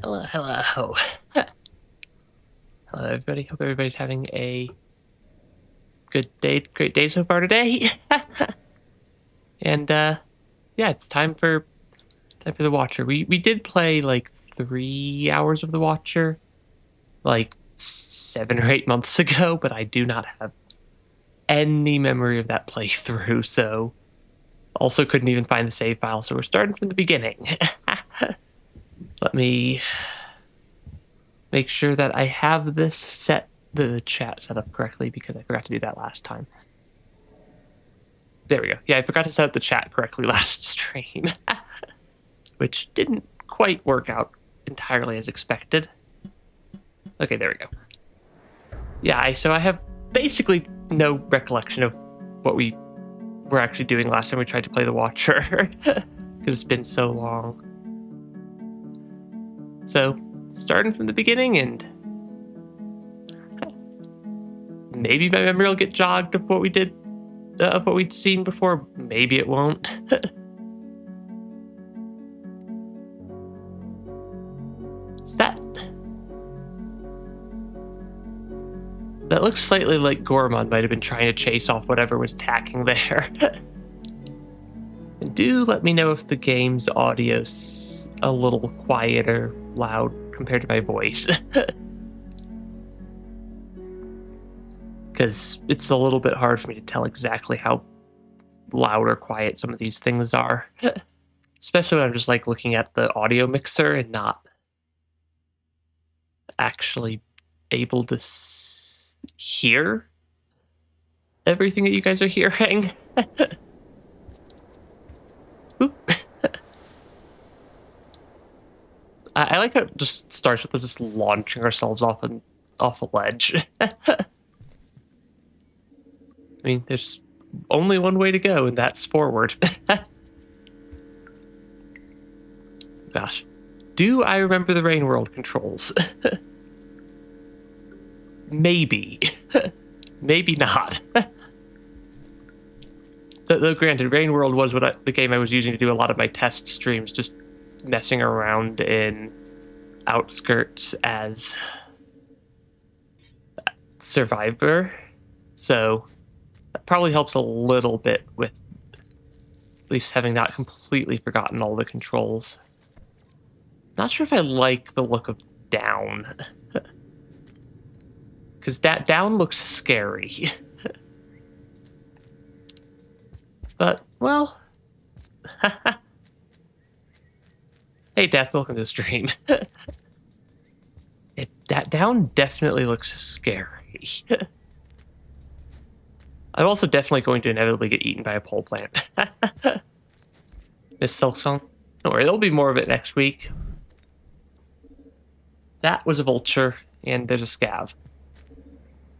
Hello, hello. Hello, everybody. Hope everybody's having a good day, great day so far today. And yeah, it's time for the Watcher. We did play like 3 hours of the Watcher, like 7 or 8 months ago, but I do not have any memory of that playthrough. So also couldn't even find the save file. So we're starting from the beginning. Let me make sure that I have the chat set up correctly, because I forgot to do that last time. There we go. Yeah, I forgot to set up the chat correctly last stream, which didn't quite work out entirely as expected. Okay, there we go. Yeah, so I have basically no recollection of what we were actually doing last time we tried to play the Watcher, because it's been so long. So, starting from the beginning, and maybe my memory will get jogged of what we did, of what we'd seen before. Maybe it won't. Set. That looks slightly like Gormon might have been trying to chase off whatever was attacking there. And do let me know if the game's audio's a little quiet or loud compared to my voice. Because it's a little bit hard for me to tell exactly how loud or quiet some of these things are. Especially when I'm just like looking at the audio mixer and not actually able to hear everything that you guys are hearing. I like how it just starts with us just launching ourselves off a ledge. I mean, there's only one way to go, and that's forward. Gosh. Do I remember the Rain World controls? Maybe. Maybe not. Though granted, Rain World was the game I was using to do a lot of my test streams, just messing around in Outskirts as Survivor. So that probably helps a little bit with at least having not completely forgotten all the controls. Not sure if I like the look of down. Because down looks scary. But, well... Hey, Death, welcome to the stream. That down definitely looks scary. I'm also definitely going to inevitably get eaten by a pole plant. Miss Silksong? Don't worry, there'll be more of it next week. That was a vulture, and there's a scav.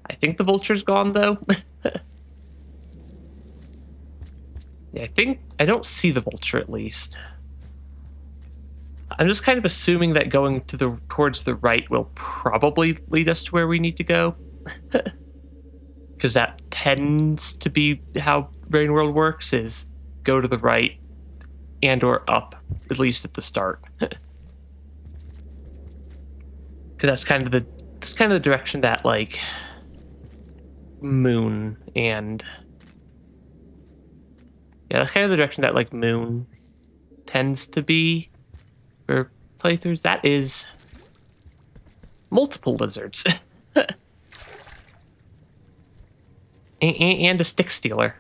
I think the vulture's gone, though. Yeah, I don't see the vulture, at least. I'm just kind of assuming that going towards the right will probably lead us to where we need to go. Because that tends to be how Rain World works, is go to the right and or up, at least at the start. Because that's kind of the direction that, like, Moon and... Yeah, that's kind of the direction that, like, Moon tends to be for playthroughs. That is multiple lizards. and a stick stealer.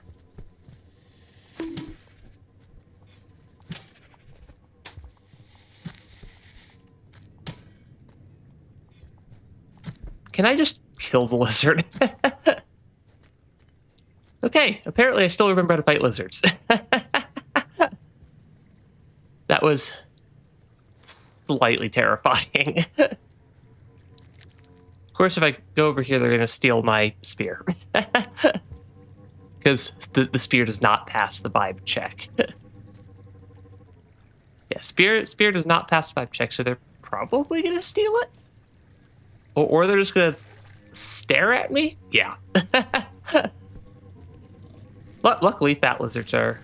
Can I just kill the lizard? Okay, apparently I still remember how to fight lizards. That was slightly terrifying. Of course, if I go over here, they're going to steal my spear. Because the spear does not pass the vibe check. Yeah, spear does not pass the vibe check, so they're probably going to steal it. Or they're just going to stare at me? Yeah. Luckily, fat lizards or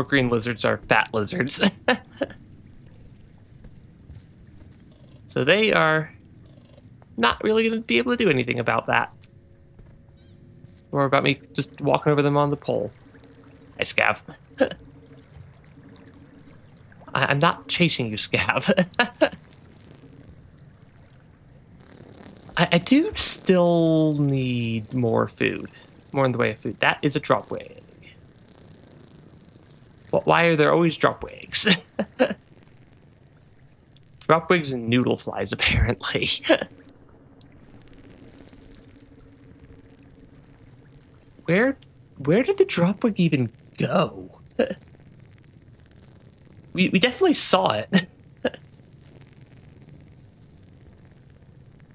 green lizards are fat lizards. So they are not really going to be able to do anything about that. Or about me just walking over them on the pole. Hi, Scav. I'm not chasing you, Scav. I do still need more food. More in the way of food. That is a drop wig. Well, why are there always drop wigs? Drop wigs and noodle flies, apparently. Where did the drop wig even go? We definitely saw it.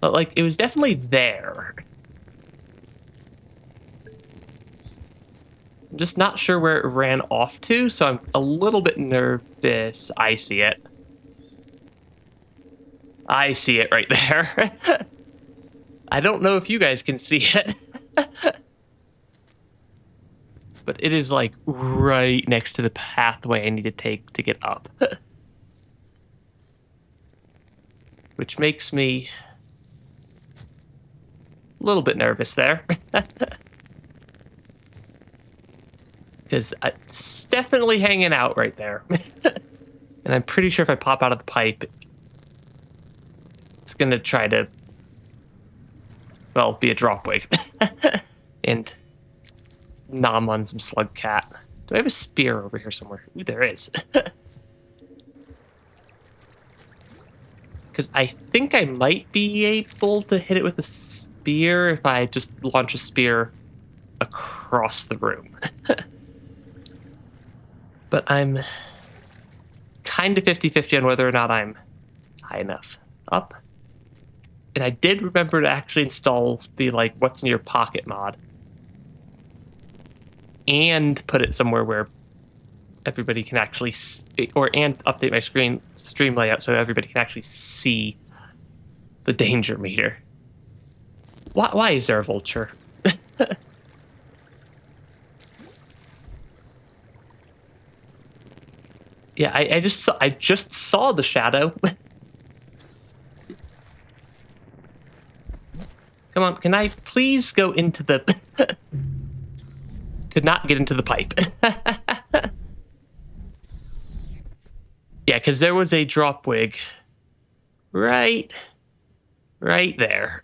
But, like, it was definitely there. I'm just not sure where it ran off to, so I'm a little bit nervous. I see it. I see it right there. I don't know if you guys can see it. But it is, like, right next to the pathway I need to take to get up. Which makes me a little bit nervous there. Because it's definitely hanging out right there. And I'm pretty sure if I pop out of the pipe, it's going to try to, well, be a drop wig. And nom on some slug cat. Do I have a spear over here somewhere? Ooh, there is. Because I think I might be able to hit it with a spear if I just launch a spear across the room. But I'm kind of 50-50 on whether or not I'm high enough up. And I did remember to actually install the, like, what's in your pocket mod. And put it somewhere where everybody can actually and update my stream layout so everybody can actually see the danger meter. Why is there a vulture? Yeah, I just saw the shadow. Come on, can I please go into the to not get into the pipe? Yeah, because there was a drop wig right there.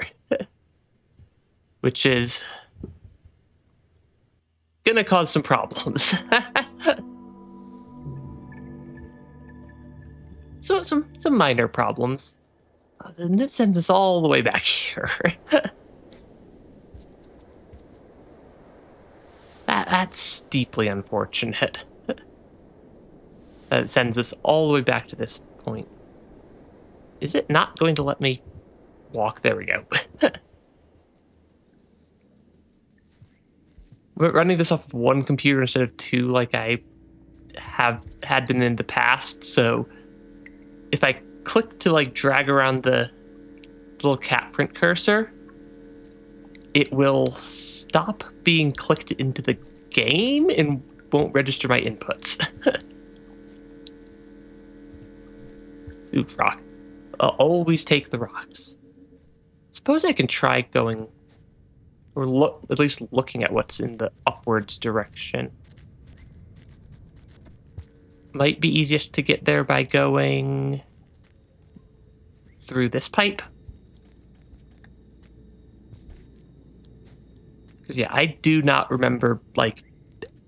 Which is gonna cause some problems. So some minor problems. And it sends us all the way back here. That's deeply unfortunate. That sends us all the way back to this point. Is it not going to let me walk? There we go. We're running this off of one computer instead of two like I had been in the past, so if I click to, like, drag around the little cat print cursor, it will stop being clicked into the game and won't register my inputs. Ooh, rock. I'll always take the rocks. Suppose I can try going, or at least looking at what's in the upwards direction. Might be easiest to get there by going through this pipe. Because, yeah, I do not remember, like,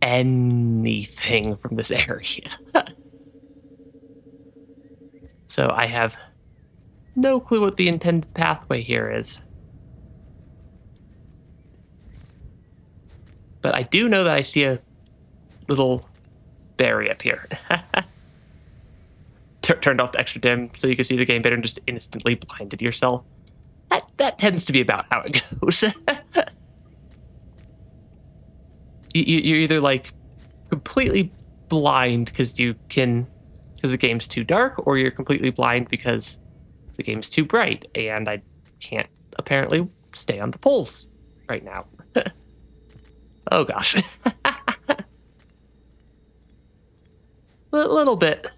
anything from this area. So I have no clue what the intended pathway here is. But I do know that I see a little berry up here. Turned off the extra dim so you can see the game better and just instantly blinded yourself. That tends to be about how it goes. You're either, like, completely blind because the game's too dark, or you're completely blind because the game's too bright, and I can't apparently stay on the poles right now. Oh gosh. A little bit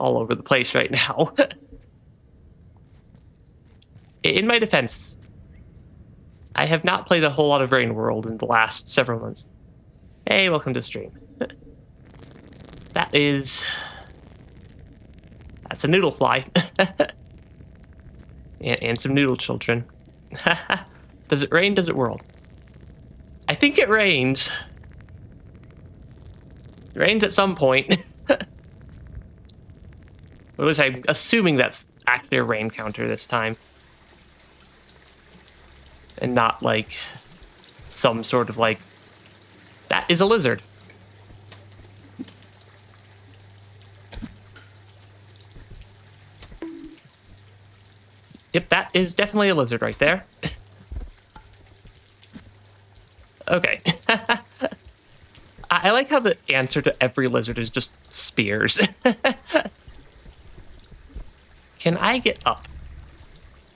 all over the place right now. In my defense, I have not played a whole lot of Rain World in the last several months. Hey, welcome to stream. That's a noodle fly. and some noodle children. Does it rain? Does it whirl? I think it rains. It rains at some point. Which I'm assuming that's actually a rain counter this time. And not like some sort of like, that is a lizard. Yep, that is definitely a lizard right there. Okay. I like how the answer to every lizard is just spears. Can I get up?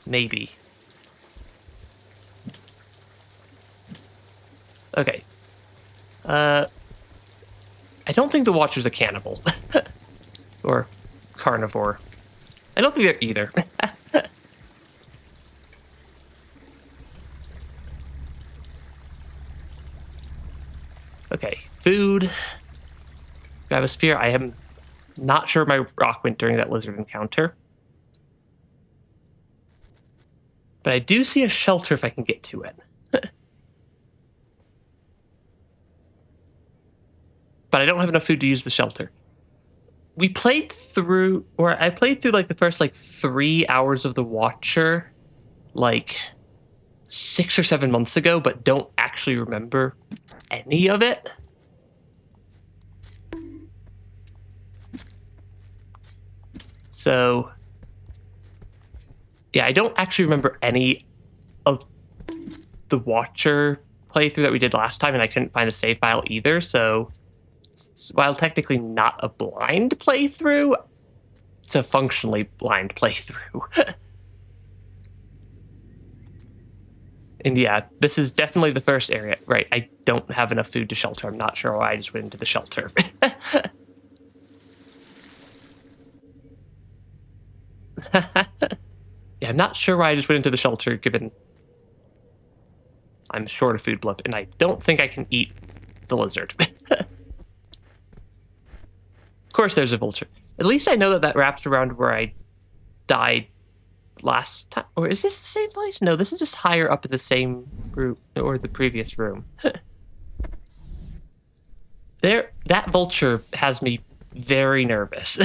Maybe. Okay. I don't think the Watcher's a cannibal. Or carnivore. I don't think they're either. Okay, food. Grab a spear. I am not sure my rock went during that lizard encounter. But I do see a shelter if I can get to it. But I don't have enough food to use the shelter. I played through like the first like 3 hours of the Watcher like 6 or 7 months ago, but don't actually remember any of it. So yeah, I don't actually remember any of the Watcher playthrough that we did last time, and I couldn't find a save file either, so while technically not a blind playthrough, it's a functionally blind playthrough. And yeah, this is definitely the first area. Right, I don't have enough food to shelter. I'm not sure why I just went into the shelter. Yeah, I'm not sure why I just went into the shelter, given I'm short of food blip, and I don't think I can eat the lizard. Of course there's a vulture. At least I know that that wraps around where I died last time. Or is this the same place? No, this is just higher up in the same room, or the previous room. That vulture has me very nervous.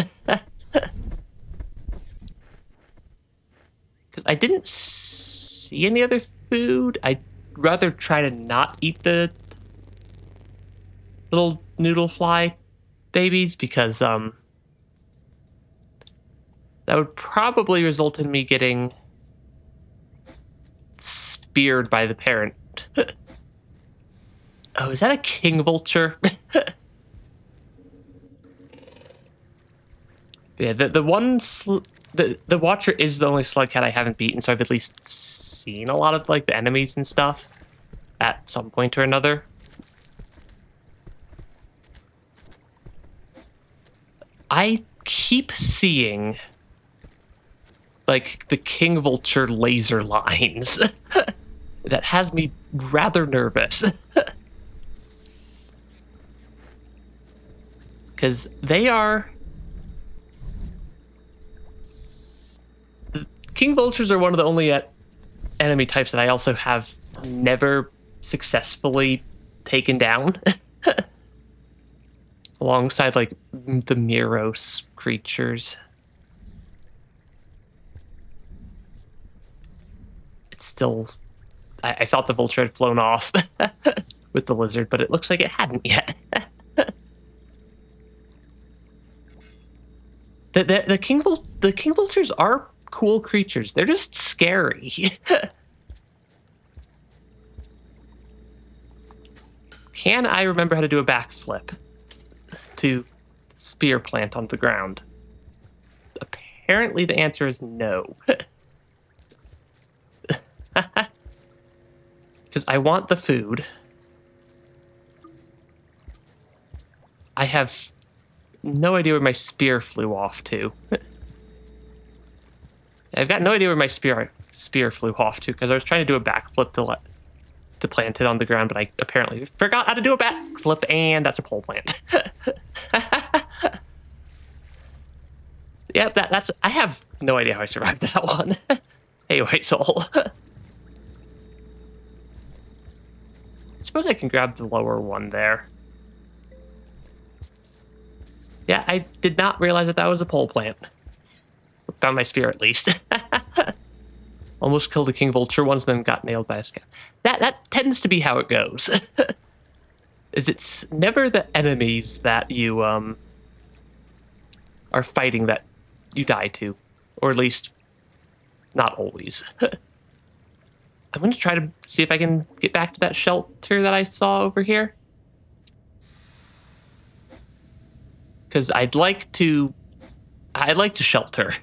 Because I didn't see any other food. I'd rather try to not eat the little noodle fly babies, because that would probably result in me getting speared by the parent. Oh, is that a king vulture? Yeah, the Watcher is the only slug cat I haven't beaten, so I've at least seen a lot of like the enemies and stuff at some point or another. I keep seeing like the king vulture laser lines. That has me rather nervous. Because they are... King vultures are one of the only enemy types that I also have never successfully taken down. Alongside, like, the Miros creatures. It's still... I thought the vulture had flown off with the lizard, but it looks like it hadn't yet. The king vultures are cool creatures. They're just scary. Can I remember how to do a backflip to spear plant on the ground? Apparently the answer is no. Because I want the food. I have no idea where my spear flew off to. I've got no idea where my spear flew off to, because I was trying to do a backflip to plant it on the ground, but I apparently forgot how to do a backflip, and that's a pole plant. Yeah, that's. I have no idea how I survived that one. Hey, White Soul. I suppose I can grab the lower one there. Yeah, I did not realize that was a pole plant. Found my spear at least. Almost killed the King Vulture once, then got nailed by a scout. That tends to be how it goes. Is it's never the enemies that you are fighting that you die to, or at least not always. I'm gonna try to see if I can get back to that shelter that I saw over here, because I'd like to shelter.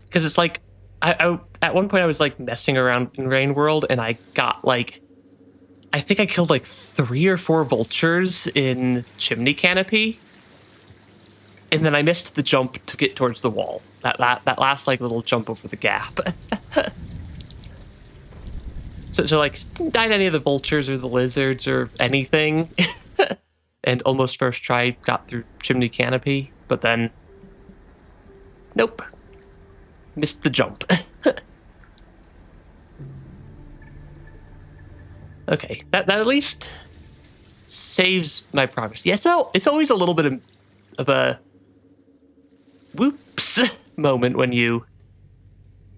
Because it's like, I at one point I was like messing around in Rain World, and I got like, I think I killed like 3 or 4 vultures in Chimney Canopy, and then I missed the jump to get towards the wall. That last like little jump over the gap. so like, didn't die to any of the vultures or the lizards or anything. And almost first try got through Chimney Canopy, but then nope. Missed the jump. Okay, that at least saves my progress. Yeah, so it's always a little bit of a whoops moment when you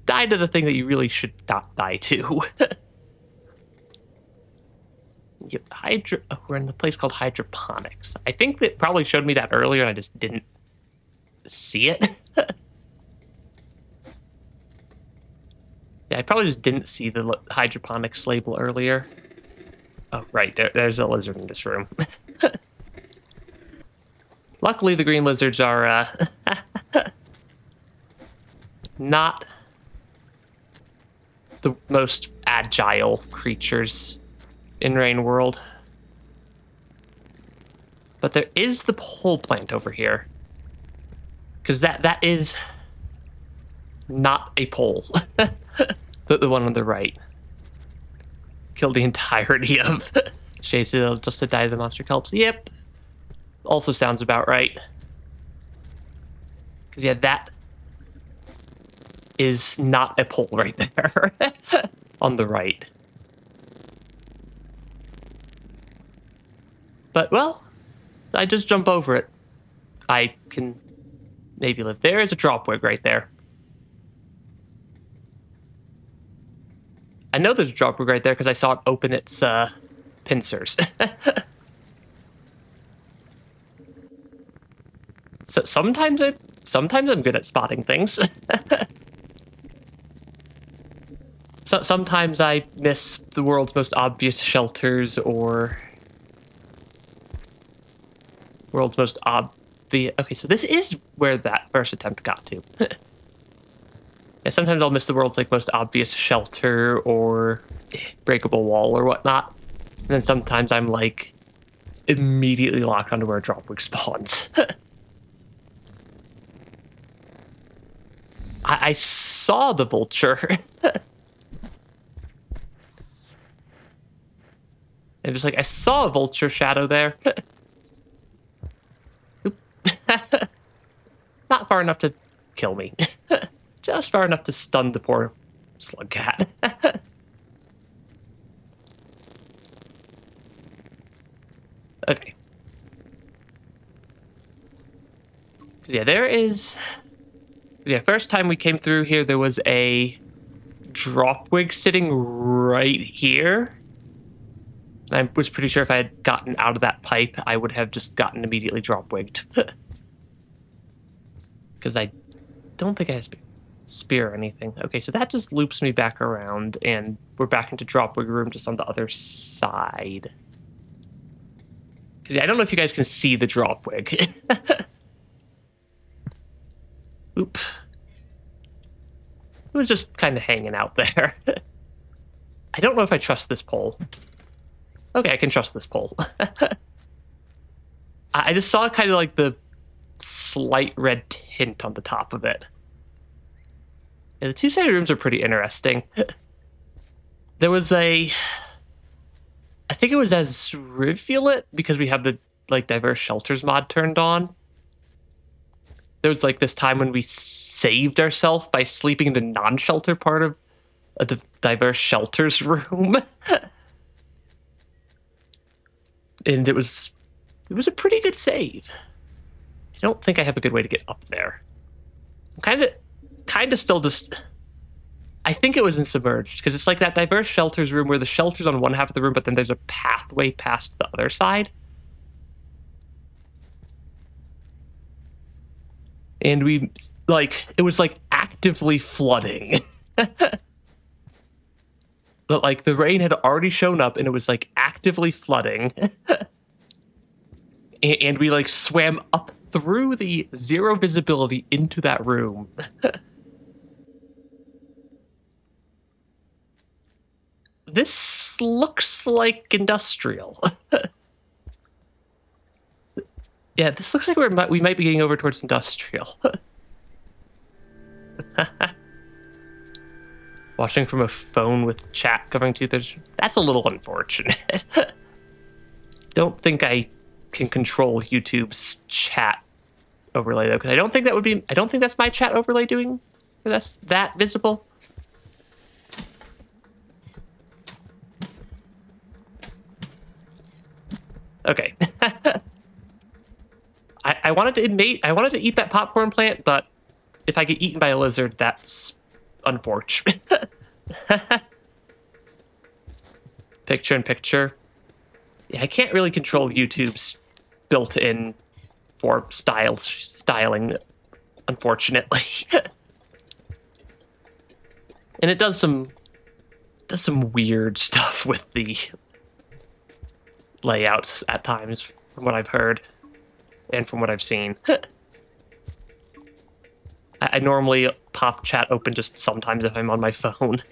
die to the thing that you really should not die to. Yep, we're in a place called hydroponics. I think that probably showed me that earlier and I just didn't see it. Yeah, I probably just didn't see the hydroponics label earlier. Oh, right, there's a lizard in this room. Luckily, the green lizards are not the most agile creatures in Rain World. But there is the pole plant over here. Because that is not a pole. The one on the right. Killed the entirety of Shazel just to die to the monster kelps. Yep. Also sounds about right. Because, yeah, that is not a pole right there. On the right. But, well, I just jump over it. I can maybe live. There is a dropwig right there. I know there's a dropwig right there because I saw it open its pincers. So sometimes I'm good at spotting things. So sometimes I miss the world's most obvious shelters or world's most obvious. Okay, so this is where that first attempt got to. Yeah, sometimes I'll miss the world's like most obvious shelter or breakable wall or whatnot. And then sometimes I'm like immediately locked onto where a dropwig spawns. I saw the vulture. It was like, I saw a vulture shadow there. Not far enough to kill me. Just far enough to stun the poor slug cat. Okay. Yeah, there is... Yeah, first time we came through here, there was a dropwig sitting right here. I was pretty sure if I had gotten out of that pipe, I would have just gotten immediately dropwigged. Because I don't think I have spear or anything. Okay, so that just loops me back around, and we're back into dropwig room just on the other side. I don't know if you guys can see the dropwig. Oop. It was just kind of hanging out there. I don't know if I trust this pole. Okay, I can trust this pole. I just saw kind of like the slight red tint on the top of it. Yeah, the two-sided rooms are pretty interesting. There was I think it was as Rivulet, because we have the like diverse shelters mod turned on. There was like this time when we saved ourselves by sleeping in the non-shelter part of the diverse shelters room. And it was a pretty good save. I don't think I have a good way to get up there. I'm kind of still just... I think it was in Submerged, because it's like that diverse shelters room where the shelter's on one half of the room, but then there's a pathway past the other side. And we, like, it was like actively flooding. But like the rain had already shown up and it was like actively flooding. And we like swam up through the zero visibility into that room. This looks like industrial. Yeah, this looks like we might be getting over towards industrial. Watching from a phone with chat covering two-thirds. That's a little unfortunate. Don't think I can control YouTube's chat overlay though, because I don't think that's my chat overlay doing. That's that visible. Okay. I wanted to eat that popcorn plant, but if I get eaten by a lizard, that's unfortunate. Picture in picture. Yeah, I can't really control YouTube's built-in for styling, unfortunately. And it does some weird stuff with the layouts at times, from what I've heard and from what I've seen. I normally pop chat open just sometimes if I'm on my phone.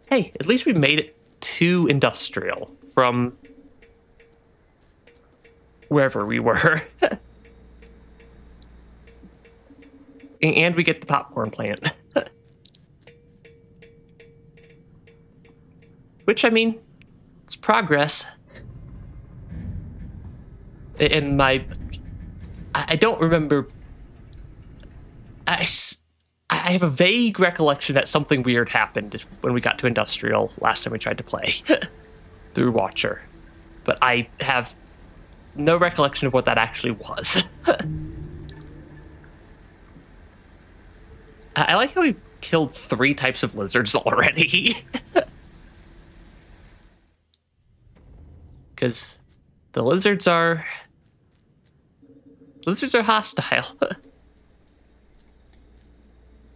Hey, at least we made it to industrial from wherever we were. And we get the popcorn plant. Which, I mean, it's progress. And I don't remember... I have a vague recollection that something weird happened when we got to industrial last time we tried to play through Watcher. But I have no recollection of what that actually was. I like how we killed 3 types of lizards already. Because the lizards are hostile.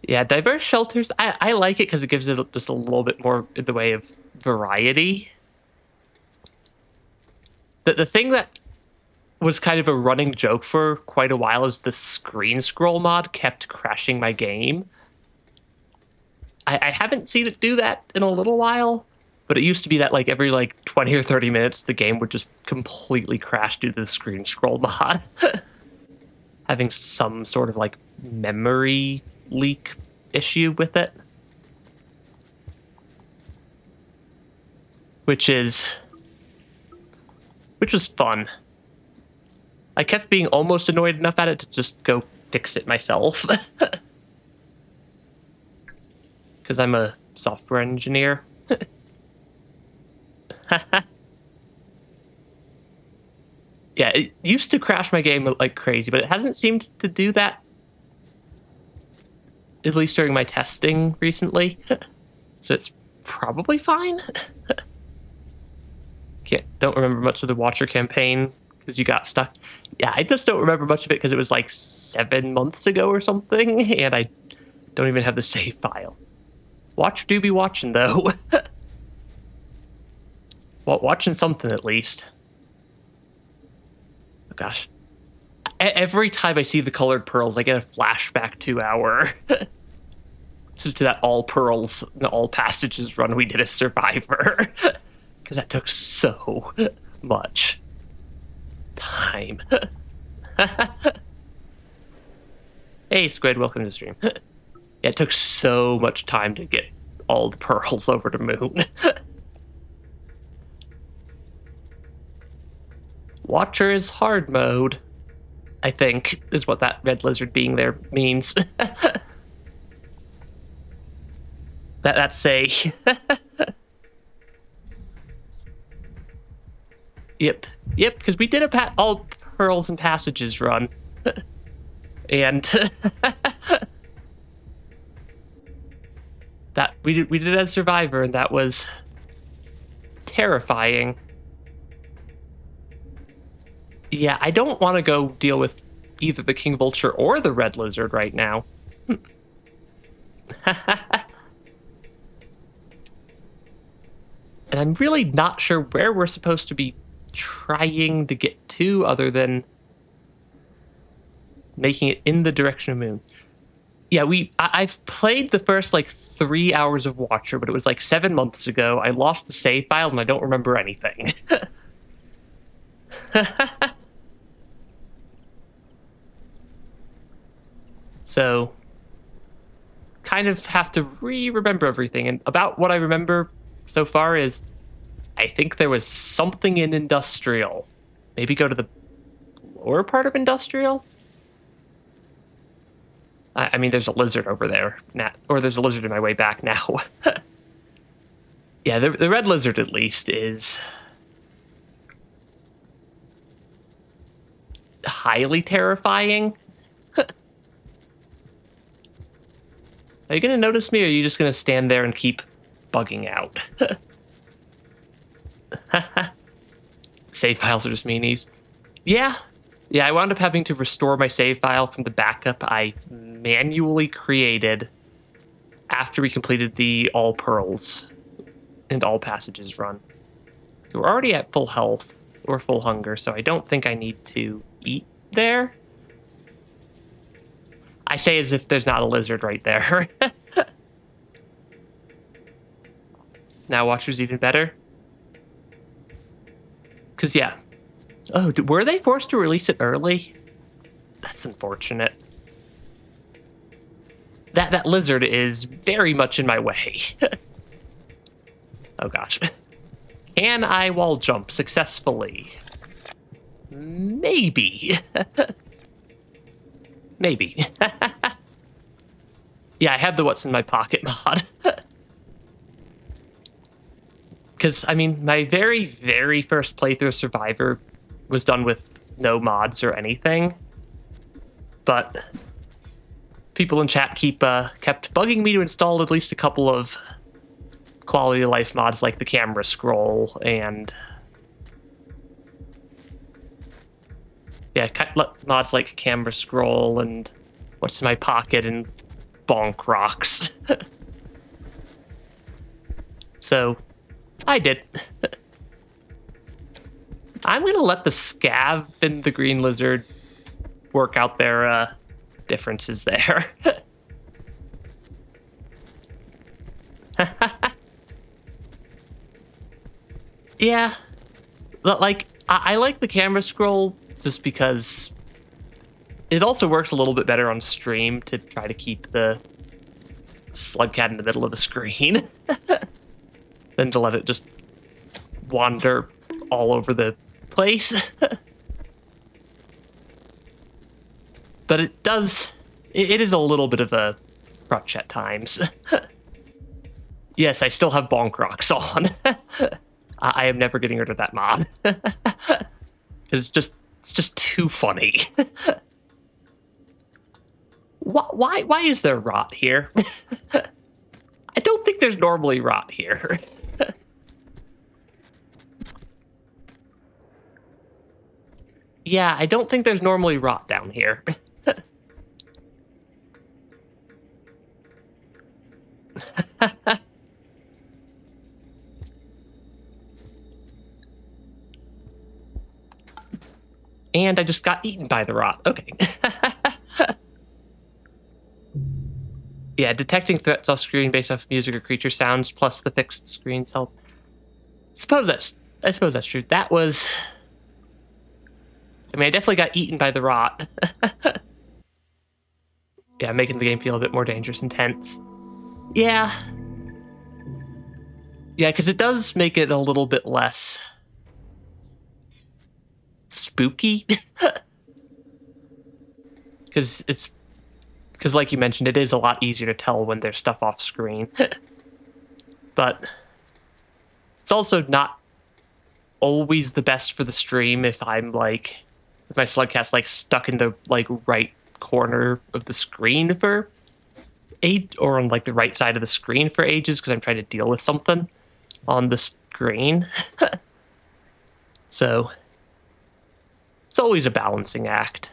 Yeah, diverse shelters, I like it because it gives it just a little bit more in the way of variety. The thing that was kind of a running joke for quite a while is the screen scroll mod kept crashing my game. I haven't seen it do that in a little while, but it used to be that like every like 20 or 30 minutes the game would just completely crash due to the screen scroll mod. Having some sort of like memory leak issue with it. Which was fun. I kept being almost annoyed enough at it to just go fix it myself. Because I'm a software engineer. Yeah, it used to crash my game like crazy, but it hasn't seemed to do that, at least during my testing recently. So it's probably fine. Don't remember much of the Watcher campaign because you got stuck. Yeah, I just don't remember much of it because it was like 7 months ago or something, and I don't even have the save file. Watcher do be watching, though. Well, watching something at least. Oh, gosh. Every time I see the colored pearls, I get a flashback to our... to that all pearls, the all passages run we did as Survivor. Because that took so much time. Hey, Squid, welcome to the stream. Yeah, it took so much time to get all the pearls over to Moon. Watcher is hard mode, I think, is what that red lizard being there means. That's a... Yep, because we did a all pearls and passages run. And that we did it as Survivor, and that was terrifying. Yeah, I don't want to go deal with either the King Vulture or the Red Lizard right now. And I'm really not sure where we're supposed to be trying to get to other than making it in the direction of Moon. Yeah, I've played the first like 3 hours of Watcher, but it was like 7 months ago. I lost the save file and I don't remember anything. So, kind of have to remember everything. And about what I remember so far is, I think there was something in Industrial. Maybe go to the lower part of Industrial? I mean, there's a lizard over there, or there's a lizard in my way back now. Yeah, the red lizard at least is highly terrifying. Are you going to notice me, or are you just going to stand there and keep bugging out? Save files are just meanies. Yeah, I wound up having to restore my save file from the backup I manually created after we completed the all pearls and all passages run. We're already at full health or full hunger, so I don't think I need to eat there. I say as if there's not a lizard right there. Now Watcher's even better. Because, yeah. Oh, were they forced to release it early? That's unfortunate. That lizard is very much in my way. Oh, gosh. Can I wall jump successfully? Maybe. Maybe. Yeah, I have the What's in My Pocket mod. Because, I mean, my very, very first playthrough of Survivor was done with no mods or anything. But people in chat kept bugging me to install at least a couple of quality of life mods like the camera scroll and... Yeah, mods like camera scroll and What's in My Pocket and bonk rocks. So... I did. I'm going to let the scav and the green lizard work out their differences there. Yeah. Like, I like the camera scroll just because it also works a little bit better on stream to try to keep the slug cat in the middle of the screen. Than to let it just wander all over the place. But it does... It is a little bbit of a crutch at times. Yes, I still have bonk rocks on. I am never getting rid of that mod. It's just too funny. Why is there rot here? I don't think there's normally rot here. Yeah, I don't think there's normally rot down here. And I just got eaten by the rot. Okay. Yeah, detecting threats off screen based off music or creature sounds, plus the fixed screens help. I suppose that's true. That was... I mean, I definitely got eaten by the rot. Yeah, making the game feel a bit more dangerous and tense. Yeah. Yeah, because it does make it a little bit less... spooky. Because like you mentioned, it is a lot easier to tell when there's stuff off screen. But it's also not always the best for the stream if I'm like, if my slugcast like stuck in the like right corner of the screen for or on like the right side of the screen for ages because I'm trying to deal with something on the screen. So it's always a balancing act.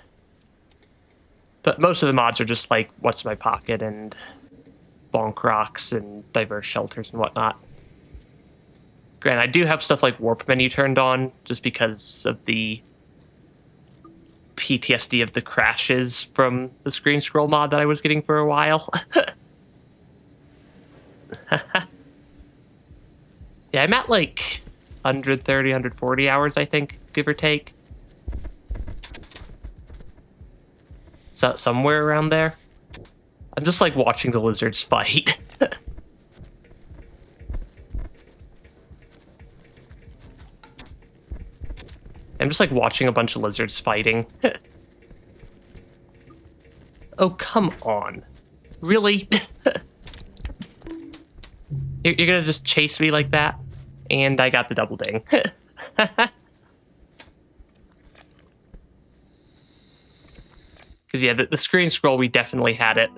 But most of the mods are just like What's in My Pocket and Bonk Rocks and Diverse Shelters and whatnot. Granted, I do have stuff like Warp Menu turned on just because of the PTSD of the crashes from the screen scroll mod that I was getting for a while. Yeah, I'm at like 130, 140 hours, I think, give or take. So somewhere around there. I'm just like watching the lizards fight. I'm just like watching a bunch of lizards fighting. Oh, come on. Really? You're gonna just chase me like that? And I got the double ding. Because yeah, the screen scroll, we definitely had it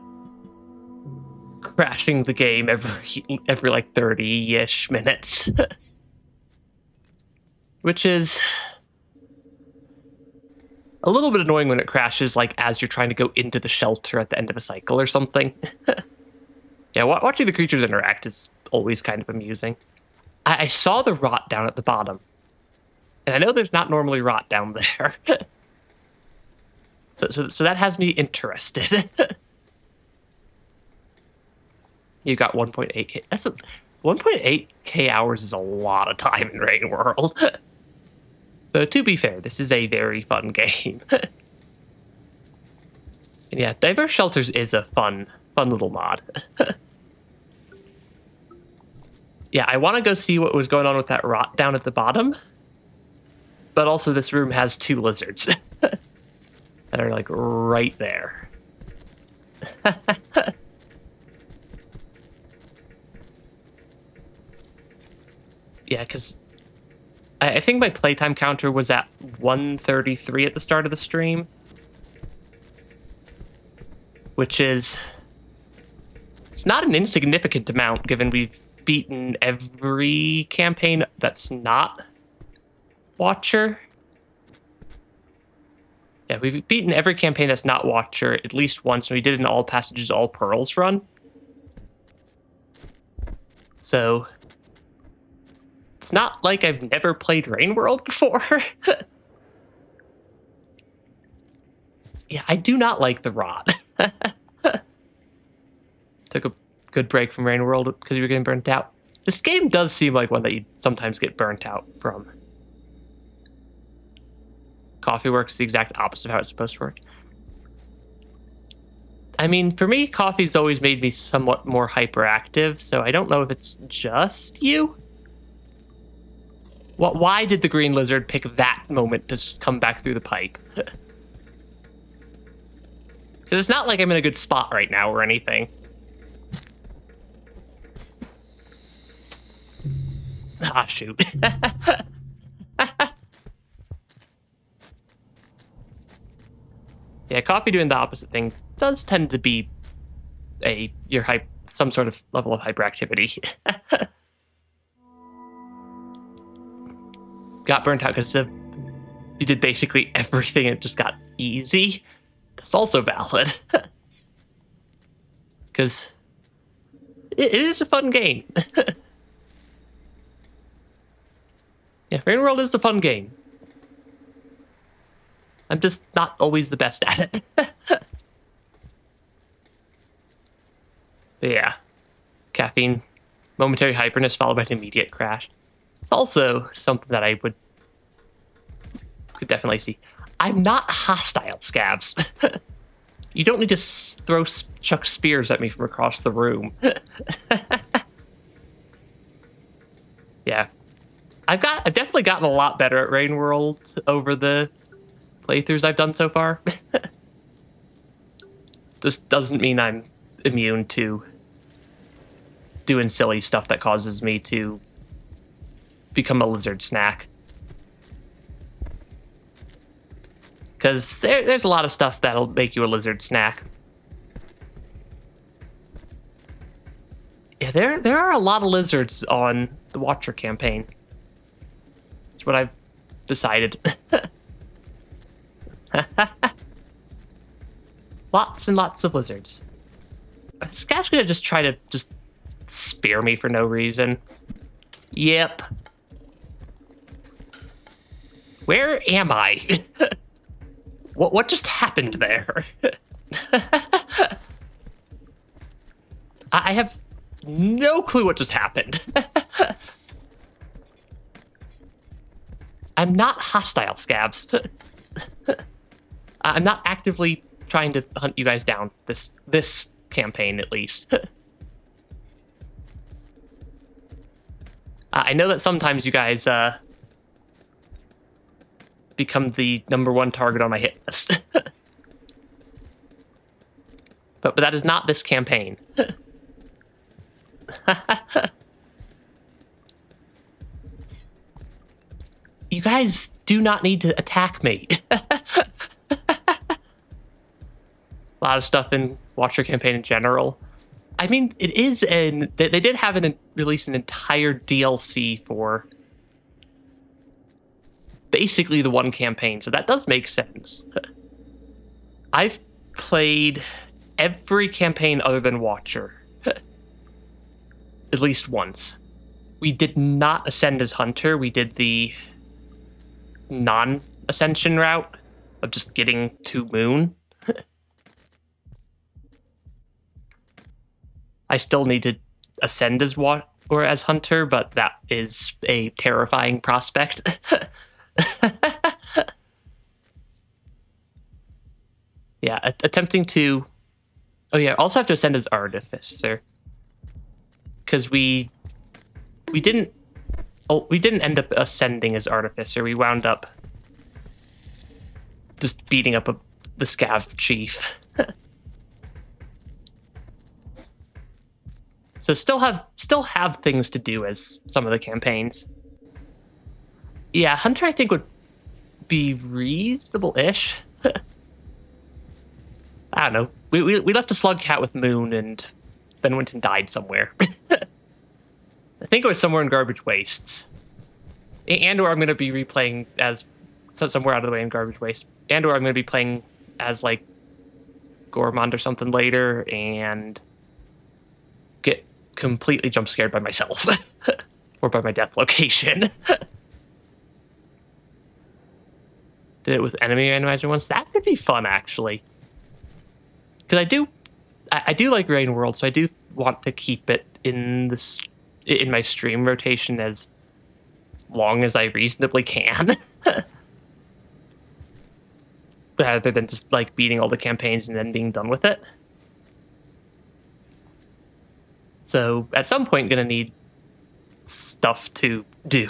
crashing the game every like 30-ish minutes. Which is a little bit annoying when it crashes like as you're trying to go into the shelter at the end of a cycle or something. Yeah, watching the creatures interact is always kind of amusing. I saw the rot down at the bottom. And I know there's not normally rot down there. So that has me interested. You got 1.8k. That's 1.8k hours is a lot of time in Rain World. Though to be fair, this is a very fun game. And yeah, Diverse Shelters is a fun little mod. Yeah, I want to go see what was going on with that rot down at the bottom. But also this room has 2 lizards. That are like right there. Yeah, because I think my playtime counter was at 133 at the start of the stream. Which is... it's not an insignificant amount, given we've beaten every campaign that's not Watcher. Yeah, we've beaten every campaign that's not Watcher at least once, and we did an All Passages, All Pearls run. So... it's not like I've never played Rain World before. Yeah, I do not like the rot. Took a good break from Rain World because you were getting burnt out. This game does seem like one that you sometimes get burnt out from. Coffee works the exact opposite of how it's supposed to work. I mean, for me, coffee's always made me somewhat more hyperactive, so I don't know if it's just you. Why did the green lizard pick that moment to come back through the pipe? Because it's not like I'm in a good spot right now or anything. Ah, shoot. Yeah, coffee doing the opposite thing does tend to be some sort of level of hyperactivity. Got burnt out because you did basically everything and it just got easy. That's also valid. Because it is a fun game. Yeah, Rain World is a fun game. I'm just not always the best at it. But yeah. Caffeine. Momentary hyperness followed by an immediate crash. It's also something that I could definitely see. I'm not hostile, scabs. You don't need to chuck spears at me from across the room. Yeah. I've definitely gotten a lot better at Rain World over the playthroughs I've done so far. This doesn't mean I'm immune to doing silly stuff that causes me to become a lizard snack. Because there's a lot of stuff that'll make you a lizard snack. Yeah, there are a lot of lizards on the Watcher campaign. That's what I've decided. Lots and lots of lizards. This guy's gonna just try to spear me for no reason. Yep. Where am I? What just happened there? I have no clue what just happened. I'm not hostile, scabs. I'm not actively trying to hunt you guys down this campaign, at least. I know that sometimes you guys become the #1 target on my hit list. but that is not this campaign. You guys do not need to attack me. A lot of stuff in Watcher campaign in general. I mean, it is they did have release an entire DLC for basically the one campaign, so that does make sense. I've played every campaign other than Watcher. At least once. We did not ascend as Hunter. We did the non-ascension route of just getting to Moon. I still need to ascend as as Hunter, but that is a terrifying prospect. Yeah, attempting to... Oh yeah, also have to ascend as Artificer. Because we didn't end up ascending as Artificer. We wound up just beating up the Scav Chief. So still have things to do as some of the campaigns. Yeah, Hunter I think would be reasonable-ish. I don't know. We left a slug cat with Moon and then went and died somewhere. I think it was somewhere in Garbage Wastes. And or I'm going to be replaying as somewhere out of the way in Garbage Waste. And or I'm going to be playing as like Gourmand or something later and get completely jump scared by myself. Or by my death location. Did it with enemy randomizer once. That could be fun, actually. Because I do like Rain World, so I do want to keep it in my stream rotation as long as I reasonably can. Rather than just like beating all the campaigns and then being done with it. So at some point, gonna need stuff to do.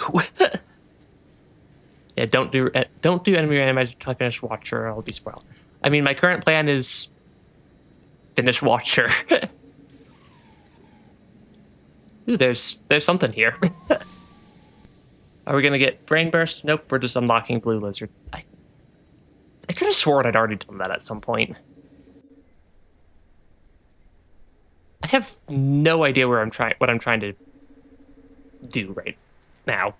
Yeah, don't do enemy randomizer finish Watcher, or I'll be spoiled. I mean, my current plan is finish Watcher. Ooh, there's something here. Are we gonna get Brain Burst? Nope, we're just unlocking Blue Lizard. I could have sworn I'd already done that at some point. I have no idea what I'm trying to do right now.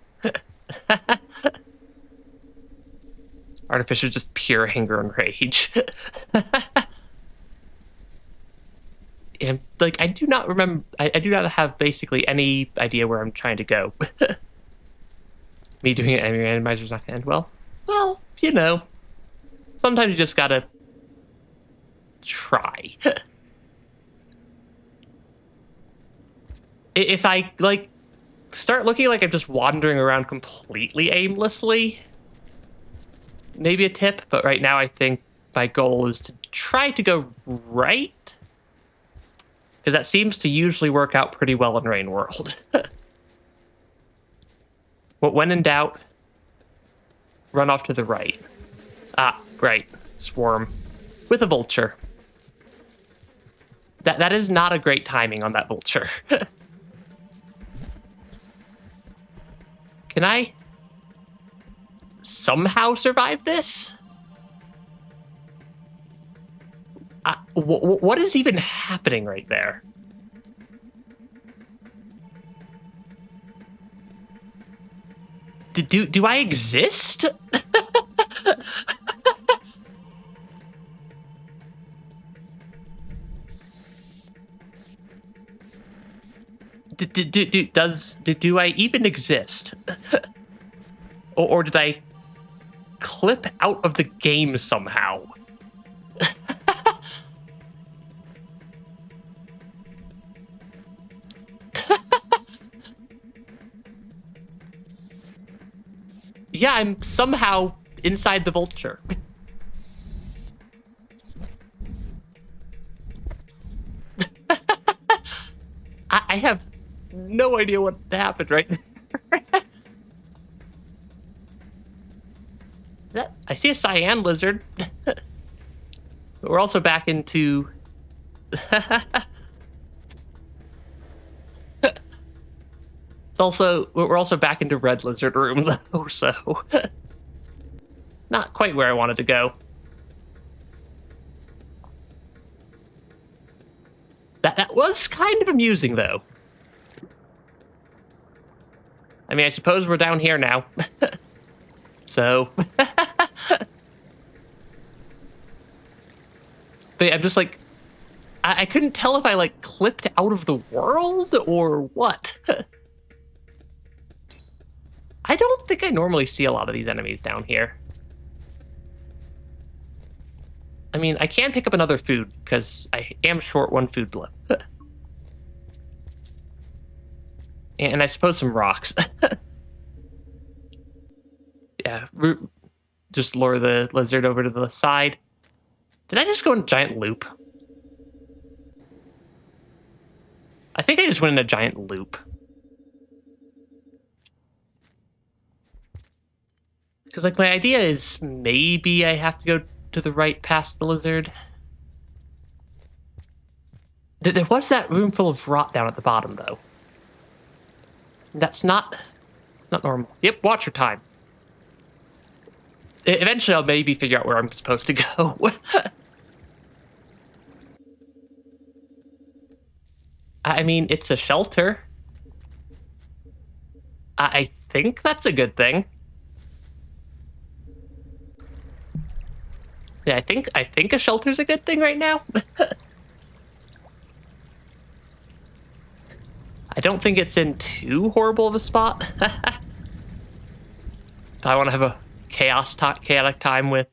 Artificer just pure anger and rage. And like I do not remember. I do not have basically any idea where I'm trying to go. Me doing an enemy randomizer is not gonna end well. Well, you know, sometimes you just gotta try. If I like start looking like I'm just wandering around completely aimlessly, maybe a tip, but right now I think my goal is to try to go right, because that seems to usually work out pretty well in Rain World. But when in doubt, run off to the right. Ah, right. Swarm. With a vulture. That is not a great timing on that vulture. Can I somehow survive this? What is even happening right there? Do I exist? Do I even exist? or did I clip out of the game somehow? Yeah, I'm somehow inside the vulture. I have no idea what happened right there. I see a cyan lizard. But we're also back into... we're also back into red lizard room, though, so... Not quite where I wanted to go. That was kind of amusing, though. I mean, I suppose we're down here now. So... But yeah, I'm just like... I couldn't tell if I, like, clipped out of the world or what. I don't think I normally see a lot of these enemies down here. I mean, I can pick up another food, because I am short one food blip. And I suppose some rocks. Yeah, just lure the lizard over to the side. Did I just go in a giant loop? I think I just went in a giant loop. Because, like, my idea is maybe I have to go to the right past the lizard. There was that room full of rot down at the bottom, though. It's not normal. Yep, watcher time. Eventually I'll maybe figure out where I'm supposed to go. I mean, it's a shelter. I think that's a good thing. Yeah, I think a shelter's a good thing right now. I don't think it's in too horrible of a spot. I want to have a chaotic time with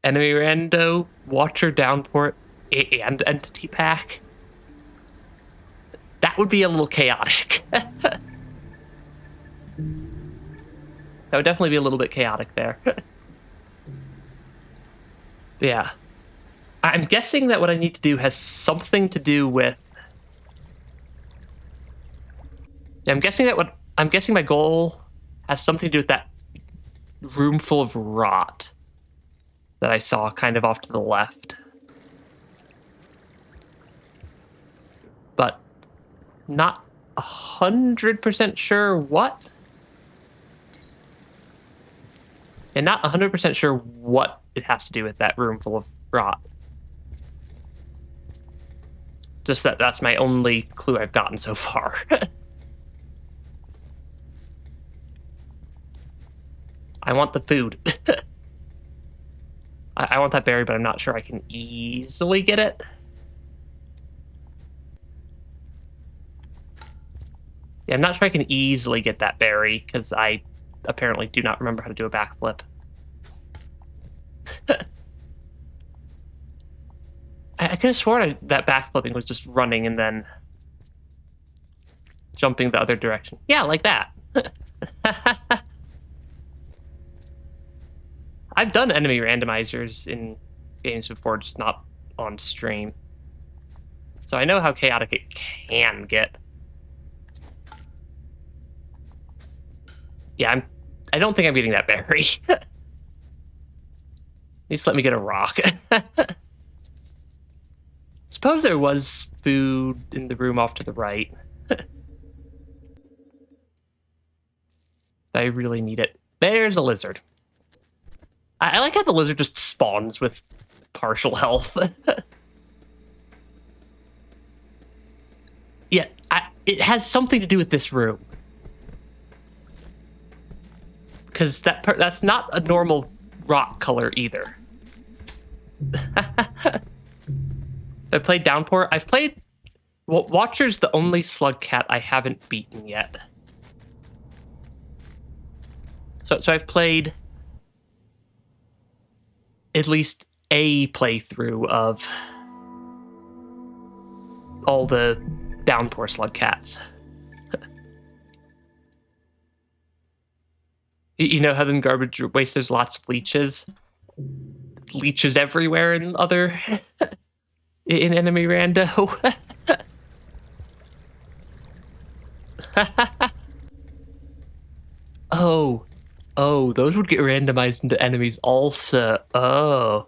enemy rando, watcher downport, and entity pack. That would be a little chaotic. That would definitely be a little bit chaotic there. Yeah. I'm guessing that what I need to do has something to do with... Yeah, I'm guessing my goal has something to do with that room full of rot that I saw kind of off to the left. But not 100% sure what. And not 100% sure what it has to do with that room full of rot. Just that's my only clue I've gotten so far. I want the food. I want that berry, but I'm not sure I can easily get it. Yeah, I'm not sure I can easily get that berry, because I apparently do not remember how to do a backflip. I could have sworn that backflipping was just running and then... jumping the other direction. Yeah, like that. I've done enemy randomizers in games before, just not on stream. So I know how chaotic it can get. Yeah, I don't think I'm getting that berry. At least let me get a rock. Suppose there was food in the room off to the right. I really need it. There's a lizard. I like how the lizard just spawns with partial health. Yeah, it has something to do with this room. Because that's not a normal rock color either. I played Downpour. I've played... Well, Watcher's the only slug cat I haven't beaten yet. So I've played at least a playthrough of all the Downpour slug cats. You know how in Garbage Waste there's lots of leeches? Leeches everywhere in other... in enemy rando. Oh, those would get randomized into enemies also. Oh.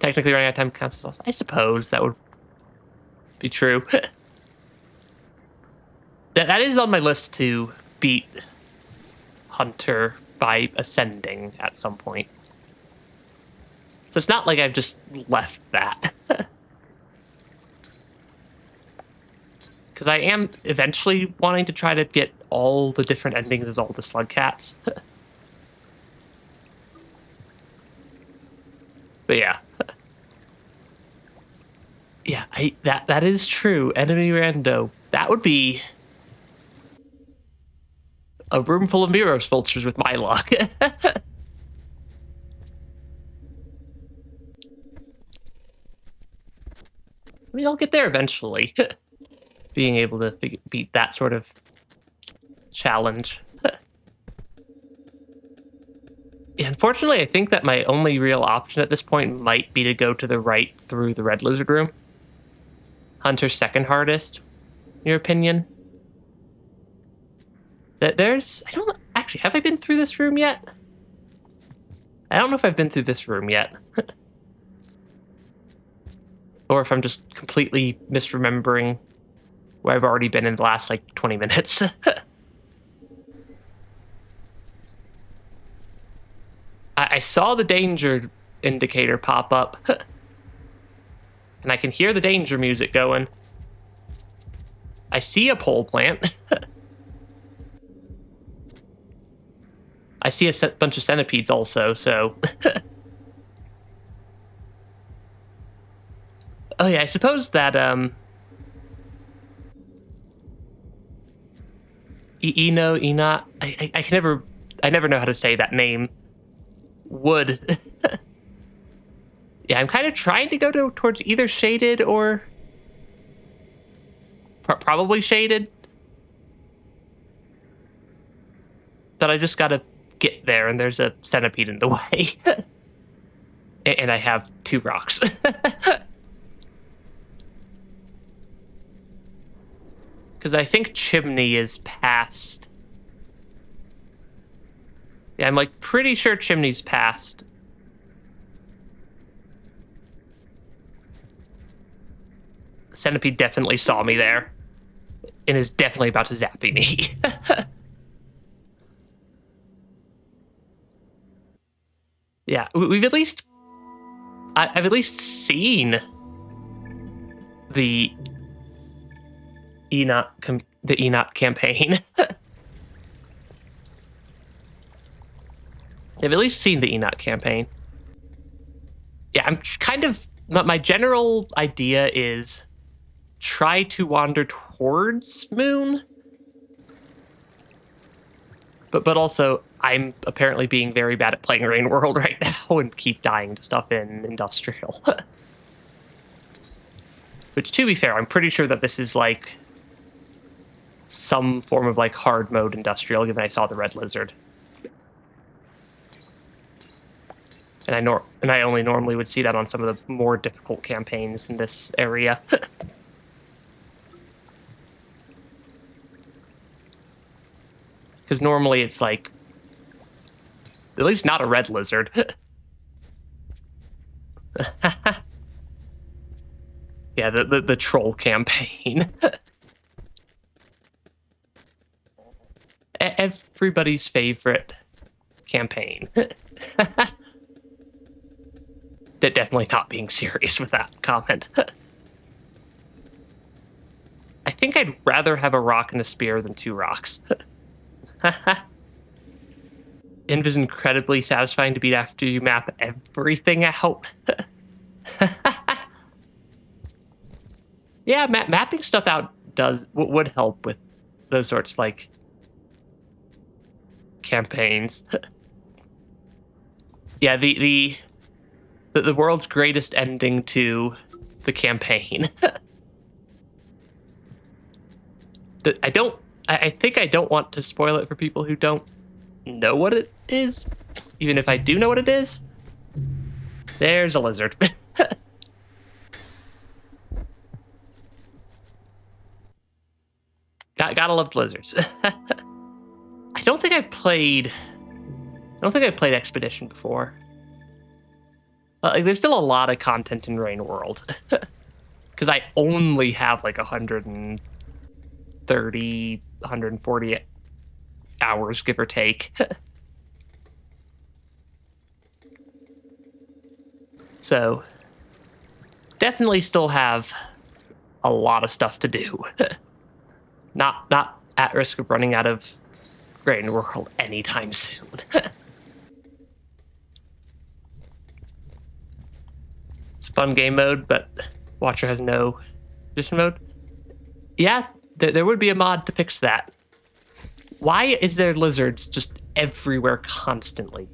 Technically running out of time counts. I suppose that would be true. That is on my list to beat Hunter by ascending at some point. So it's not like I've just left that. Because I am eventually wanting to try to get all the different endings as all the slug cats. But yeah. Yeah, that is true. Enemy rando. That would be a room full of Miros vultures with my luck. I mean, I'll get there eventually. Being able to beat that sort of challenge. Yeah, unfortunately, I think that my only real option at this point might be to go to the right through the red lizard room. Hunter's second hardest, in your opinion? I don't actually, have I been through this room yet? I don't know if I've been through this room yet. Or if I'm just completely misremembering where I've already been in the last, like, 20 minutes. I saw the danger indicator pop up. And I can hear the danger music going. I see a pole plant. I see a bunch of centipedes also, so... Oh yeah, I suppose that, Enot, I never know how to say that name. Wood. Yeah, I'm kind of trying to go towards either shaded or... probably shaded. But I just gotta get there, and there's a centipede in the way. And I have 2 rocks. Because I think Chimney is past. Yeah, I'm like pretty sure Chimney's past. Centipede definitely saw me there. And is definitely about to zappy me. Yeah, we've at least... I've at least seen the Enot campaign. I've at least seen the Enot campaign. Yeah, I'm kind of... My general idea is try to wander towards Moon. But also, I'm apparently being very bad at playing Rain World right now and keep dying to stuff in Industrial. Which, to be fair, I'm pretty sure that this is like some form of like hard mode industrial, given I saw the red lizard. And I only normally would see that on some of the more difficult campaigns in this area. Because normally it's like, at least not a red lizard. Yeah, the troll campaign. Everybody's favorite campaign. Definitely not being serious with that comment. I think I'd rather have a rock and a spear than 2 rocks. Inv is incredibly satisfying to beat after you map everything out. Yeah, mapping stuff out would help with those sorts like campaigns. Yeah, the world's greatest ending to the campaign. I think I don't want to spoil it for people who don't know what it is, even if I do know what it is. There's a lizard. Gotta love lizards. I don't think I've played Expedition before. Like, there's still a lot of content in Rain World. Because I only have like 130, 140 hours, give or take. So, definitely still have a lot of stuff to do. Not at risk of running out of Rain World anytime soon. It's a fun game mode, but Watcher has no edition mode. Yeah, there would be a mod to fix that. Why is there lizards just everywhere constantly?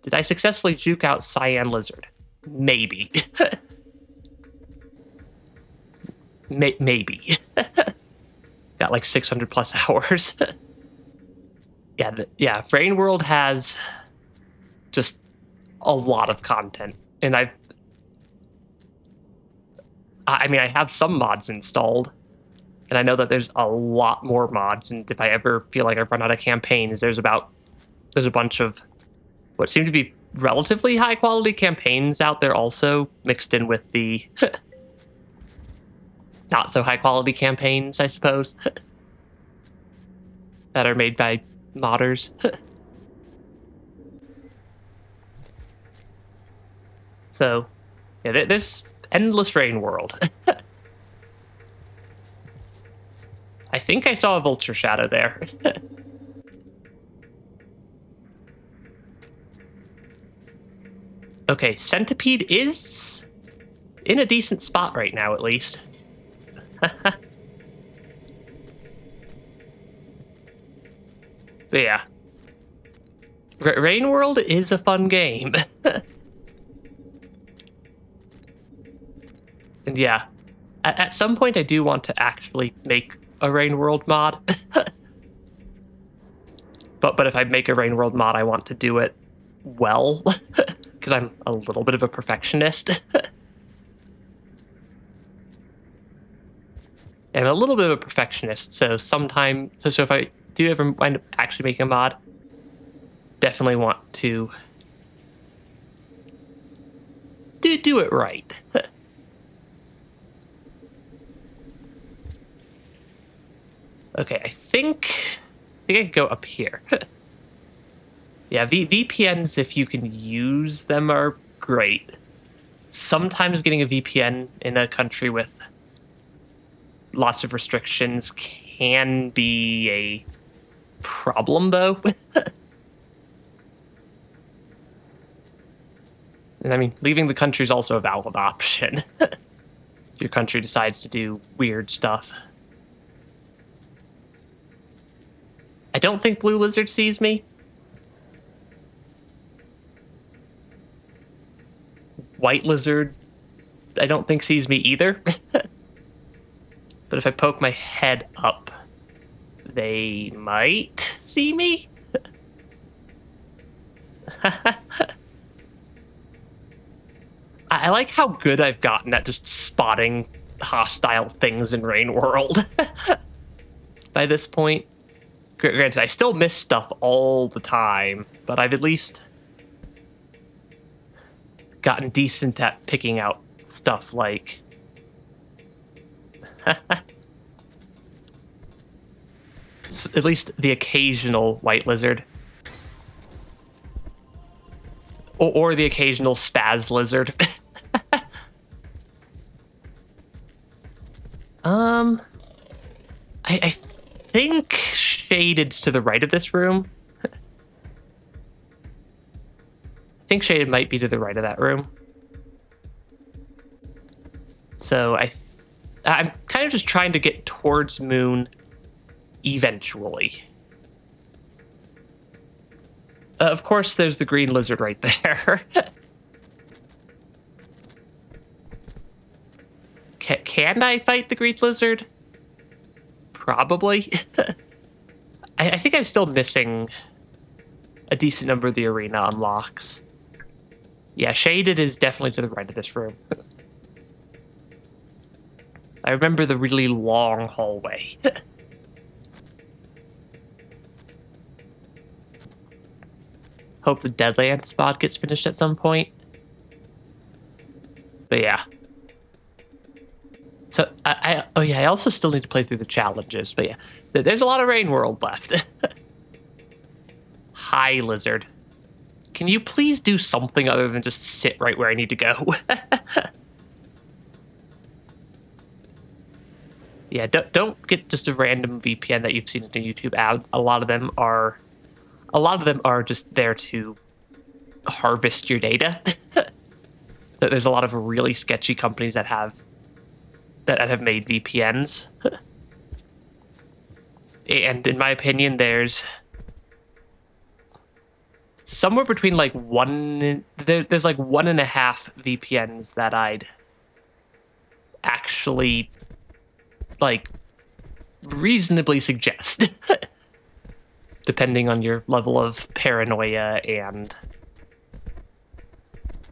Did I successfully juke out Cyan Lizard? Maybe. Maybe. Got like 600 plus hours. Yeah, Rain World has just a lot of content. And I have some mods installed. And I know that there's a lot more mods. And if I ever feel like I've run out of campaigns, there's a bunch of what seem to be relatively high quality campaigns out there also, mixed in with the not so high quality campaigns, I suppose, that are made by modders. So, yeah, there's endless Rain World. I think I saw a vulture shadow there. Okay, Centipede is in a decent spot right now, at least. But yeah. Rain World is a fun game. And yeah, at some point I do want to actually make a Rain World mod. But if I make a Rain World mod, I want to do it well. Because I'm a little bit of a perfectionist. I'm a little bit of a perfectionist, so if I do ever wind up actually making a mod, definitely want to do it right. Okay, I think I could go up here. Yeah, VPNs, if you can use them, are great. Sometimes getting a VPN in a country with lots of restrictions can be a problem, though. And I mean, leaving the country is also a valid option. If your country decides to do weird stuff. I don't think Blue Lizard sees me. White Lizard, I don't think sees me either. But if I poke my head up, they might see me? I like how good I've gotten at just spotting hostile things in Rain World by this point. Granted, I still miss stuff all the time, but I've at least gotten decent at picking out stuff like... at least the occasional white lizard. Or the occasional spaz lizard. I think Shaded's to the right of this room. I think Shaded might be to the right of that room. So I'm kind of just trying to get towards Moon eventually. Of course, there's the green lizard right there. Can I fight the green lizard? Probably. I think I'm still missing a decent number of the arena unlocks. Yeah, Shaded is definitely to the right of this room. I remember the really long hallway. Hope the Deadland spot gets finished at some point. But yeah. So, I also still need to play through the challenges. But yeah, there's a lot of Rain World left. Hi, lizard. Can you please do something other than just sit right where I need to go? Yeah, don't get just a random VPN that you've seen in a YouTube ad. A lot of them are just there to harvest your data. There's a lot of really sketchy companies that have made VPNs. And in my opinion, there's somewhere between like there's like 1.5 VPNs that I'd actually like reasonably suggest, depending on your level of paranoia and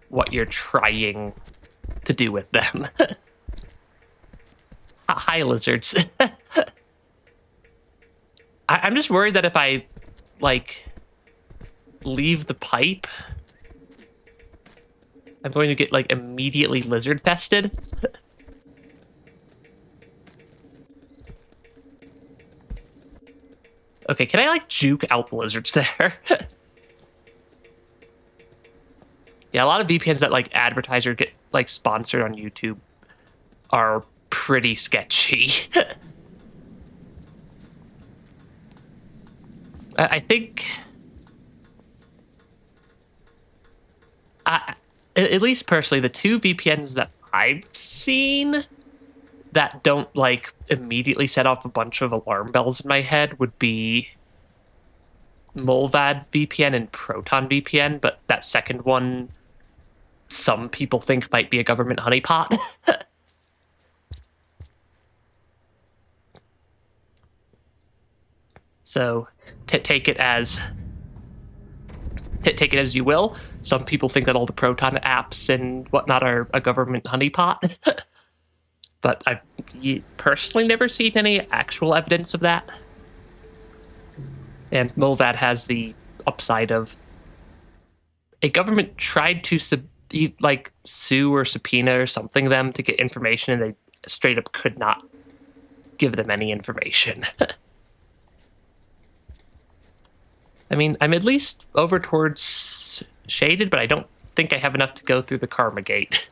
what you're trying to do with them. Hi, lizards. I'm just worried that if I, like, leave the pipe, I'm going to get, like, immediately lizard-fested. Okay, can I, like, juke out the lizards there? Yeah, a lot of VPNs that, like, advertise or get, like, sponsored on YouTube are pretty sketchy. I think... at least personally, the two VPNs that I've seen that don't, like, immediately set off a bunch of alarm bells in my head would be Molvad VPN and Proton VPN, but that second one some people think might be a government honeypot. So take it as you will. Some people think that all the Proton apps and whatnot are a government honeypot. But I've personally never seen any actual evidence of that. And Molvad has the upside of a government tried to sue or subpoena or something them to get information, and they straight up could not give them any information. I mean, I'm at least over towards Shaded, but I don't think I have enough to go through the Karma Gate.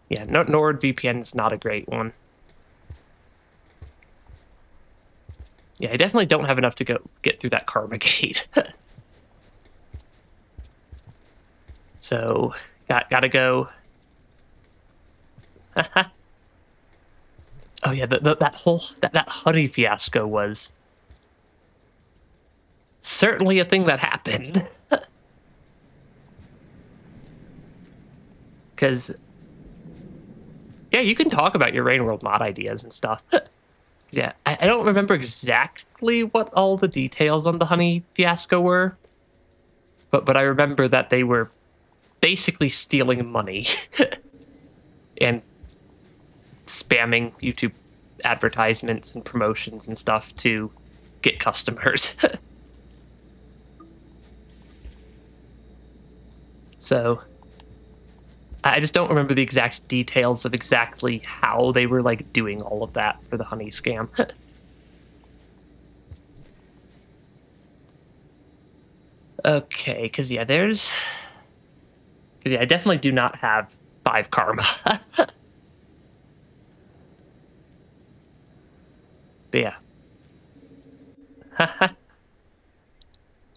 Yeah, NordVPN's not a great one. Yeah, I definitely don't have enough to get through that Karma Gate. So, gotta go. Oh yeah, that whole honey fiasco was certainly a thing that happened. Because yeah, you can talk about your Rain World mod ideas and stuff. Yeah, I don't remember exactly what all the details on the honey fiasco were, but I remember that they were basically stealing money and spamming YouTube advertisements and promotions and stuff to get customers. So I just don't remember the exact details of exactly how they were like doing all of that for the honey scam. Okay, because yeah, I definitely do not have 5 karma. But yeah.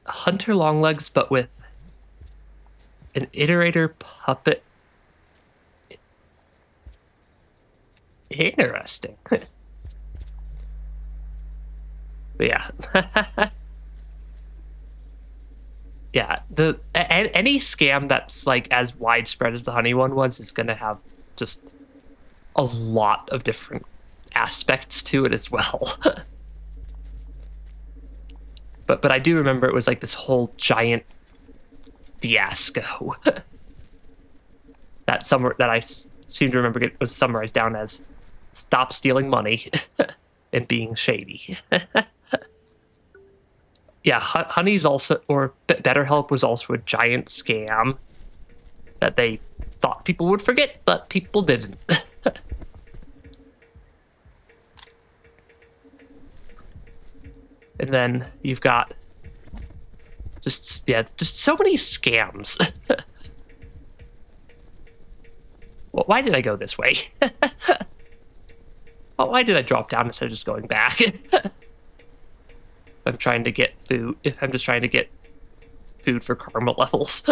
Hunter Longlegs, but with an iterator puppet. Interesting. But yeah. Yeah, any scam that's like as widespread as the honey one was is going to have just a lot of different aspects to it as well. But I do remember it was like this whole giant fiasco that I seem to remember it was summarized down as "Stop stealing money and being shady." Yeah, Honey's also, or BetterHelp was also a giant scam that they thought people would forget, but people didn't. And then you've got just so many scams. Well, why did I go this way? Well, why did I drop down instead of just going back? I'm trying to get food. If I'm just trying to get food for karma levels.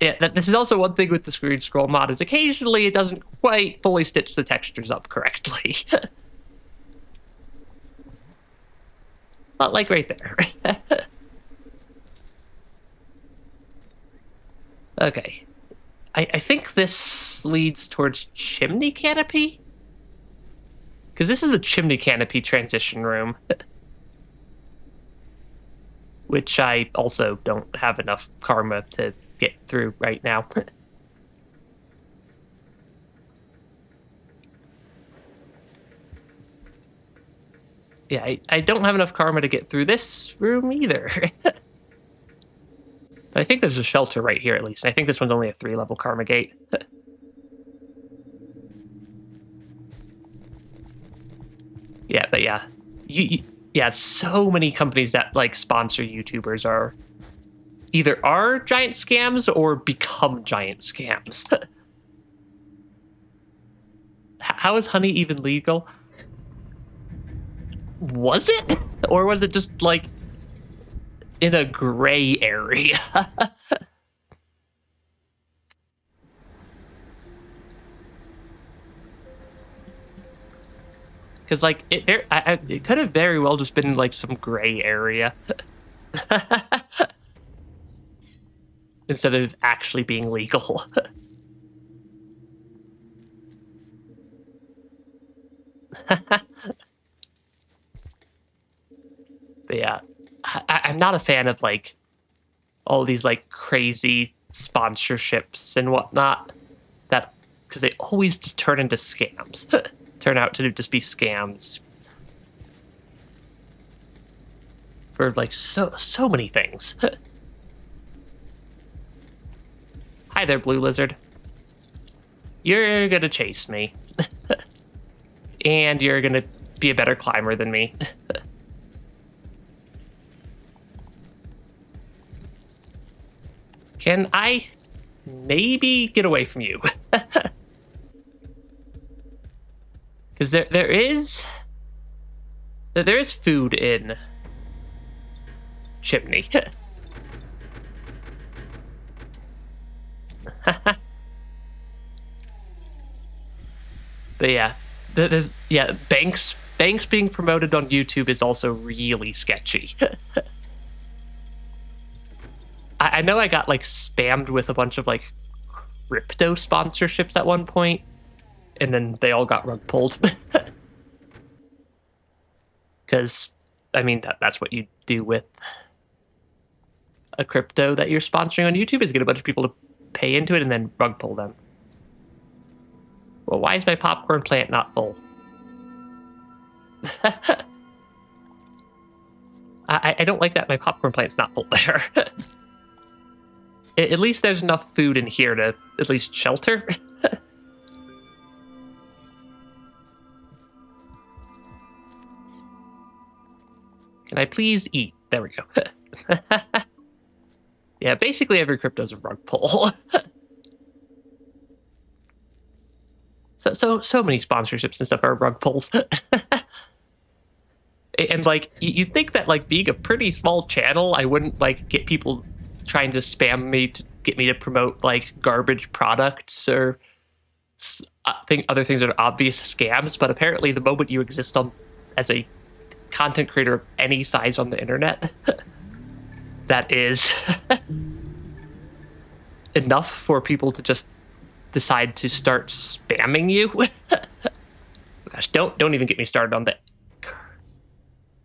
Yeah, this is also one thing with the screen scroll mod, is occasionally it doesn't quite fully stitch the textures up correctly. Not like right there. Okay. I think this leads towards chimney canopy? Because this is the chimney canopy transition room. Which I also don't have enough karma to get through right now. Yeah, I don't have enough karma to get through this room either. But I think there's a shelter right here at least. I think this one's only a 3-level karma gate. Yeah, but yeah. Yeah, so many companies that like sponsor YouTubers are either giant scams or become giant scams. How is honey even legal? Was it? Or was it just like in a gray area? Because like it could have very well just been like some gray area. Instead of actually being legal. But yeah, I'm not a fan of like all these like crazy sponsorships and whatnot, that because they always just turn into scams. Turn out to just be scams for like so many things. Hi there, Blue Lizard. You're gonna chase me. And you're gonna be a better climber than me. Can I maybe get away from you? Because there is food in Chimney. But yeah, there's banks being promoted on YouTube is also really sketchy. I know I got like spammed with a bunch of like crypto sponsorships at one point, and then they all got rug pulled. Because, I mean, that's what you do with a crypto that you're sponsoring on YouTube, is get a bunch of people to pay into it and then rug pull them. Well, why is my popcorn plant not full? I don't like that my popcorn plant's not full there. At least there's enough food in here to at least shelter. Can I please eat? There we go. Yeah, basically every crypto's a rug pull. So many sponsorships and stuff are rug pulls. And like, you'd think that like being a pretty small channel, I wouldn't like get people trying to spam me to get me to promote like garbage products or other things that are obvious scams. But apparently the moment you exist on as a content creator of any size on the internet, that is enough for people to just decide to start spamming you. Oh gosh, don't even get me started on the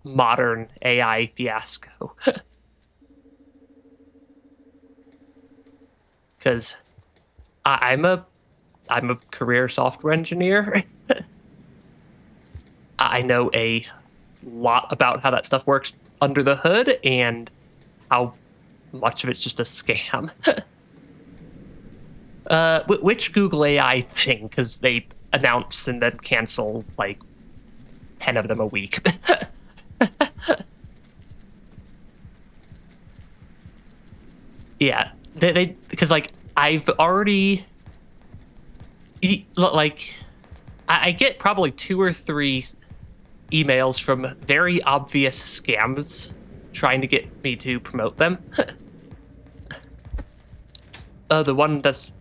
modern AI fiasco. Because I'm a career software engineer. I know a lot about how that stuff works under the hood and how much of it's just a scam. Which Google AI thing? Because they announce and then cancel like 10 of them a week. Yeah, they because like I've already like I get probably 2 or 3 emails from very obvious scams trying to get me to promote them. The one that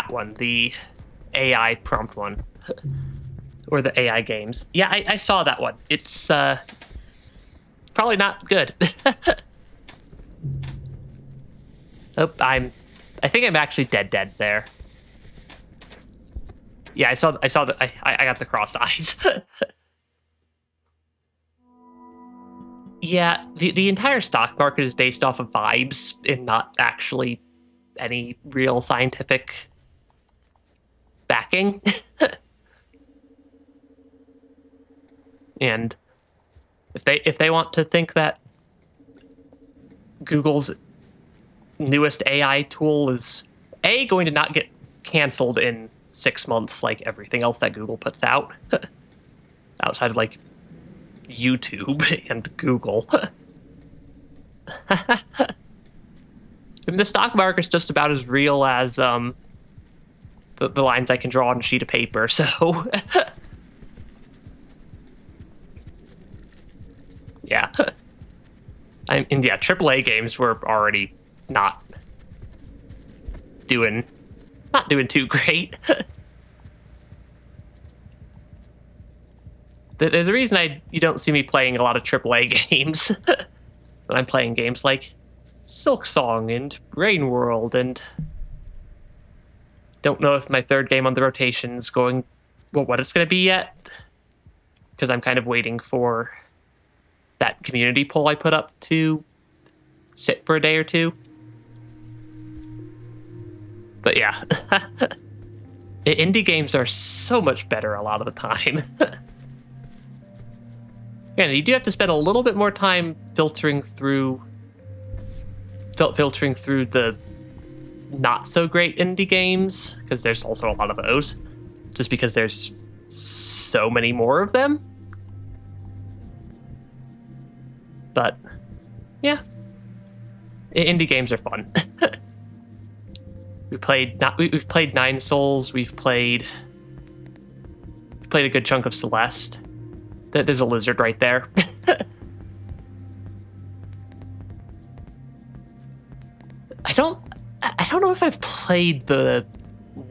one, the AI prompt one, or the AI games. Yeah, I saw that one. It's probably not good. Oh, I think I'm actually dead there. Yeah, I saw that. I got the cross eyes. Yeah, the entire stock market is based off of vibes and not actually any real scientific backing. And if they want to think that Google's newest AI tool is going to not get canceled in 6 months like everything else that Google puts out, outside of like YouTube and Google. I mean, the stock market's just about as real as the lines I can draw on a sheet of paper, so yeah. And yeah, AAA games were already not doing too great. There's a reason you don't see me playing a lot of AAA games. When I'm playing games like Silk Song and Rain World, and don't know if my third game on the rotation's going, well, what it's going to be yet, because I'm kind of waiting for that community poll I put up to sit for a day or two. But yeah, indie games are so much better a lot of the time. And you do have to spend a little bit more time filtering through the not so great indie games, because there's also a lot of those, just because there's so many more of them. But yeah, indie games are fun. We've played Nine Souls. We've played a good chunk of Celeste. There's a lizard right there. I don't know if I've played the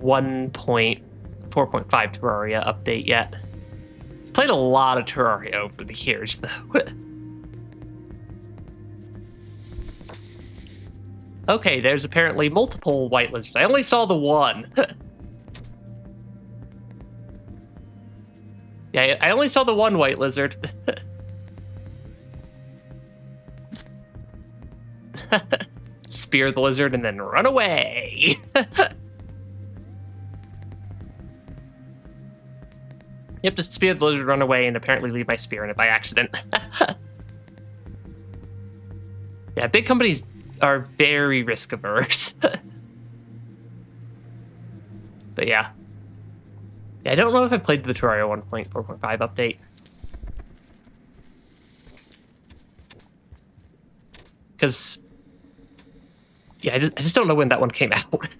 1.4.5 Terraria update yet. I've played a lot of Terraria over the years, though. Okay, there's apparently multiple white lizards. I only saw the one. Yeah, I only saw the one white lizard. Spear the lizard and then run away. Yep, just spear the lizard, run away, and apparently leave my spear in it by accident. Yeah, big companies are very risk averse. But yeah. I don't know if I played the Terraria 1.4.5 update. Because, yeah, I just don't know when that one came out.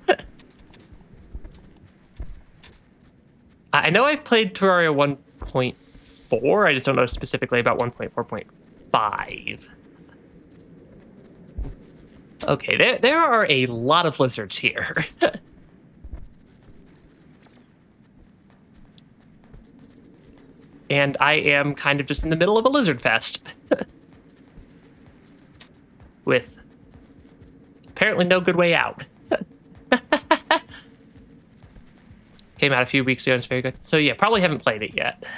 I know I've played Terraria 1.4. I just don't know specifically about 1.4.5. Okay, there are a lot of lizards here. And I am kind of just in the middle of a lizard fest. With apparently no good way out. Came out a few weeks ago and it's very good. So yeah, probably haven't played it yet.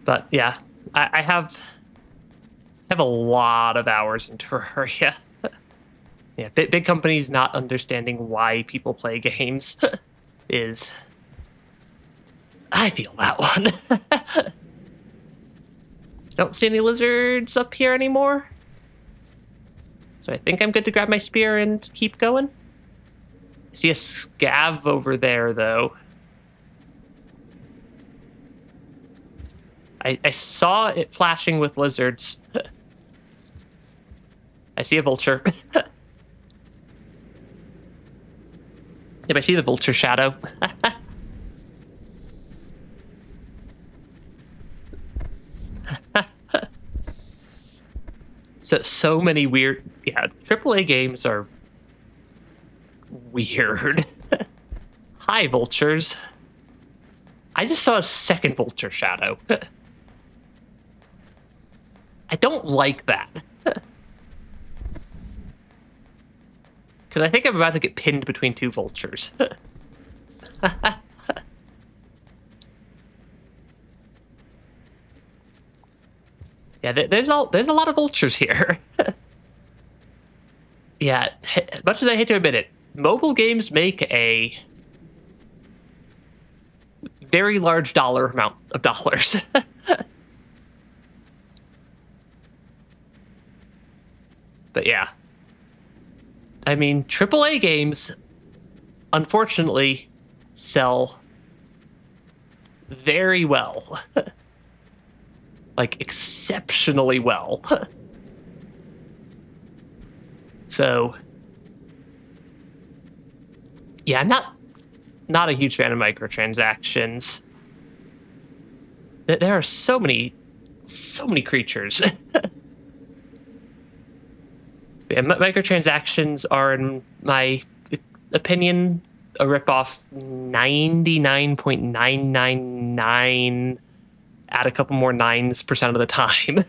But yeah, I have a lot of hours in Terraria. Yeah, big companies not understanding why people play games is... I feel that one. Don't see any lizards up here anymore. So I think I'm good to grab my spear and keep going. I see a scav over there, though. I saw it flashing with lizards. I see a vulture. Yep, I see the vulture shadow. So many weird... Yeah, AAA games are weird. Hi, vultures. I just saw a second vulture shadow. I don't like that. Because I think I'm about to get pinned between two vultures. Yeah, there's a lot of vultures here. Yeah, much as I hate to admit it, mobile games make a very large dollar amount of dollars. But yeah. I mean, AAA games, unfortunately, sell very well. Like, exceptionally well. So, yeah, I'm not a huge fan of microtransactions. There are so many creatures. Yeah, microtransactions are, in my opinion, a ripoff 99.999, add a couple more 9% of the time.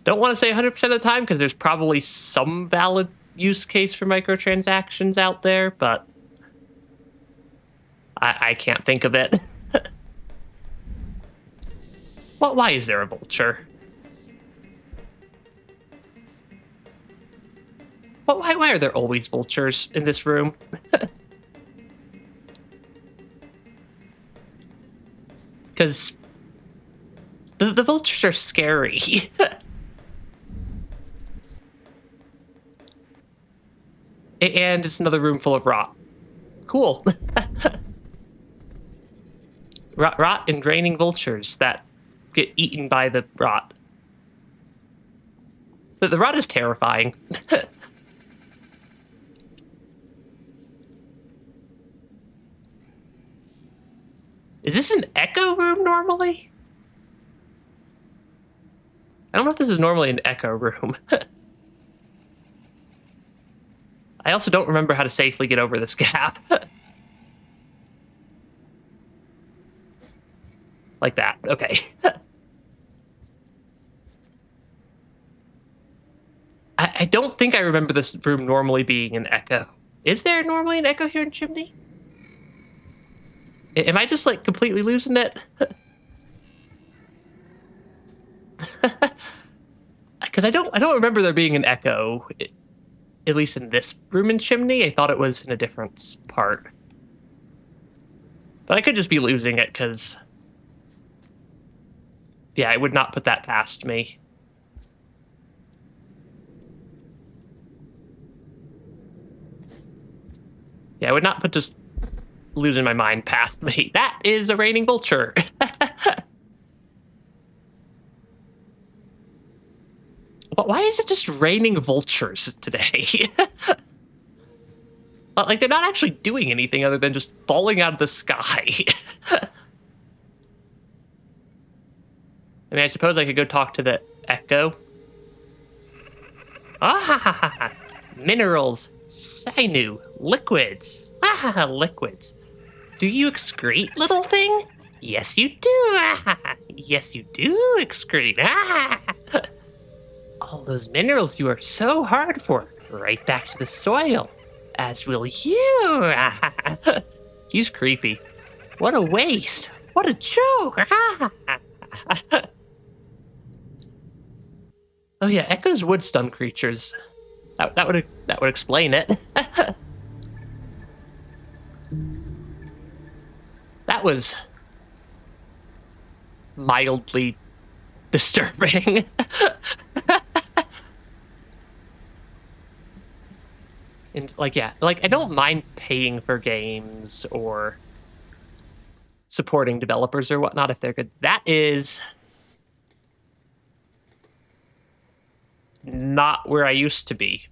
Don't want to say 100% of the time, because there's probably some valid use case for microtransactions out there, but I can't think of it. Well, why is there a vulture? Well, why are there always vultures in this room? Because the vultures are scary. And it's another room full of rot. Cool. Rot and draining vultures that get eaten by the rot. The rot is terrifying. Is this an echo room normally? I don't know if this is normally an echo room. I also don't remember how to safely get over this gap. Like that. Okay. I don't think I remember this room normally being an echo. Is there normally an echo here in Chimney? Am I just, like, completely losing it? Because I don't remember there being an echo, at least in this room in Chimney. I thought it was in a different part. But I could just be losing it, because... yeah, I would not put that past me. Yeah, I would not put just losing my mind past me. That is a raining vulture. But why is it just raining vultures today? Like, they're not actually doing anything other than just falling out of the sky. I mean, I suppose I could go talk to the echo. Ah ha ha ha ha. Minerals, sinew, liquids. Ah ha ha, liquids. Do you excrete, little thing? Yes, you do. Ah ha ha. Yes, you do excrete. Ah ha ha. All those minerals you are so hard for, right back to the soil. As will you. Ah ha ha. He's creepy. What a waste. What a joke. Ah ha ha. Oh yeah, echoes would stun creatures. That would explain it. That was mildly disturbing. And like, yeah, like, I don't mind paying for games or supporting developers or whatnot if they're good. That is not where I used to be.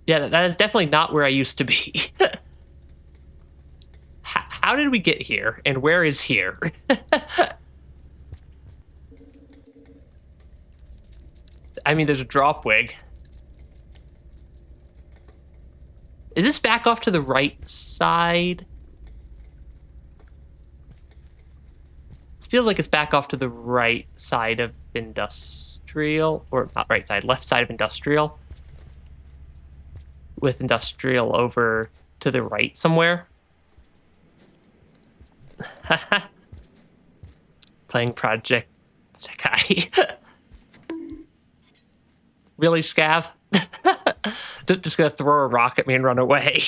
Yeah, that is definitely not where I used to be. How did we get here? And where is here? I mean, there's a drop wig. Is this back off to the right side? It feels like it's back off to the right side of industrial, or not right side, left side of industrial. With industrial over to the right somewhere. Playing Project Sekai. Really, Scav? Just gonna throw a rock at me and run away.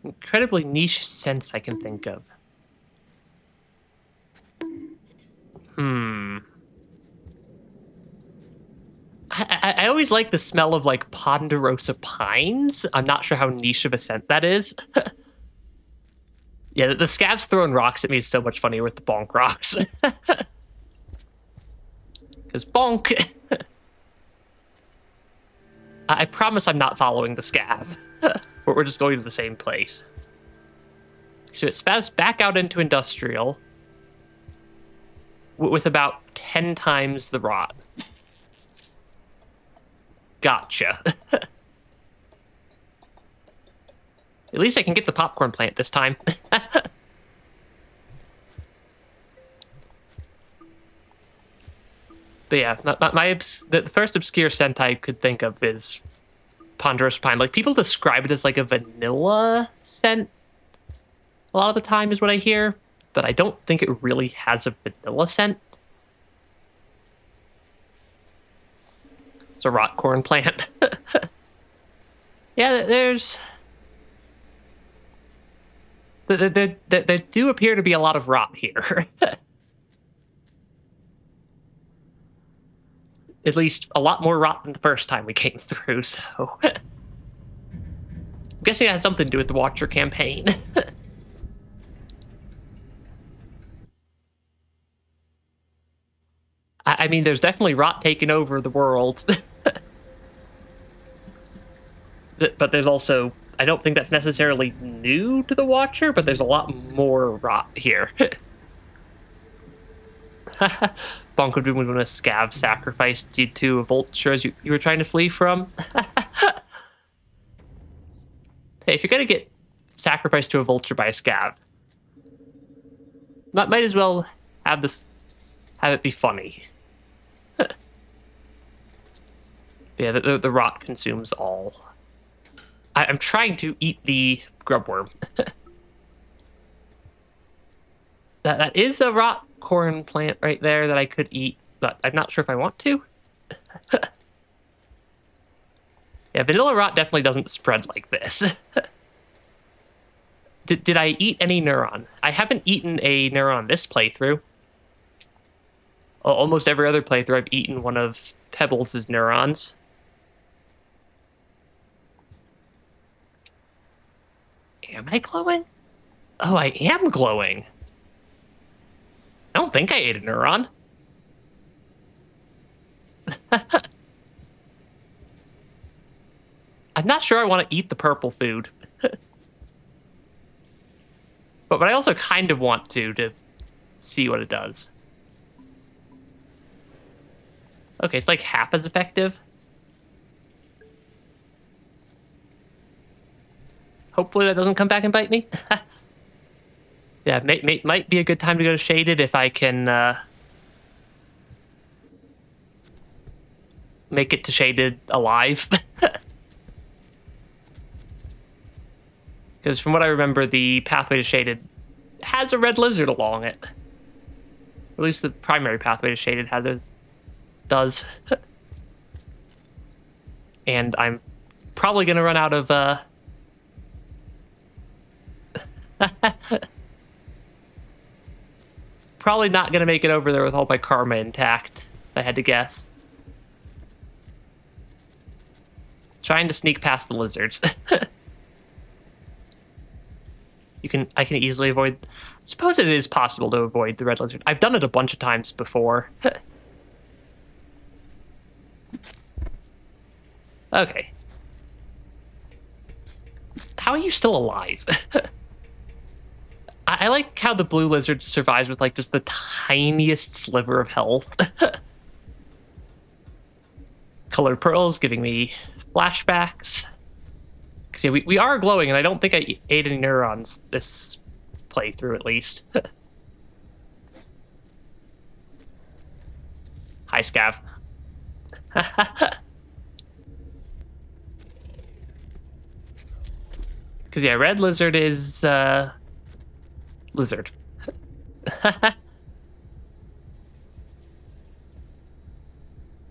Incredibly niche sense I can think of. I always like the smell of, like, ponderosa pines. I'm not sure how niche of a scent that is. Yeah, the Scavs throwing rocks at me is so much funnier with the bonk rocks. Because bonk. I promise I'm not following the Scav. We're just going to the same place. So it spouts back out into industrial with about 10 times the rot. Gotcha. At least I can get the popcorn plant this time. But yeah, the first obscure scent I could think of is ponderosa pine. Like, people describe it as like a vanilla scent a lot of the time is what I hear, but I don't think it really has a vanilla scent. It's a rot corn plant. Yeah, there's... There do appear to be a lot of rot here. At least a lot more rot than the first time we came through, so... I'm guessing it has something to do with the Watcher campaign. I mean, there's definitely rot taking over the world. But there's also... I don't think that's necessarily new to the Watcher, but there's a lot more rot here. Bonk would be when a Scav sacrificed you to a vulture as you were trying to flee from. Hey, if you're gonna get sacrificed to a vulture by a Scav, Might as well have it be funny. Yeah, the rot consumes all. I'm trying to eat the grubworm. That is a rot corn plant right there that I could eat, but I'm not sure if I want to. Yeah, vanilla rot definitely doesn't spread like this. Did I eat any neuron? I haven't eaten a neuron this playthrough. Almost every other playthrough I've eaten one of Pebbles' neurons. Am I glowing? Oh, I am glowing. I don't think I ate a neuron. I'm not sure I want to eat the purple food. but I also kind of want to see what it does. Okay, it's like half as effective. Hopefully that doesn't come back and bite me. Yeah, might be a good time to go to Shaded if I can make it to Shaded alive. Because from what I remember, the pathway to Shaded has a red lizard along it. At least the primary pathway to Shaded does. And I'm probably going to run out of... probably not going to make it over there with all my karma intact, if I had to guess. Trying to sneak past the lizards. I can easily avoid... I suppose it is possible to avoid the red lizard. I've done it a bunch of times before. Okay. How are you still alive? I like how the blue lizard survives with, like, just the tiniest sliver of health. Colored pearls giving me flashbacks. Because, yeah, we are glowing, and I don't think I ate any neurons this playthrough, at least. Hi, Scav. Because, yeah, red lizard is, lizard.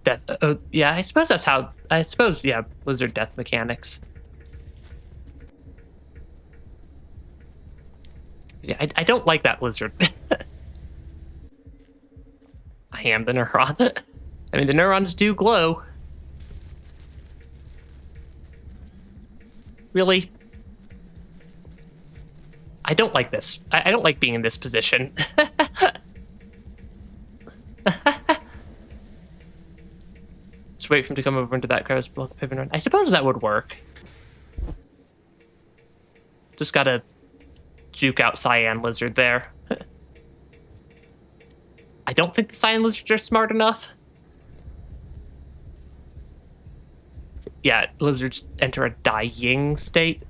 Death. Yeah, I suppose that's how... yeah, lizard death mechanics. Yeah, I don't like that lizard. I am the neuron. I mean, the neurons do glow. Really? I don't like this. I don't like being in this position. Just wait for him to come over into that crevice below the pivot run. I suppose that would work. Just gotta juke out cyan lizard there. I don't think the cyan lizards are smart enough. Yeah, lizards enter a dying state.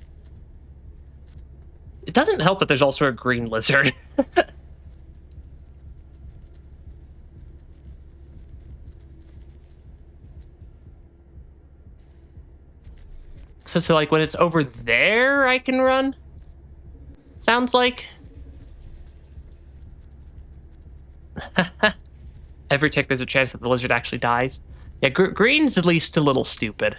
It doesn't help that there's also a green lizard. So like when it's over there, I can run? Sounds like. Every tick, there's a chance that the lizard actually dies. Yeah, green's at least a little stupid.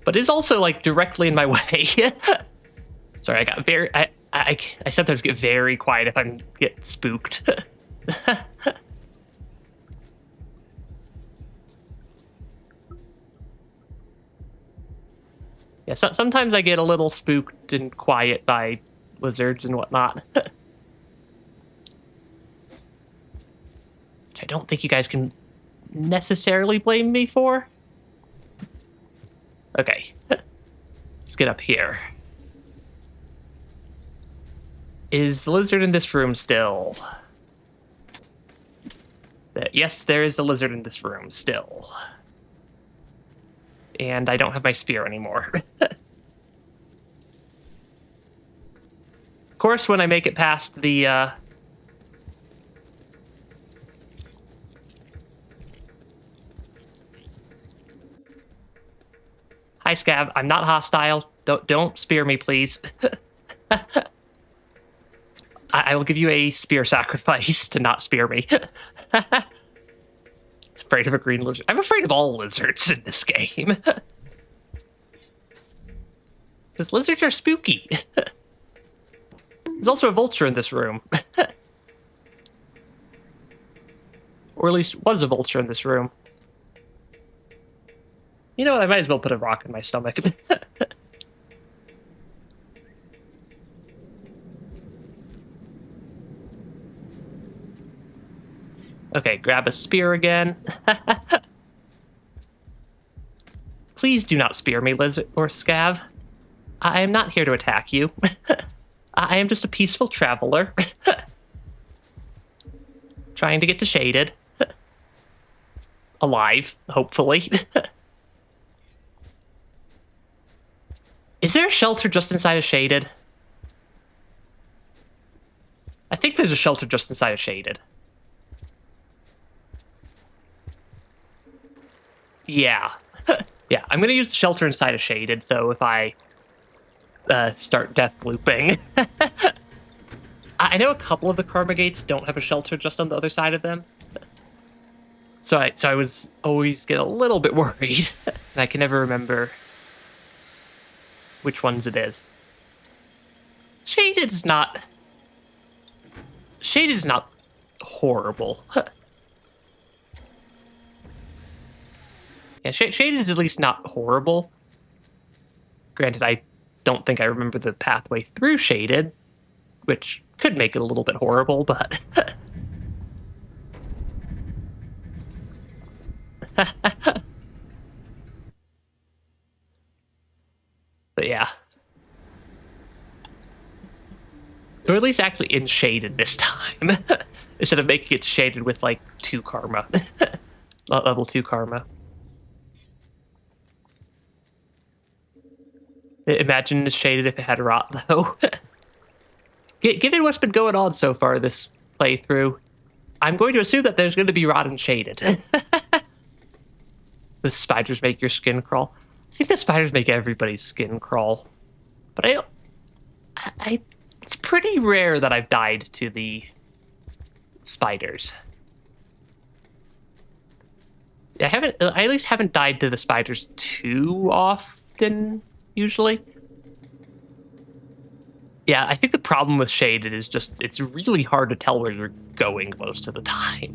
But is also like directly in my way. Sorry, I got very... I sometimes get very quiet if I get spooked. Yeah, sometimes I get a little spooked and quiet by lizards and whatnot. Which I don't think you guys can necessarily blame me for. Okay, let's get up here. Is the lizard in this room still? Yes, there is a lizard in this room still. And I don't have my spear anymore. Of course, when I make it past the... Hi, Scav. I'm not hostile. Don't spear me, please. I will give you a spear sacrifice to not spear me. It's afraid of a green lizard. I'm afraid of all lizards in this game. Because lizards are spooky. There's also a vulture in this room. Or at least was a vulture in this room. You know what? I might as well put a rock in my stomach. Okay, grab a spear again. Please do not spear me, lizard or scav. I am not here to attack you. I am just a peaceful traveler. Trying to get to Shaded. Alive, hopefully. Is there a shelter just inside of Shaded? I think there's a shelter just inside of Shaded. Yeah. Yeah, I'm gonna use the shelter inside of Shaded, so if I start death looping. I know a couple of the karma gates don't have a shelter just on the other side of them. So I was always get a little bit worried. And I can never remember which ones it is. Shaded is not horrible. Yeah, Shaded is at least not horrible. Granted, I don't think I remember the pathway through Shaded, which could make it a little bit horrible, but... But yeah. Or at least actually in Shaded this time. Instead of making it Shaded with, like, 2 karma. Level 2 karma. Imagine it's Shaded if it had rot, though. Given what's been going on so far this playthrough, I'm going to assume that there's going to be rot and Shaded. The spiders make your skin crawl. I think the spiders make everybody's skin crawl. But it's pretty rare that I've died to the spiders. I at least haven't died to the spiders too often, usually. Yeah, I think the problem with Shaded is just, it's really hard to tell where you're going most of the time.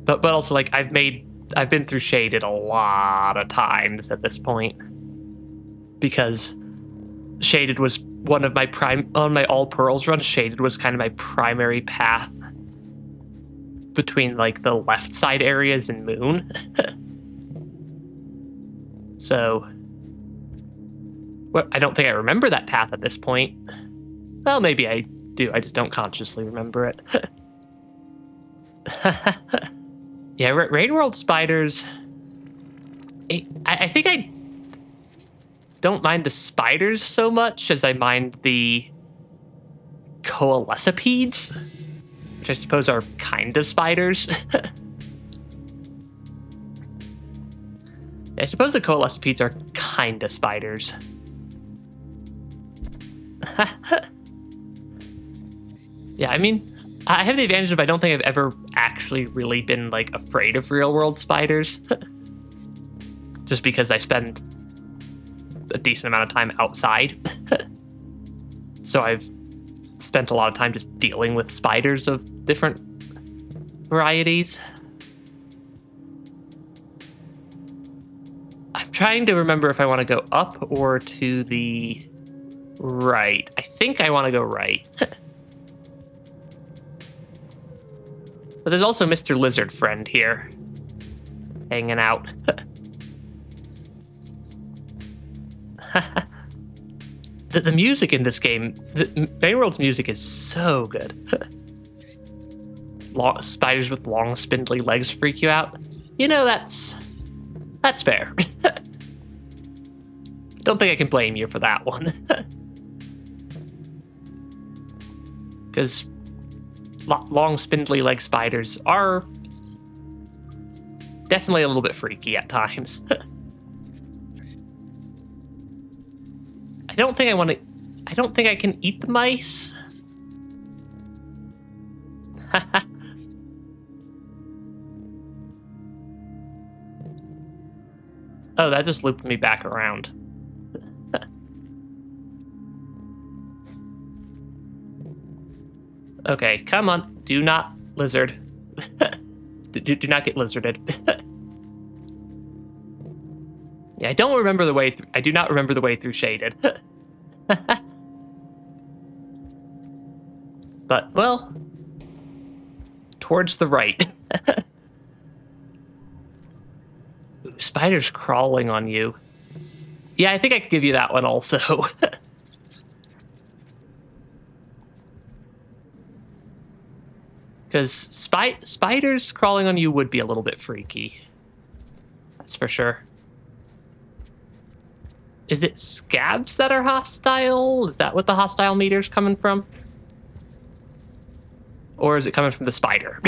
But also, like, I've been through Shaded a lot of times at this point. Because Shaded was one of my on my All Pearls run, Shaded was kind of my primary path between, like, the left side areas and Moon. So, well, I don't think I remember that path at this point. Well, maybe I do. I just don't consciously remember it. Yeah, Raid World spiders. I think I don't mind the spiders so much as I mind the coalescipedes, which I suppose are kind of spiders. I suppose the coalescipedes are kind of spiders. Yeah, I mean, I have the advantage of I don't think I've ever actually really been, like, afraid of real-world spiders. Just because I spend a decent amount of time outside. So I've spent a lot of time just dealing with spiders of different varieties. I'm trying to remember if I want to go up or to the right. I think I want to go right. But there's also Mr. Lizard Friend here, hanging out. The music in this game, Raid World's music is so good. spiders with long, spindly legs freak you out, you know, that's fair. Don't think I can blame you for that one. Because long, spindly leg spiders are definitely a little bit freaky at times. I don't think I can eat the mice. Oh, that just looped me back around. Okay, come on. Do not lizard. do not get lizarded. Yeah, I don't remember the way through. I do not remember the way through Shaded. But, well, towards the right. Ooh, spiders crawling on you. Yeah, I think I could give you that one also. Because spiders crawling on you would be a little bit freaky. That's for sure. Is it scabs that are hostile? Is that what the hostile meter's coming from? Or is it coming from the spider?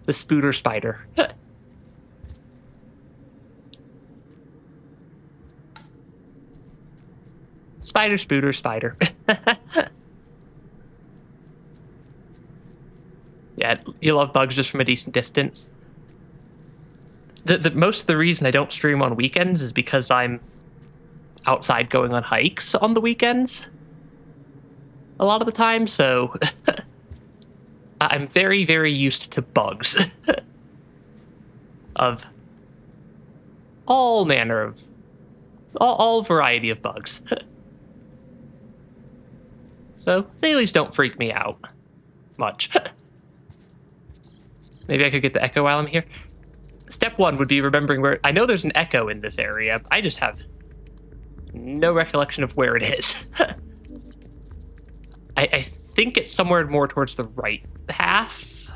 The spooter spider. Spider, spooter, spider. Yeah, you love bugs just from a decent distance. Most of the reason I don't stream on weekends is because I'm outside going on hikes on the weekends a lot of the time, so I'm very, very used to bugs of all manner of, all variety of bugs. So they at least don't freak me out much. Maybe I could get the echo while I'm here. Step one would be remembering where... I know there's an echo in this area. I just have no recollection of where it is. I think it's somewhere more towards the right half.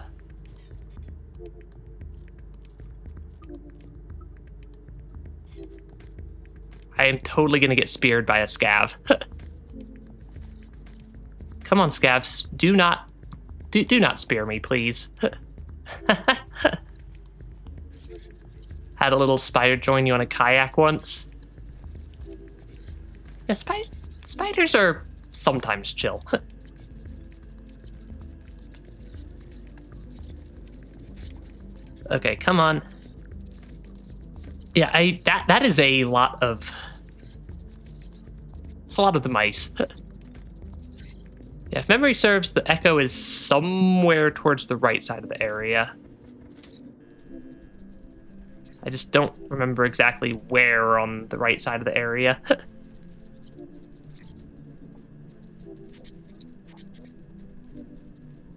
I am totally going to get speared by a scav. Come on, scavs. Do not spear me, please. Had a little spider join you on a kayak once. Yeah, spiders are sometimes chill. Okay, come on. Yeah, that is a lot of... It's a lot of the mice. Yeah, if memory serves, the echo is somewhere towards the right side of the area. I just don't remember exactly where on the right side of the area.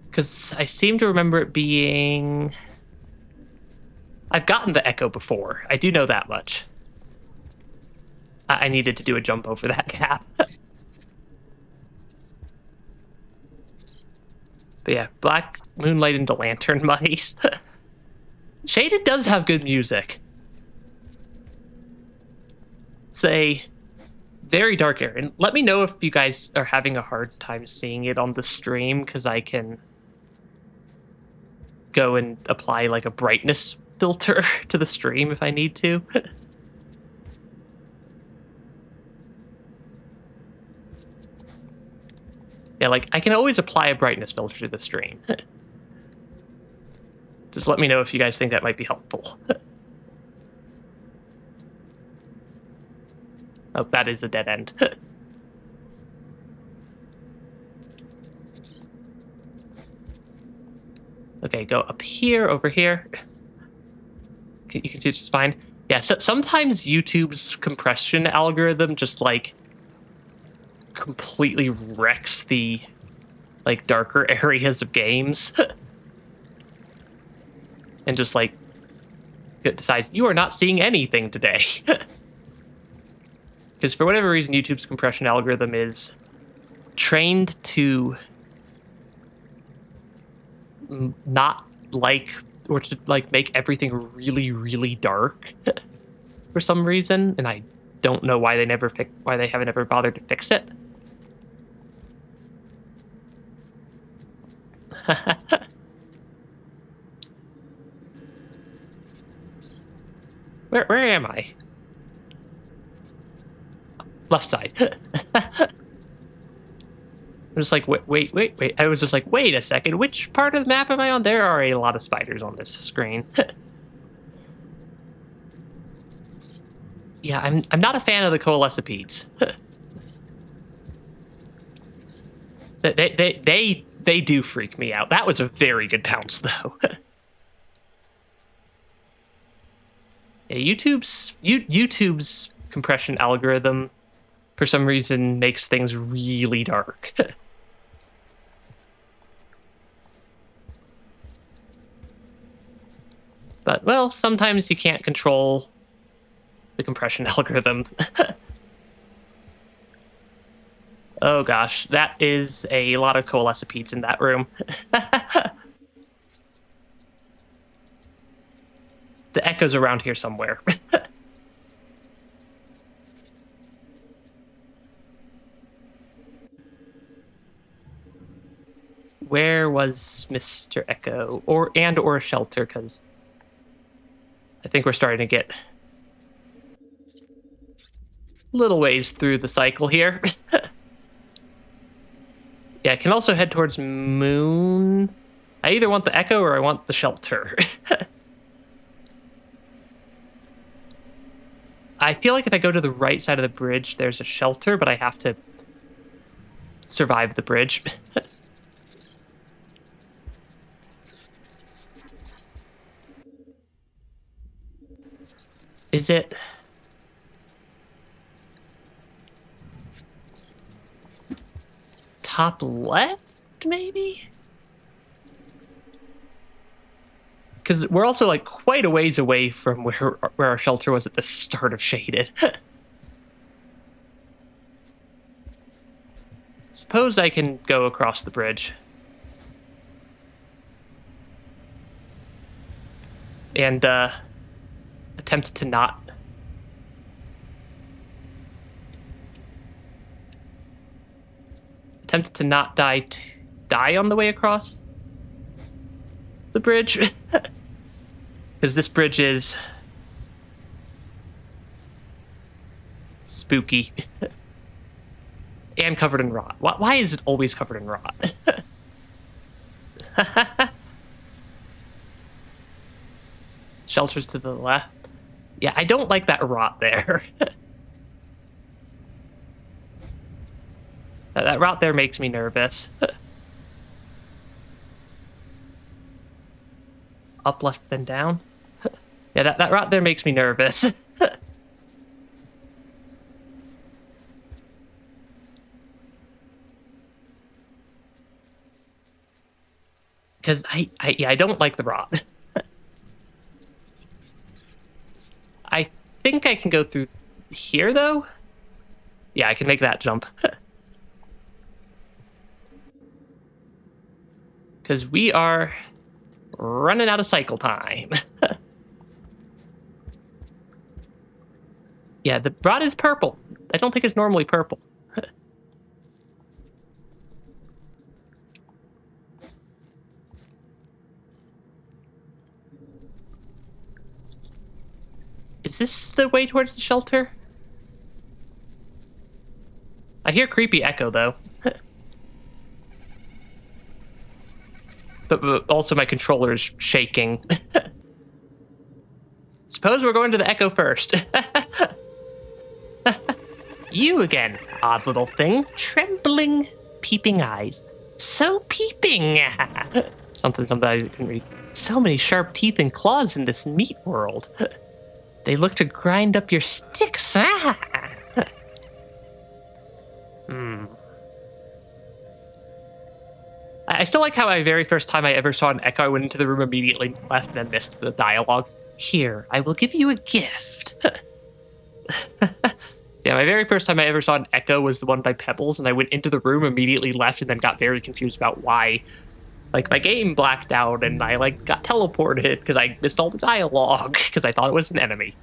Because I seem to remember it being... I've gotten the echo before. I do know that much. I needed to do a jump over that gap. But yeah, Black Moonlight into Lantern Mice. Shaded does have good music. It's a very dark area. And let me know if you guys are having a hard time seeing it on the stream, because I can go and apply like a brightness filter to the stream if I need to. Yeah, like, I can always apply a brightness filter to the stream. Just let me know if you guys think that might be helpful. Oh, that is a dead end. Okay, go up here, over here. You can see it's just fine. Yeah, so sometimes YouTube's compression algorithm just, like, completely wrecks the, like, darker areas of games. And just, like, it decides, you are not seeing anything today. Because for whatever reason, YouTube's compression algorithm is trained to not like, or to like make everything really, really dark for some reason, and I don't know why why they haven't ever bothered to fix it. Where am I? Left side. I'm just like, wait. I was just like, wait a second. Which part of the map am I on? There are a lot of spiders on this screen. Yeah, I'm not a fan of the coalescipedes. They do freak me out. That was a very good bounce, though. Yeah, YouTube's compression algorithm, for some reason, makes things really dark. But, well, sometimes you can't control the compression algorithm. Oh gosh, that is a lot of coalescipedes in that room. The echo's around here somewhere. Where was Mr. Echo? Or Shelter, because I think we're starting to get little ways through the cycle here. Yeah, I can also head towards Moon. I either want the Echo or I want the Shelter. I feel like if I go to the right side of the bridge, there's a Shelter, but I have to survive the bridge. Is it... top left, maybe? Because we're also like quite a ways away from where our Shelter was at the start of Shaded. Suppose I can go across the bridge. And attempt to not... Attempt to not die on the way across the bridge. Because this bridge is spooky. And covered in rot. Why is it always covered in rot? Shelters to the left. Yeah, I don't like that rot there. That rot there makes me nervous. Up, left, then down. Yeah, that rot there makes me nervous. Because I don't like the rot. I think I can go through here, though. Yeah, I can make that jump. Because we are running out of cycle time. Yeah, the rod is purple. I don't think it's normally purple. Is this the way towards the Shelter? I hear creepy echo, though. But also my controller is shaking. Suppose we're going to the echo first. You again, odd little thing. Trembling, peeping eyes. So peeping. Something I can read. So many sharp teeth and claws in this meat world. They look to grind up your sticks. I still like how my very first time I ever saw an echo, I went into the room, immediately left, and then missed the dialogue. Here, I will give you a gift. Yeah, my very first time I ever saw an echo was the one by Pebbles, and I went into the room, immediately left, and then got very confused about why Like, my game blacked out and I, like, got teleported because I missed all the dialogue because I thought it was an enemy.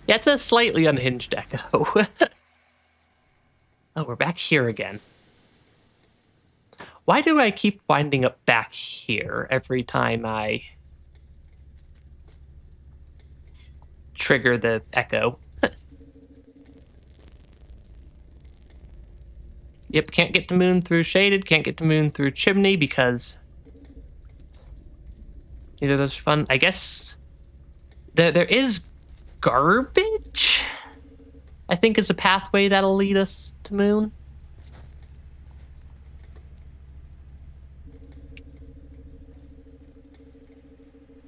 Yeah, it's a slightly unhinged echo. Oh, we're back here again. Why do I keep winding up back here every time I trigger the echo? Yep, can't get to moon through shaded, can't get to moon through chimney because neither of those are fun. I guess there is garbage, I think, is a pathway that'll lead us to moon.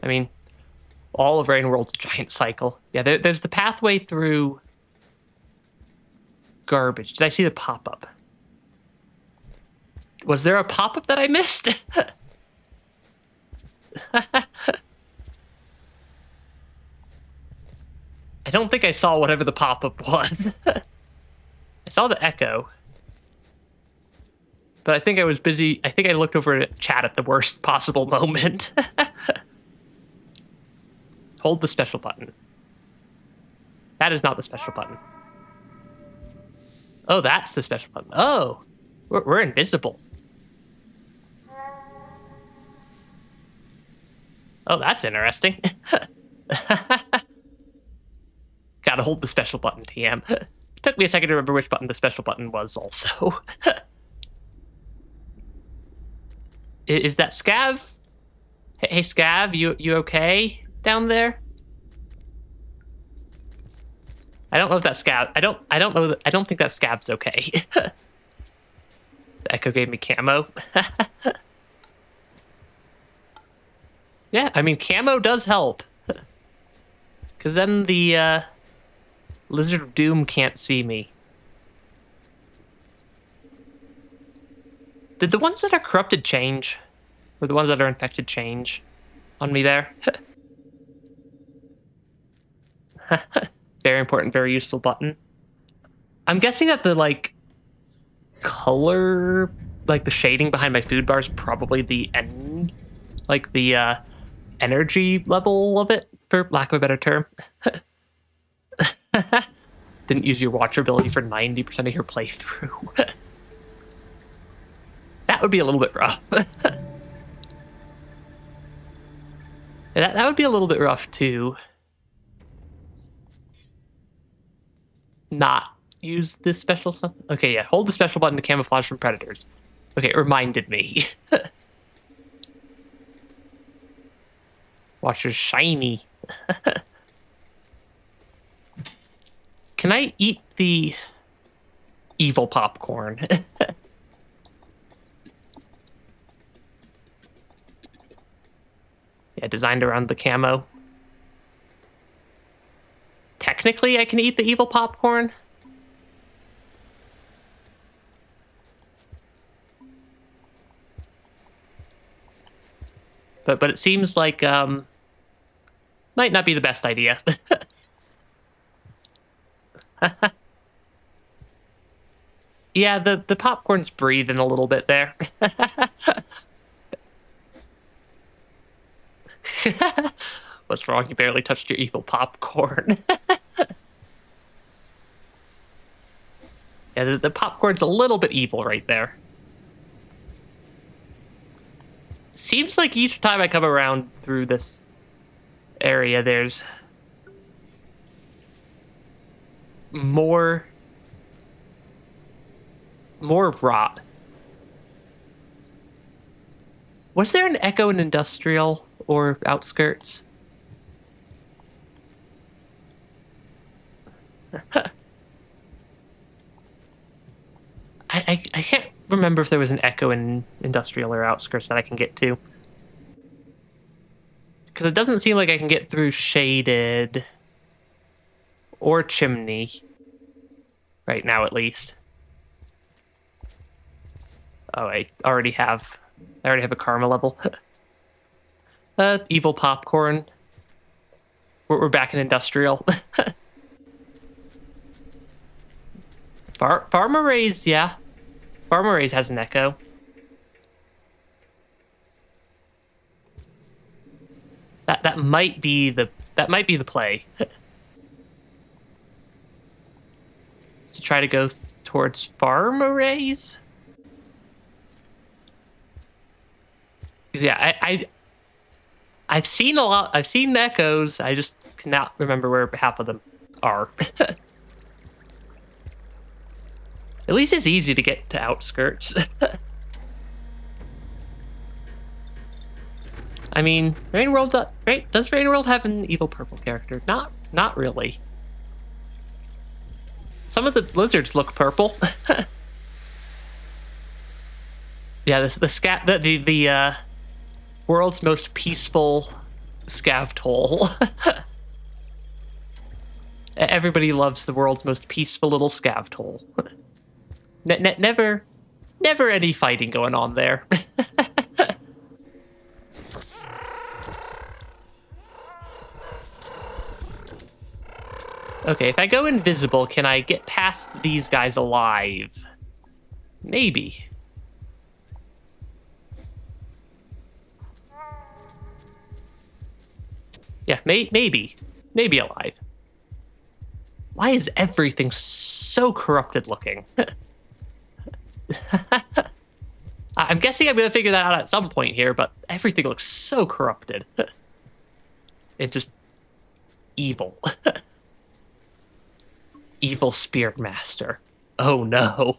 I mean, all of Rain World's a giant cycle. Yeah, there's the pathway through garbage. Did I see the pop-up? Was there a pop-up that I missed? I don't think I saw whatever the pop-up was. I saw the echo. But I think I was busy. I think I looked over at chat at the worst possible moment. Hold the special button. That is not the special button. Oh, that's the special button. Oh, we're invisible. Oh, that's interesting. Gotta hold the special button, TM. Took me a second to remember which button the special button was also. Is that Scav? Hey, Scav, you okay down there? I don't know if that's Scav. I don't know. I don't think that Scav's okay. The echo gave me camo. Yeah, I mean, camo does help. Because then the Lizard of Doom can't see me. Did the ones that are corrupted change? Or the ones that are infected change on me there? Very important, very useful button. I'm guessing that the, like, color, like the shading behind my food bar is probably the end, like the energy level of it, for lack of a better term. Didn't use your watcher ability for 90% of your playthrough. That would be a little bit rough. That would be a little bit rough too. Not use this special stuff. Okay, yeah, hold the special button to camouflage from predators. Okay, it reminded me. Watcher's shiny. Can I eat the evil popcorn? Yeah, designed around the camo. Technically, I can eat the evil popcorn. But it seems like might not be the best idea. Yeah, the popcorn's breathing a little bit there. What's wrong? You barely touched your evil popcorn. Yeah, the popcorn's a little bit evil right there. Seems like each time I come around through this area, there's more rot. Was there an echo in Industrial or Outskirts? I can't remember if there was an echo in Industrial or Outskirts that I can get to. Because it doesn't seem like I can get through Shaded or Chimney. Right now, at least. Oh, I already have a karma level. Evil popcorn. We're back in Industrial. Farmer Rays, yeah. Farmer Rays has an echo. That might be the play. To try to go towards farm arrays. Yeah, I've seen a lot. I've seen echoes. I just cannot remember where half of them are. At least it's easy to get to outskirts. I mean, Rain World. Right? Does Rain World have an evil purple character? Not really. Some of the lizards look purple. Yeah, the world's most peaceful scav toll. Everybody loves the world's most peaceful little scav toll. Never any fighting going on there. Okay, if I go invisible, can I get past these guys alive? Maybe. Yeah, maybe alive. Why is everything so corrupted looking? I'm guessing I'm going to figure that out at some point here, but everything looks so corrupted. It's just evil. Evil Spearmaster. Oh no.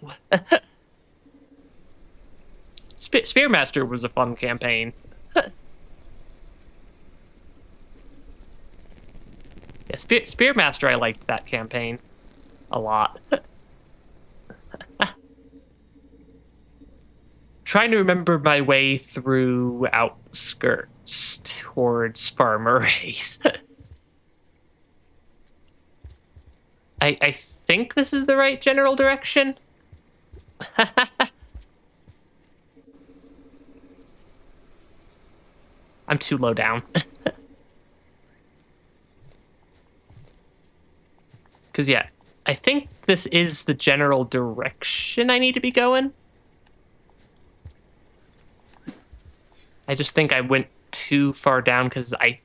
Spearmaster was a fun campaign. Yeah, Spearmaster, I liked that campaign a lot. Trying to remember my way through outskirts towards farmer race. I think this is the right general direction. I'm too low down. Because, yeah, I think this is the general direction I need to be going. I just think I went too far down because I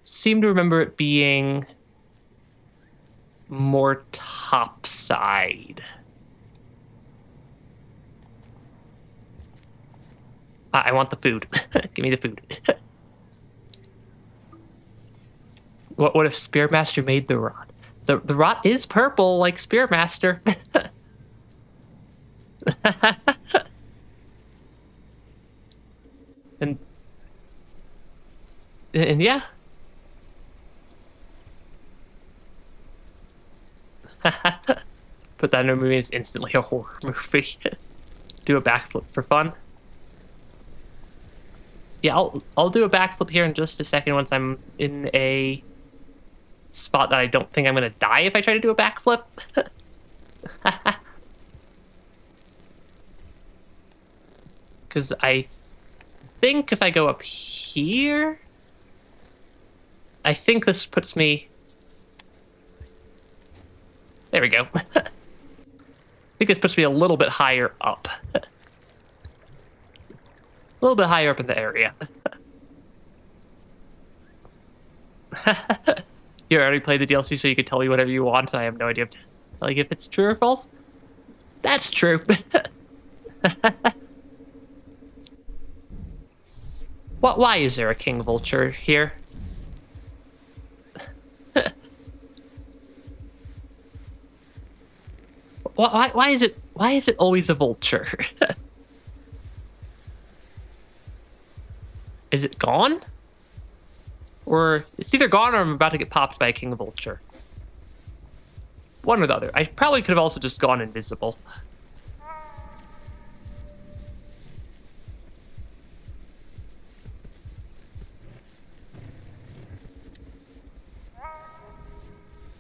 seem to remember it being more topside. I want the food. Give me the food. What if Spearmaster made the rot? The rot is purple like Spearmaster. and yeah. Put that in a movie, it's instantly a horror movie. Do a backflip for fun. Yeah, I'll do a backflip here in just a second once I'm in a spot that I don't think I'm gonna die if I try to do a backflip. Because I think if I go up here, I think this puts me... There we go. I think this puts me a little bit higher up. A little bit higher up in the area. You already played the DLC, so you can tell me whatever you want, and I have no idea if it's true or false. That's true. Why is there a king vulture here? Why is it always a vulture? Is it gone? Or it's either gone or I'm about to get popped by a king vulture. One or the other. I probably could have also just gone invisible.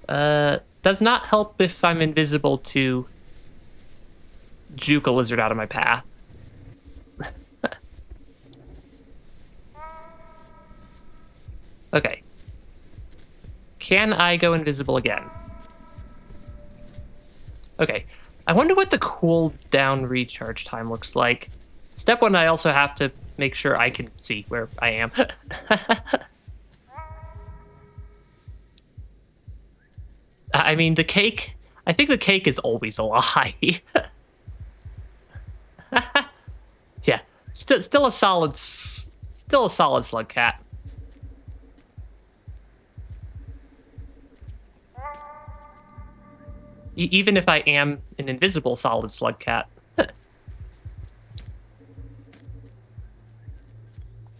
Does not help if I'm invisible to juke a lizard out of my path. Okay. Can I go invisible again? Okay. I wonder what the cooldown recharge time looks like. Step 1, I also have to make sure I can see where I am. I mean, the cake... I think the cake is always a lie. Yeah. Still a solid slug cat. Even if I am an invisible solid slug cat.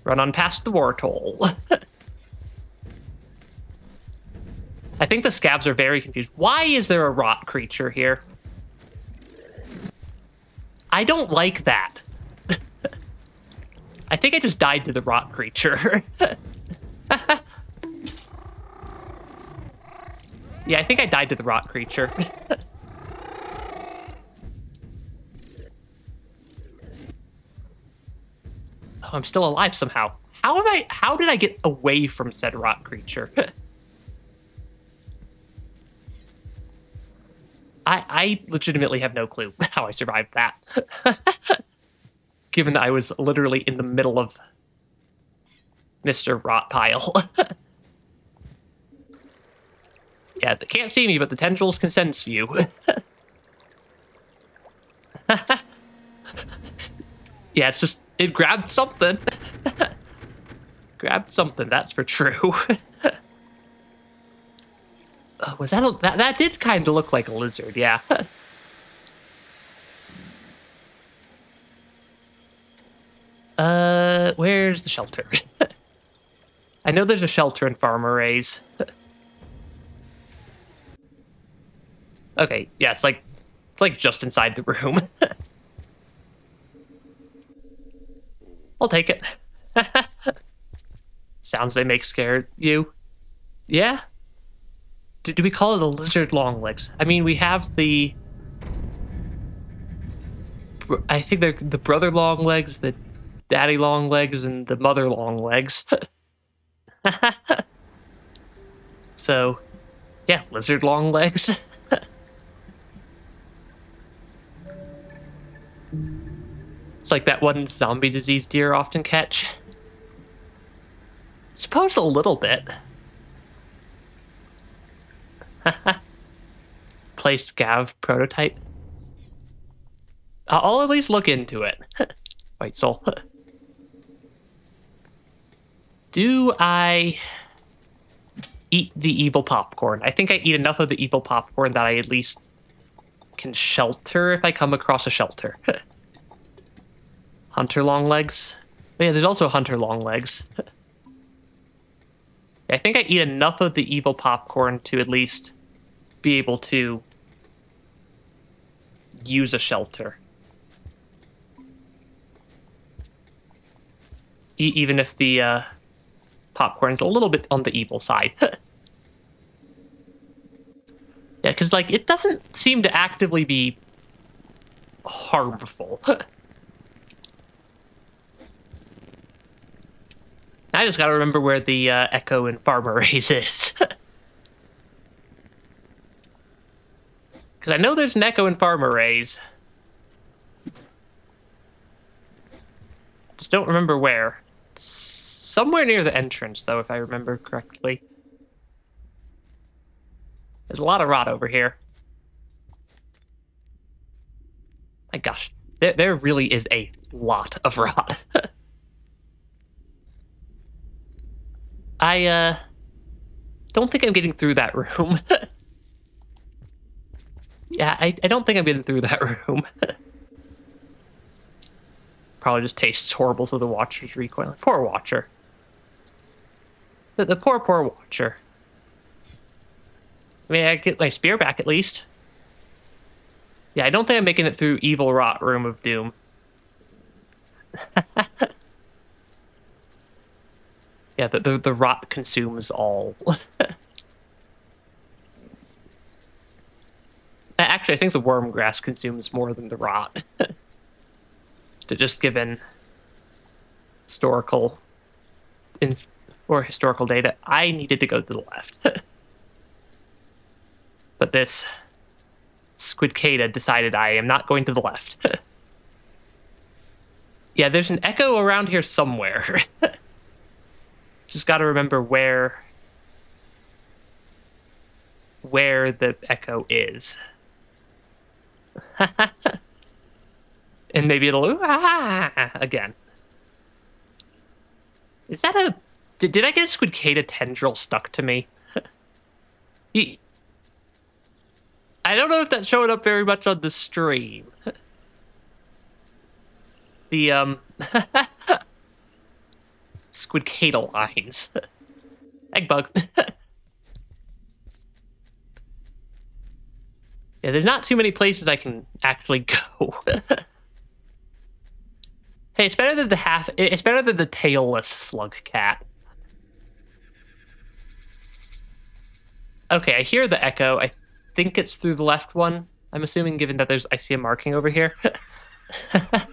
Run on past the war toll. I think the scavs are very confused. Why is there a rot creature here? I don't like that. I think I just died to the rot creature. Yeah, I think I died to the rot creature. Oh, I'm still alive somehow. How did I get away from said rot creature? I legitimately have no clue how I survived that. Given that I was literally in the middle of Mr. Rot Pile. Yeah, they can't see me, but the tendrils can sense you. Yeah, it's just, it grabbed something. Grabbed something, that's for true. Was that that did kind of look like a lizard, yeah. Where's the shelter? I know there's a shelter in Farmer Ray's. Okay, yeah, it's like just inside the room. I'll take it. Sounds they make scare you. Yeah? Do we call it a lizard long legs? I mean, we have the... I think they're the brother long legs, the daddy long legs, and the mother long legs. So, yeah, lizard long legs. It's like that one zombie disease deer often catch. Suppose a little bit. Play scav prototype. I'll at least look into it. White soul. Do I eat the evil popcorn? I think I eat enough of the evil popcorn that I at least can shelter if I come across a shelter. Hunter long legs. Oh, yeah, there's also hunter long legs. I think I eat enough of the evil popcorn to at least be able to use a shelter. Even if the popcorn's a little bit on the evil side. Yeah, because, like, it doesn't seem to actively be harmful. I just gotta remember where the Echo and Farmer Race is. Because I know there's an Echo and Farmer Race. Just don't remember where. Somewhere near the entrance, though, if I remember correctly. There's a lot of rot over here. My gosh, there really is a lot of rot. I don't think I'm getting through that room. Yeah, I don't think I'm getting through that room. Probably just tastes horrible, so the Watcher's recoiling. Poor Watcher. The poor Watcher. I mean, I get my spear back at least. Yeah, I don't think I'm making it through Evil Rot Room of Doom. Yeah, the rot consumes all. Actually, I think the worm grass consumes more than the rot. Just given historical data, I needed to go to the left. But this Squidcada decided I am not going to the left. Yeah, there's an echo around here somewhere. Just got to remember where the echo is. And maybe it'll again. Is that a... Did I get a Squidcada tendril stuck to me? I don't know if that showed up very much on the stream. The, Squidcada lines. Egg bug. Yeah, there's not too many places I can actually go. Hey, it's better than it's better than the tailless slug cat. Okay, I hear the echo. I think it's through the left one. I'm assuming, given that I see a marking over here. I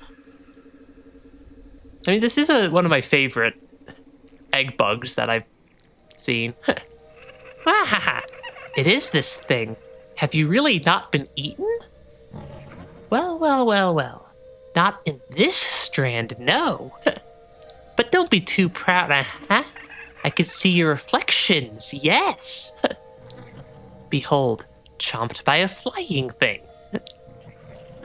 mean, this is one of my favorite egg bugs that I've seen. It is this thing. Have you really not been eaten? Well, well, well, well. Not in this strand, no. But don't be too proud, I can see your reflections, yes. Behold, chomped by a flying thing.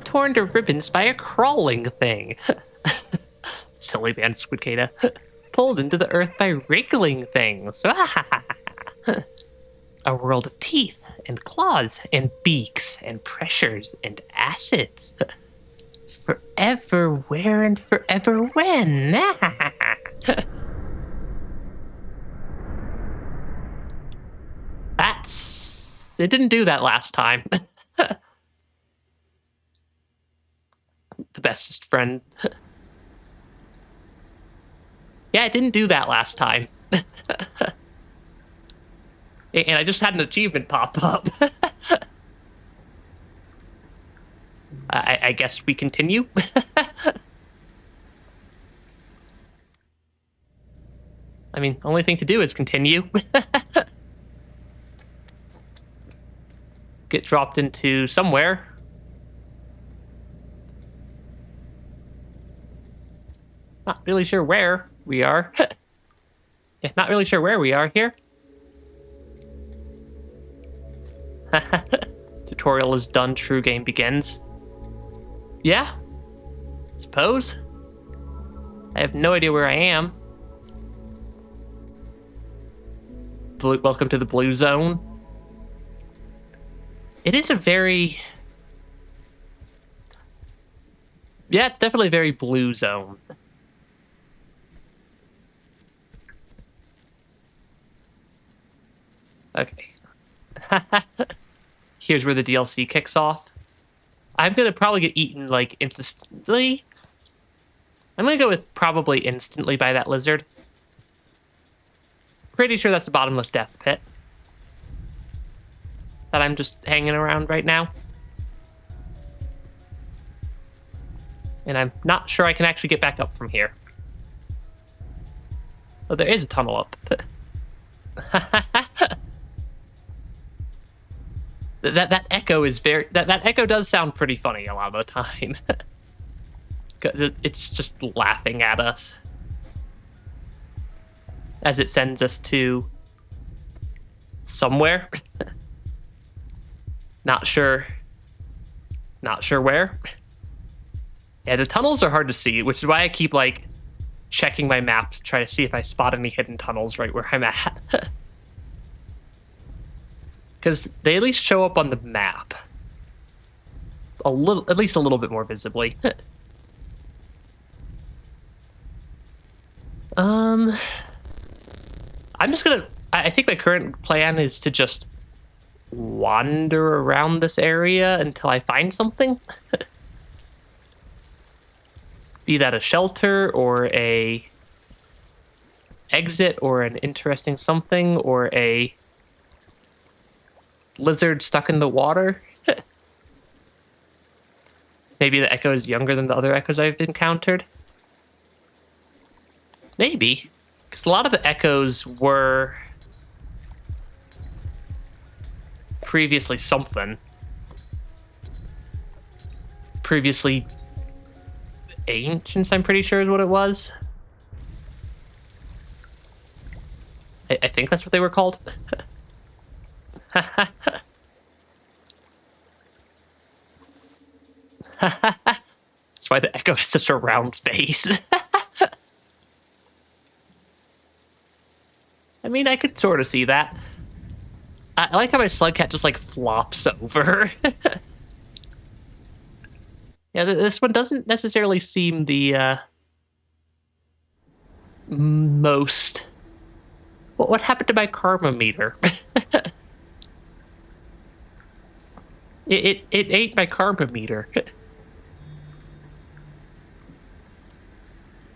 Torn to ribbons by a crawling thing. Silly man Squidcada. Pulled into the earth by wriggling things. A world of teeth and claws and beaks and pressures and acids. Forever where and forever when. It didn't do that last time. The bestest friend. Yeah, it didn't do that last time. And I just had an achievement pop up. I guess we continue. I mean, only thing to do is continue. Get dropped into somewhere. Not really sure where we are. Yeah, not really sure where we are here. Tutorial is done, true game begins. Yeah, suppose. I have no idea where I am. Welcome to the blue zone. It is a very... Yeah, it's definitely a very blue zone. Okay. Here's where the DLC kicks off. I'm gonna probably get eaten, like, instantly. I'm gonna go with probably instantly by that lizard. Pretty sure that's the bottomless death pit that I'm just hanging around right now. And I'm not sure I can actually get back up from here. Oh, there is a tunnel up. That echo is very... That echo does sound pretty funny a lot of the time. It's just laughing at us as it sends us to somewhere. Not sure where. Yeah, the tunnels are hard to see, which is why I keep, like, checking my map to try to see if I spot any hidden tunnels right where I'm at. Because they at least show up on the map. At least a little bit more visibly. I'm just gonna... I think my current plan is to just wander around this area until I find something. Be that a shelter, or a exit, or an interesting something, or a lizard stuck in the water. Maybe the echo is younger than the other echoes I've encountered. Maybe. Because a lot of the echoes were previously something. previously ancients, I'm pretty sure is what it was. I think that's what they were called. That's why the Echo has such a round face. I mean, I could sort of see that. I like how my Slugcat just, like, flops over. Yeah, this one doesn't necessarily seem the, most... What happened to my karma meter? It ate my karma meter.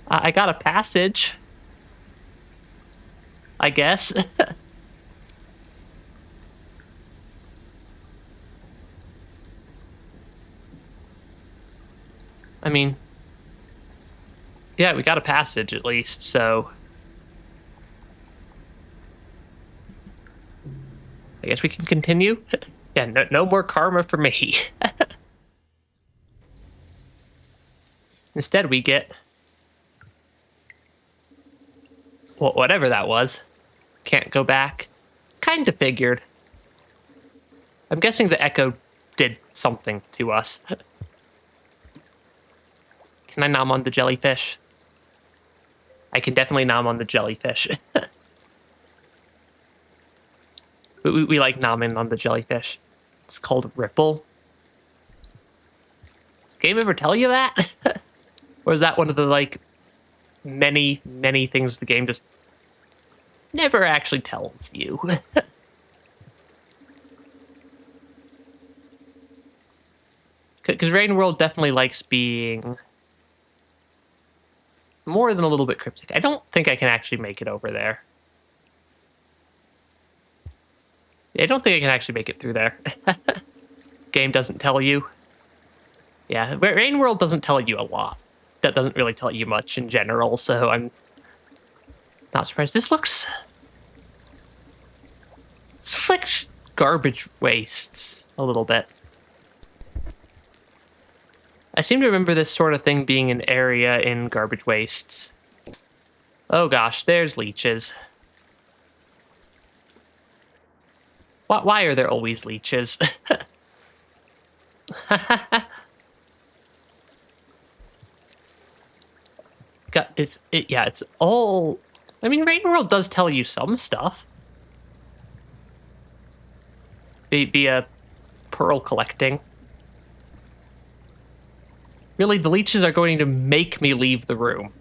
I got a passage, I guess. I mean, yeah, we got a passage at least, so I guess we can continue. Yeah, no more karma for me. Instead, we get, well, whatever that was. Can't go back. Kind of figured. I'm guessing the Echo did something to us. Can I nom on the jellyfish? I can definitely nom on the jellyfish. we like nomming on the jellyfish. It's called Ripple. Does the game ever tell you that? Or is that one of the, like, many, many things the game just never actually tells you? Because Rain World definitely likes being more than a little bit cryptic. I don't think I can actually make it over there. I don't think I can actually make it through there. Game doesn't tell you. Yeah, Rain World doesn't tell you a lot. That doesn't really tell you much in general, so I'm not surprised. This looks like garbage wastes a little bit. I seem to remember this sort of thing being an area in garbage wastes. Oh gosh, there's leeches. Why are there always leeches? It's all... I mean, Rain World does tell you some stuff. Via pearl collecting. Really, the leeches are going to make me leave the room.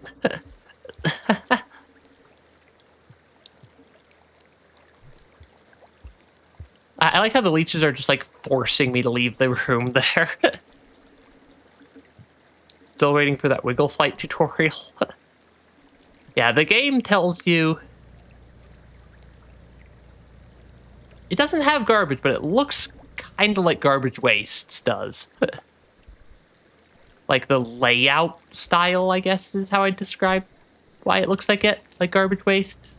I like how the leeches are just, like, forcing me to leave the room there. Still waiting for that wiggle flight tutorial. Yeah, the game tells you... It doesn't have garbage, but it looks kind of like garbage wastes does. Like the layout style, I guess, is how I describe why it looks like garbage wastes.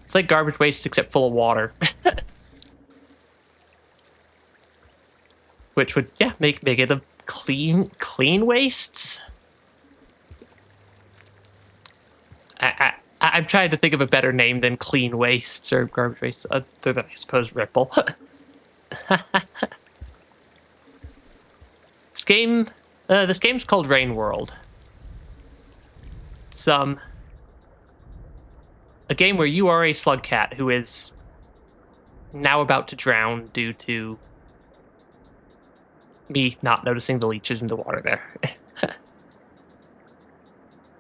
It's like garbage wastes except full of water. Which would, yeah, make it a clean wastes. I'm trying to think of a better name than clean wastes or garbage wastes, other than, I suppose, Ripple. This game's called Rain World. It's a game where you are a slug cat who is now about to drown due to me not noticing the leeches in the water there.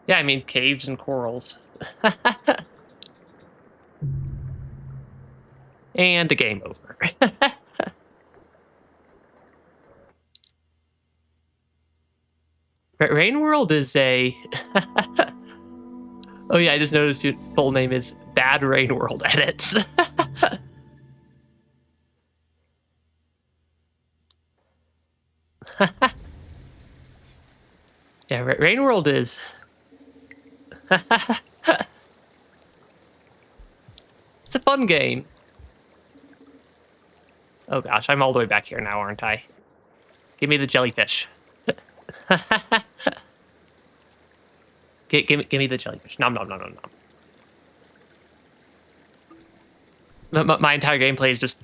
Yeah, I mean, caves and corals. And a game over. Rain World is a... Oh yeah, I just noticed your full name is Bad Rain World Edits. Yeah, Rain World is... It's a fun game. Oh gosh, I'm all the way back here now, aren't I? Give me the jellyfish. Give me the jellyfish. Nom nom nom nom nom. My entire gameplay is just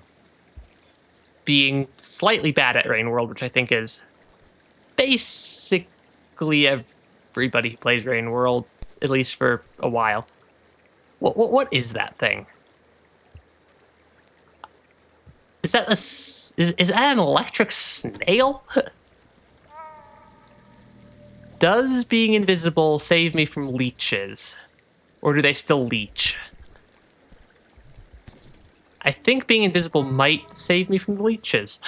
being slightly bad at Rain World, which I think is basically everybody who plays Rain World, at least for a while. What is that thing? Is that is that an electric snail? Does being invisible save me from leeches? Or do they still leech? I think being invisible might save me from the leeches.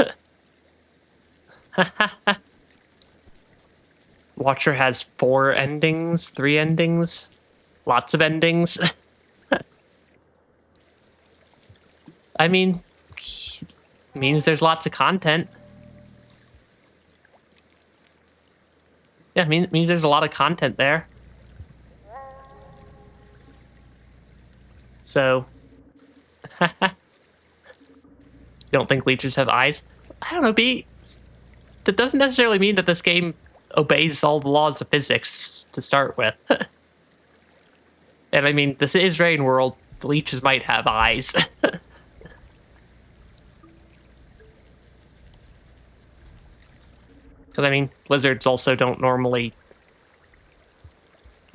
Watcher has 4 endings, 3 endings, lots of endings. I mean, means there's lots of content. Yeah, means there's a lot of content there. So, you don't think leeches have eyes? I don't know, that doesn't necessarily mean that this game obeys all the laws of physics to start with. And I mean, this is Rain World. The leeches might have eyes. Because, I mean, lizards also don't normally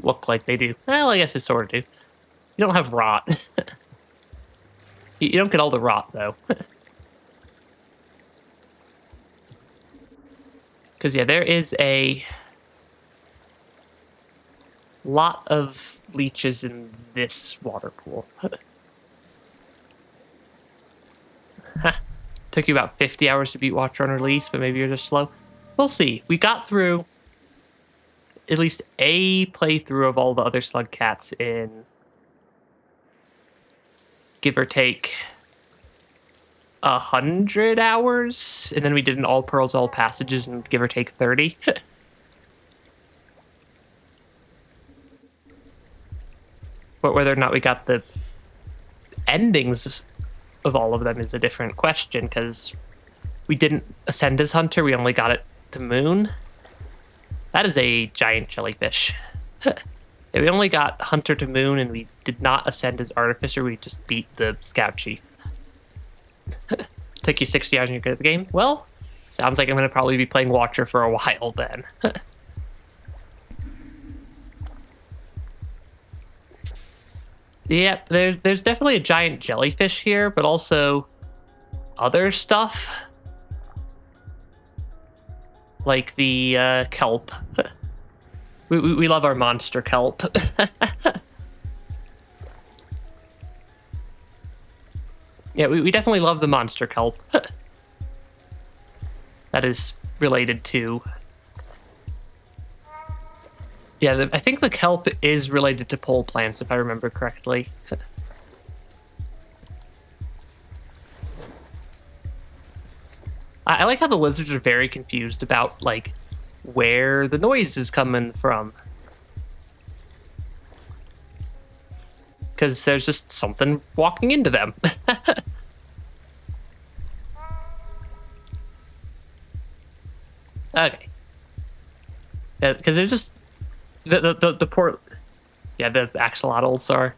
look like they do. Well, I guess they sort of do. You don't have rot. You don't get all the rot, though. Because, yeah, there is a lot of leeches in this water pool. Took you about 50 hours to beat Watcher on release, but maybe you're just slow. We'll see. We got through at least a playthrough of all the other slug cats in, give or take, 100 hours, and then we did an all pearls, all passages, and give or take 30. But whether or not we got the endings of all of them is a different question, because we didn't ascend as Hunter, we only got it to Moon. That is a giant jellyfish. Yeah, we only got Hunter to Moon, and we did not ascend as Artificer, we just beat the Scout Chief. Took you 60 hours and you're good at the game? Well, sounds like I'm going to probably be playing Watcher for a while then. Yep, there's definitely a giant jellyfish here, but also other stuff. Like the kelp. We love our monster kelp. Yeah, we definitely love the monster kelp. That is related to... Yeah, I think the kelp is related to pole plants, if I remember correctly. I like how the lizards are very confused about, like, where the noise is coming from. Because there's just something walking into them. Okay. Yeah, because there's just... The poor... Yeah, the axolotls are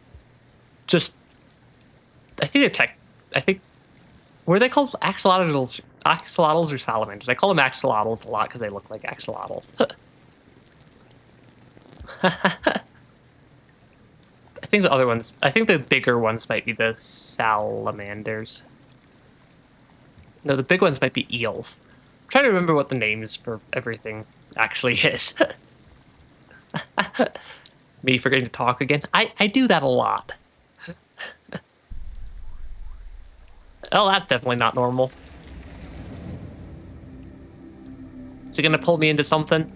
just... I think they're tech... I think... Were they called axolotls or salamanders? I call them axolotls a lot because they look like axolotls. I think the other ones... I think the bigger ones might be the salamanders. No, the big ones might be eels. I'm trying to remember what the names for everything actually is. Me forgetting to talk again. I do that a lot. Oh, that's definitely not normal. Is it gonna pull me into something?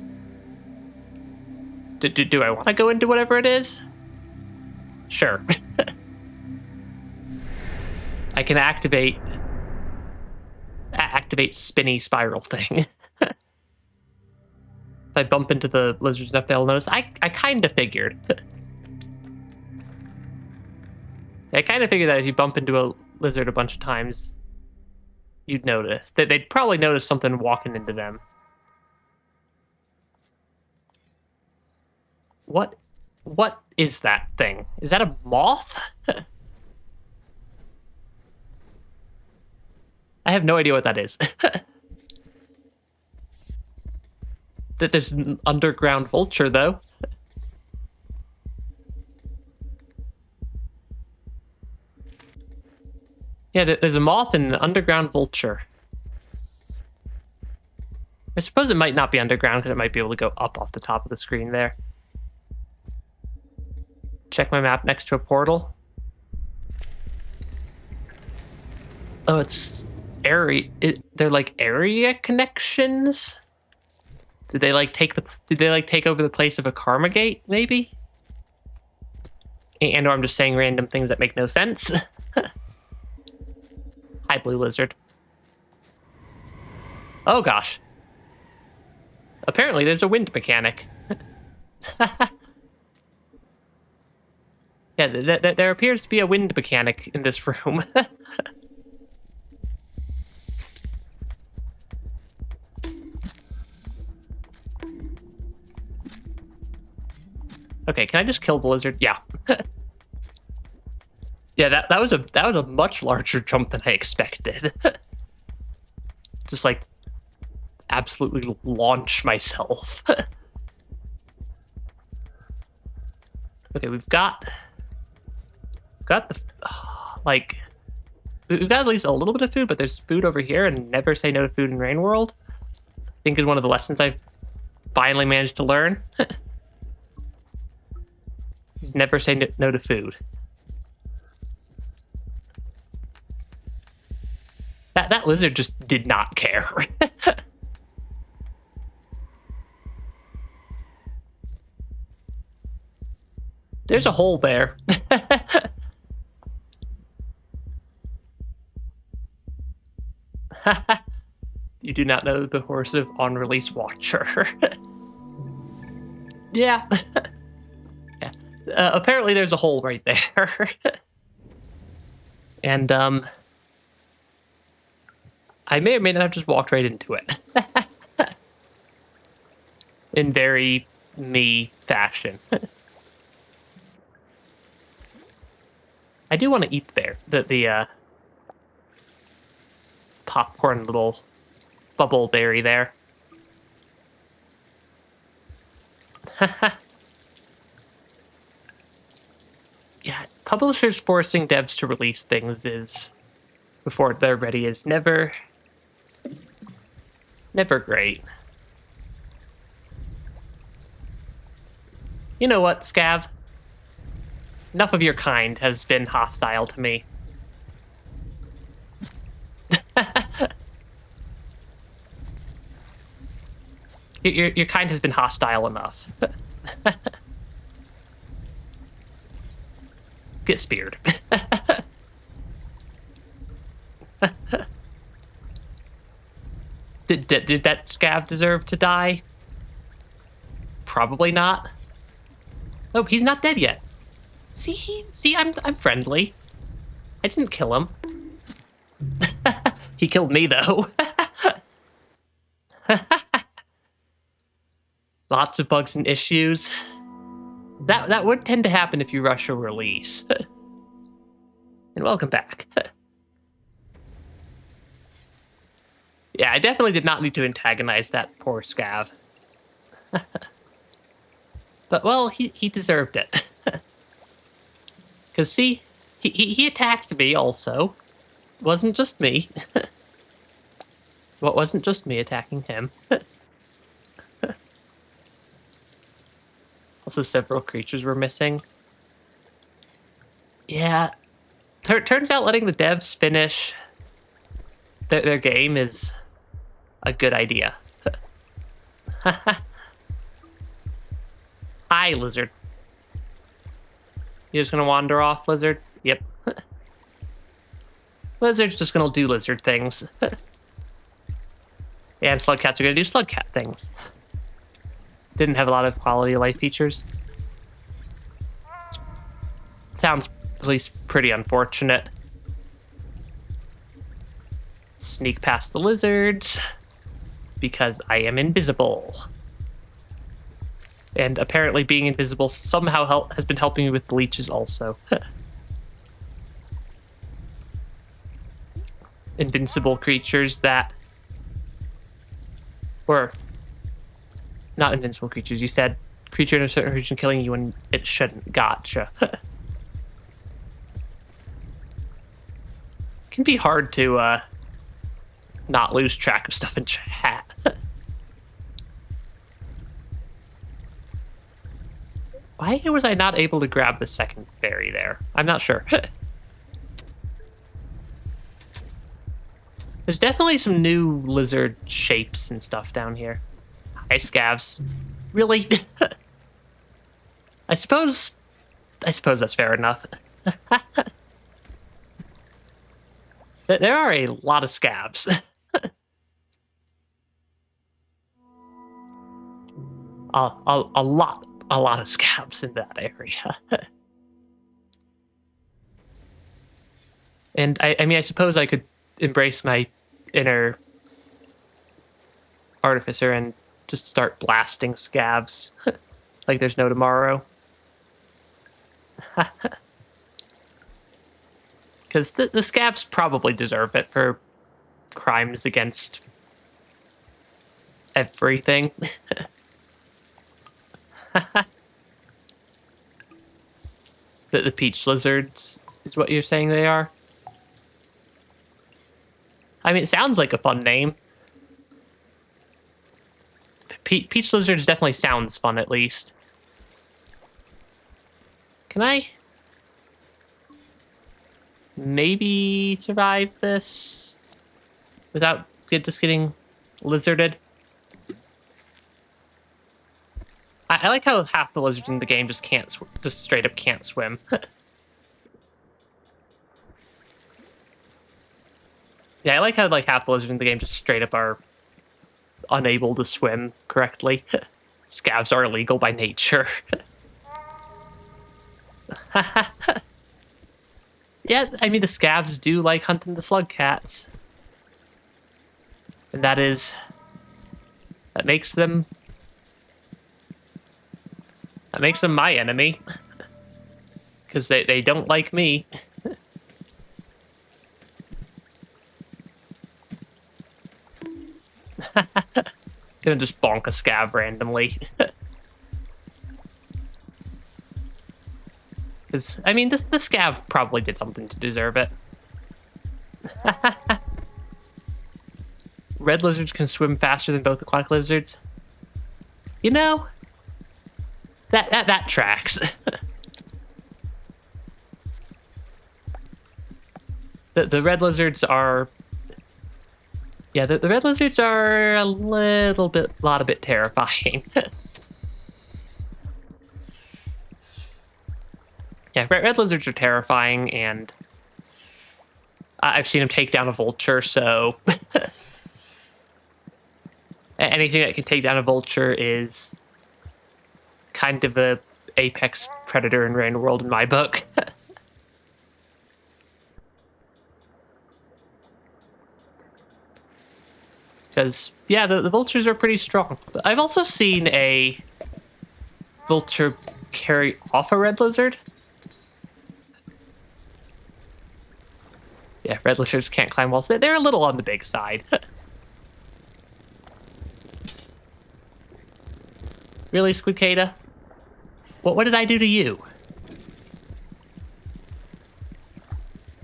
Do I want to go into whatever it is? Sure. I can activate spinny spiral thing. If I bump into the lizards enough, they'll notice. I kind of figured. I kind of figured that if you bump into a lizard a bunch of times, you'd notice. They'd probably notice something walking into them. What is that thing? Is that a moth? I have no idea what that is. That there's an underground vulture, though. Yeah, there's a moth and an underground vulture. I suppose it might not be underground because it might be able to go up off the top of the screen there. Check my map next to a portal. Oh, it's area. They're like area connections. Did they like take over the place of a karma gate? Maybe. And or I'm just saying random things that make no sense. Hi, blue lizard. Oh gosh. Apparently, there's a wind mechanic. Yeah, there appears to be a wind mechanic in this room. Okay, can I just kill the lizard? Yeah. Yeah, that was a much larger jump than I expected. Just like absolutely launch myself. Okay, we've got the like we've got at least a little bit of food, but there's food over here, and never say no to food in Rain World. I think is one of the lessons I've finally managed to learn. Is never say no to food. That lizard just did not care. There's a hole there. You do not know the horse of on-release watcher. Yeah. Yeah. Apparently there's a hole right there. And, I may or may not have just walked right into it. In very me fashion. I do want to eat the popcorn little bubble berry there. Yeah, publishers forcing devs to release things before they're ready is never great. You know what, Scav? Enough of your kind has been hostile to me. Your kind has been hostile enough. Get speared. Did that Scav deserve to die? Probably not. Oh, he's not dead yet. See, I'm friendly. I didn't kill him. He killed me though. Lots of bugs and issues. That would tend to happen if you rush a release. And welcome back. Yeah, I definitely did not need to antagonize that poor Scav. But, well, he deserved it. Because, see, he attacked me also. It wasn't just me. Well, it wasn't just me attacking him. Also, several creatures were missing. Yeah. Turns out letting the devs finish their game is a good idea. Hi, lizard. You just gonna wander off, lizard? Yep. Lizard's just gonna do lizard things. And slug cats are gonna do slug cat things. Didn't have a lot of quality of life features. Sounds at least pretty unfortunate. Sneak past the lizards because I am invisible. And apparently being invisible somehow has been helping me with the leeches also. Invincible creatures that... Or... Not invincible creatures. You said creature in a certain region killing you when it shouldn't. Gotcha. Can be hard to not lose track of stuff in chat. Why was I not able to grab the second berry there? I'm not sure. There's definitely some new lizard shapes and stuff down here. Hi, scavs. Really? I suppose that's fair enough. There are a lot of scavs. a lot of scavs in that area. And I mean, I suppose I could embrace my inner artificer and just start blasting scavs like there's no tomorrow. Because the scavs probably deserve it for crimes against everything. The peach lizards is what you're saying they are? I mean, it sounds like a fun name. Peach lizards definitely sounds fun, at least. Can I maybe survive this without just getting lizarded? I like how half the lizards in the game just just straight up can't swim. Yeah, I like how like half the lizards in the game just straight up are unable to swim correctly. Scavs are illegal by nature. Yeah, I mean the scavs do like hunting the slug cats, and that makes them my enemy, because they don't like me. Gonna just bonk a scav randomly. Because, I mean, the scav probably did something to deserve it. Red lizards can swim faster than both aquatic lizards. You know, that tracks. The red lizards are... Yeah, the red lizards are a lot a bit terrifying. Yeah, red lizards are terrifying, and I've seen them take down a vulture, so... Anything that can take down a vulture is kind of a apex predator in Rain World in my book. Because, yeah, the vultures are pretty strong. But I've also seen a vulture carry off a red lizard. Yeah, red lizards can't climb walls. They're a little on the big side. Really, Squidcada? What did I do to you?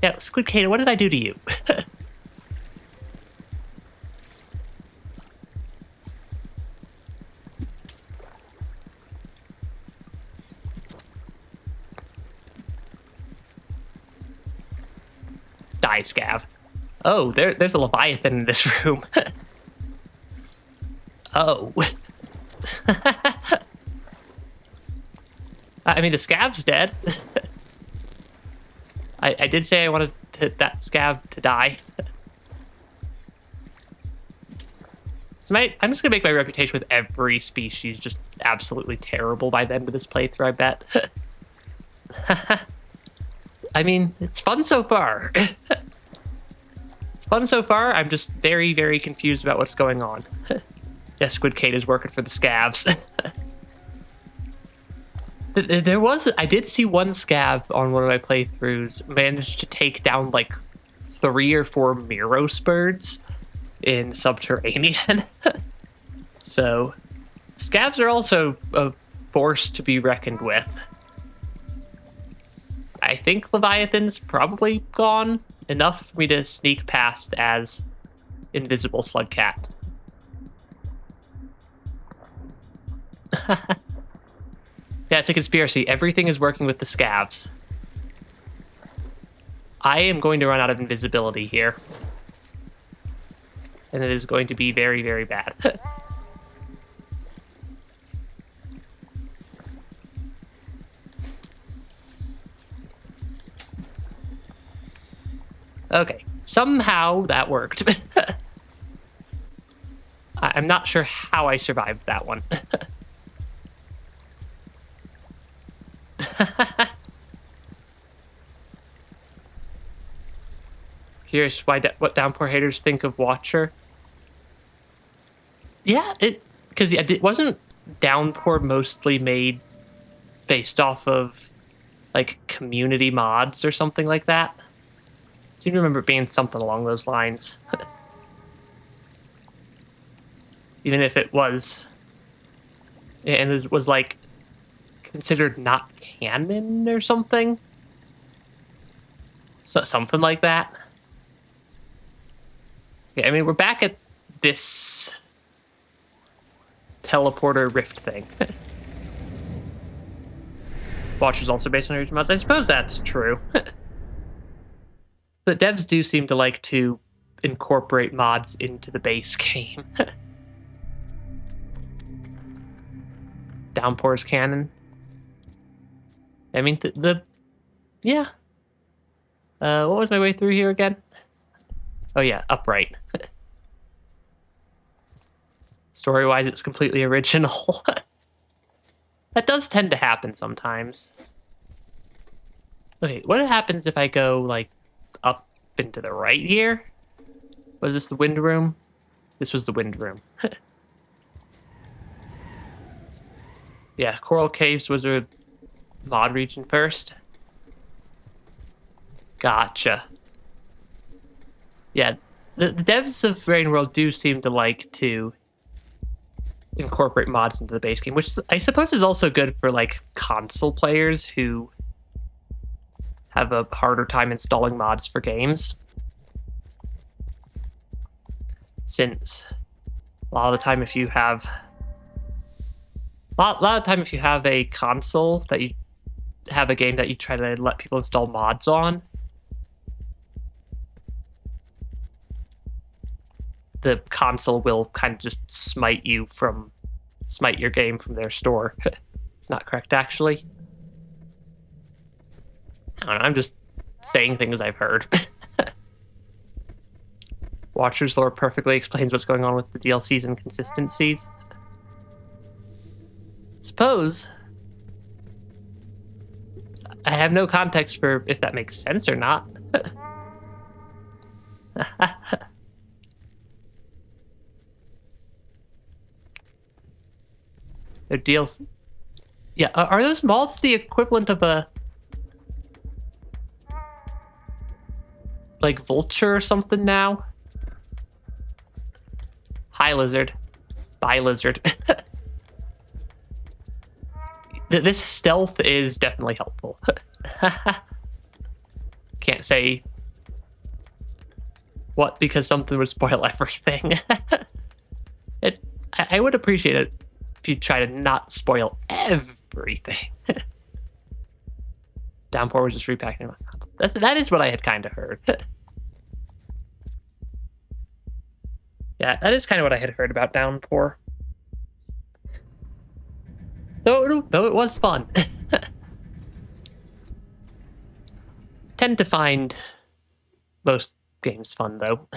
Yeah, Squidcada, what did I do to you? Die, scav. Oh, there's a Leviathan in this room. Oh. I mean, the scav's dead. I did say I wanted that scav to die. So I'm just gonna make my reputation with every species just absolutely terrible by the end of this playthrough, I bet. I mean, it's fun so far. It's fun so far. I'm just very, very confused about what's going on. Yes, Squidcade is working for the scavs. I did see one scab on one of my playthroughs managed to take down like 3 or 4 Miros birds in Subterranean. So scabs are also a force to be reckoned with. I think Leviathan's probably gone enough for me to sneak past as Invisible Slugcat. Yeah, it's a conspiracy. Everything is working with the scavs. I am going to run out of invisibility here. And it is going to be very, very bad. Okay, somehow that worked. I'm not sure how I survived that one. Curious what Downpour haters think of Watcher. Yeah, because it wasn't Downpour mostly made based off of like community mods or something like that. I seem to remember it being something along those lines. Even if it was, and it was like considered not canon or something. So, something like that. Yeah, I mean, we're back at this teleporter rift thing. Watcher's also based on original mods. I suppose that's true. The devs do seem to like to incorporate mods into the base game. Downpour's canon. I mean, yeah. What was my way through here again? Oh yeah, upright. Story-wise, it's completely original. That does tend to happen sometimes. Okay, what happens if I go, like, up and to the right here? Was this the wind room? This was the wind room. Yeah, Coral Caves was a mod region first. Gotcha. Yeah, the devs of Rain World do seem to like to incorporate mods into the base game, which I suppose is also good for like console players who have a harder time installing mods for games. Since a lot of the time if you have a console that you have a game that you try to let people install mods on, the console will kind of just smite your game from their store. It's not correct, actually. I don't know, I'm just saying things I've heard. Watcher's lore perfectly explains what's going on with the DLCs and consistencies. Suppose I have no context for if that makes sense or not. Their deals. Yeah, are those moths the equivalent of a like vulture or something now? Hi, lizard. Bye, lizard. This stealth is definitely helpful. Can't say what because something would spoil everything. I would appreciate it if you try to not spoil everything. Downpour was just repacking. That is what I had kind of heard. Yeah, that is kind of what I had heard about Downpour. Though it was fun. Tend to find most games fun, though.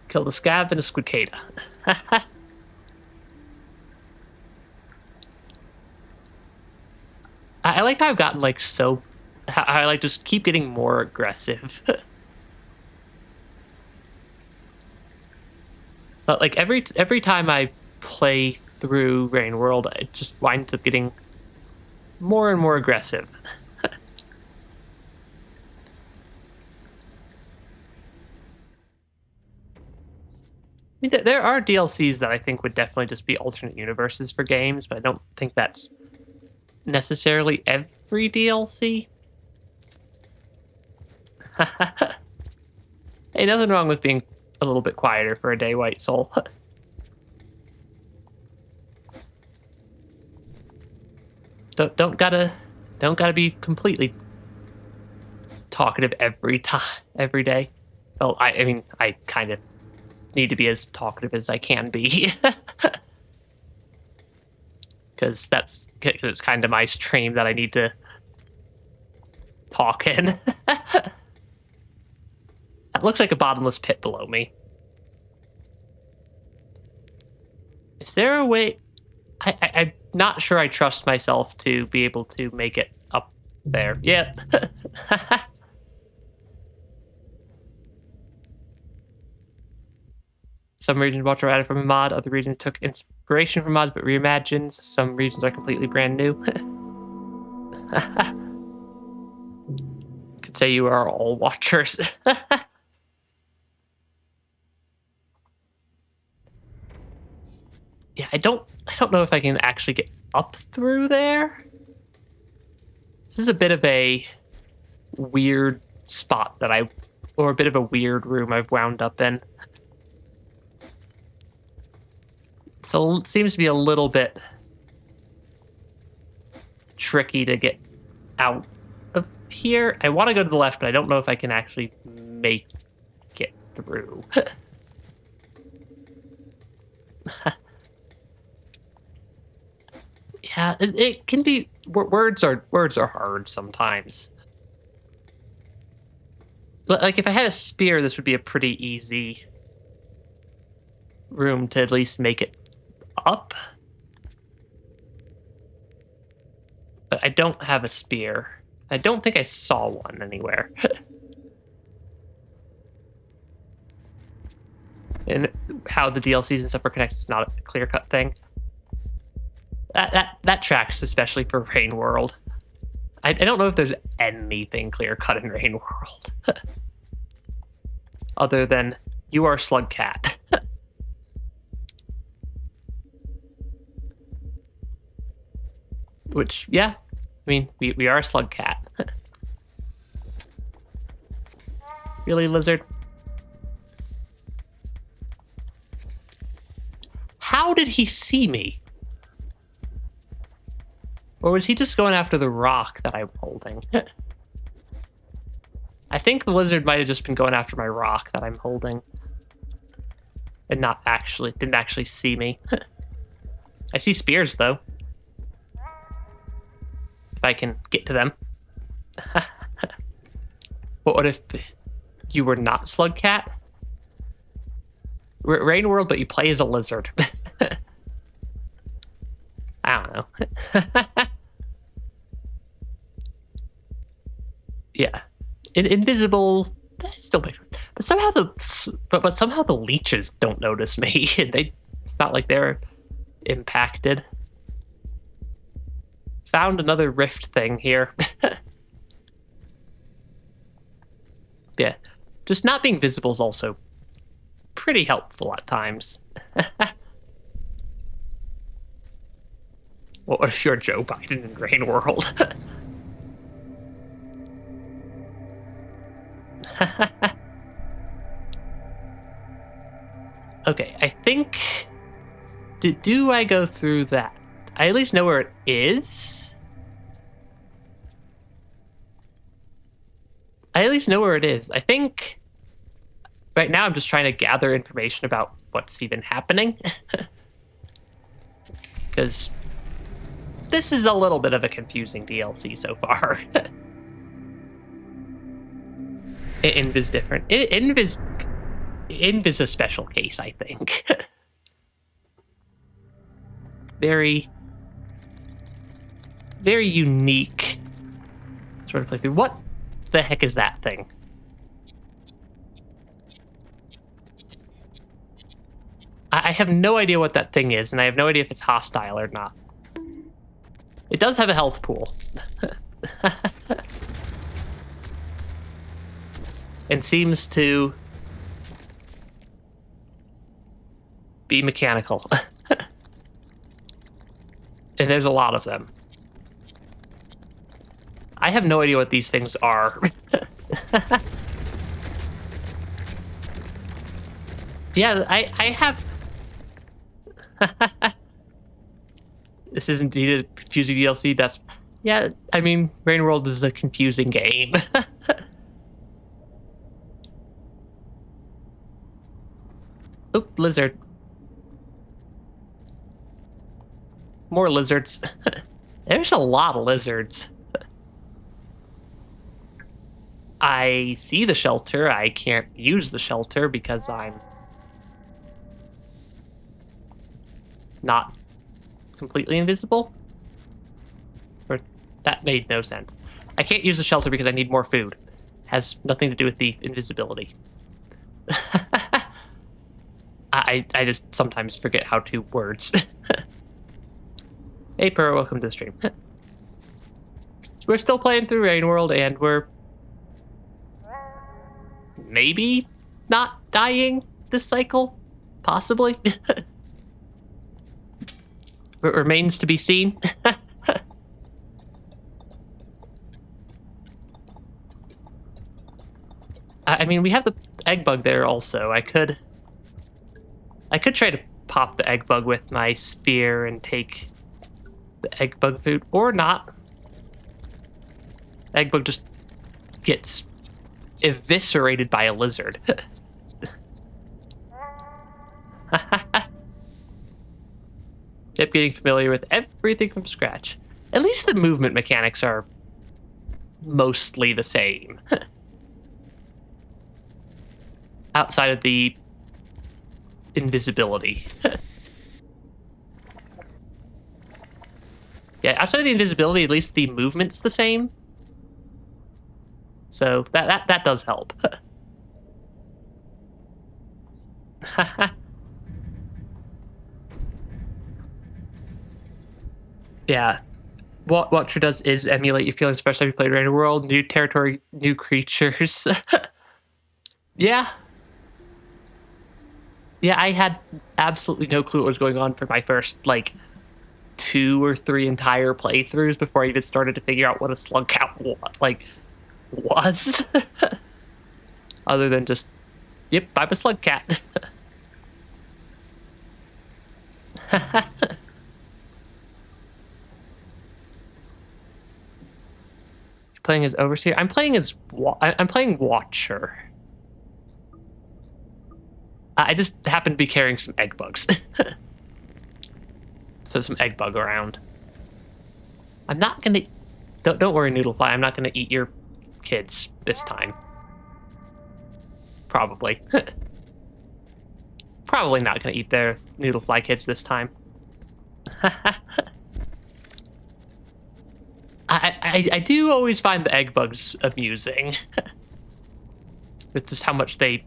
Killed a scab and a squidcada. I like how I've gotten like so... I like just keep getting more aggressive. But like every time I play through Rain World, it just winds up getting more and more aggressive. I mean, there are DLCs that I think would definitely just be alternate universes for games, but I don't think that's necessarily every DLC. Hey, nothing wrong with being a little bit quieter for a day, White Soul. don't gotta be completely talkative every day. Well, I mean, I kind of need to be as talkative as I can be. Because it's kind of my stream that I need to talk in. That looks like a bottomless pit below me. Is there a way... I'm not sure I trust myself to be able to make it up there. Yep. Some regions watch are added from a mod, other regions took inspiration from mods but reimagined. Some regions are completely brand new. Could say you are all watchers. Yeah, I don't know if I can actually get up through there. This is a bit of a weird spot or a bit of a weird room I've wound up in. So it seems to be a little bit tricky to get out of here. I want to go to the left, but I don't know if I can actually make it through. Yeah, it can be. Words are hard sometimes. Like if I had a spear, this would be a pretty easy room to at least make it up. But I don't have a spear. I don't think I saw one anywhere. And how the DLCs and stuff are connected is not a clear-cut thing. That tracks, especially for Rain World. I don't know if there's anything clear-cut in Rain World. Other than, you are Slug Cat. Which, yeah, I mean, we are a Slug Cat. Really, lizard? How did he see me? Or was he just going after the rock that I'm holding? I think the lizard might have just been going after my rock that I'm holding. And didn't actually see me. I see spears, though. If I can get to them. What if you were not Slug Cat? Rain World, but you play as a lizard. I don't know. Yeah, invisible. That still makes sense. But somehow the leeches don't notice me. It's not like they're impacted. Found another rift thing here. Yeah, just not being visible is also pretty helpful at times. What if you're Joe Biden in Rain World? Okay, I think... Do I go through that? I at least know where it is. I think... Right now I'm just trying to gather information about what's even happening. Because this is a little bit of a confusing DLC so far. Invis different. Invis a special case, I think. Very unique sort of playthrough. What the heck is that thing? I have no idea what that thing is, and I have no idea if it's hostile or not. It does have a health pool. And seems to be mechanical. And there's a lot of them. I have no idea what these things are. Yeah, I have... This is indeed a confusing DLC. That's... Yeah, I mean, Rain World is a confusing game. Oop, lizard. More lizards. There's a lot of lizards. I see the shelter. I can't use the shelter because I'm not completely invisible. Or that made no sense. I can't use the shelter because I need more food. Has nothing to do with the invisibility. I just sometimes forget how to words. Hey, Pearl, welcome to the stream. We're still playing through Rain World, and we're maybe not dying this cycle. Possibly. It remains to be seen. I mean, we have the egg bug there also. I could try to pop the egg bug with my spear and take the egg bug food, or not. Egg bug just gets eviscerated by a lizard. Yep, getting familiar with everything from scratch. At least the movement mechanics are mostly the same. Outside of the invisibility. Yeah, outside of the invisibility, at least the movement's the same. So that does help. Yeah. What Watcher does is emulate your feelings first time you play Rain World, new territory, new creatures. Yeah. Yeah, I had absolutely no clue what was going on for my first, like, 2 or 3 entire playthroughs before I even started to figure out what a slug cat was. Other than just, yep, I'm a slug cat. Playing as Overseer? I'm playing as... I'm playing Watcher. I just happen to be carrying some egg bugs. So some egg bug around. I'm not gonna... Don't worry, Noodlefly. I'm not gonna eat your kids this time. Probably. Probably not gonna eat their Noodlefly kids this time. I do always find the egg bugs amusing. It's just how much they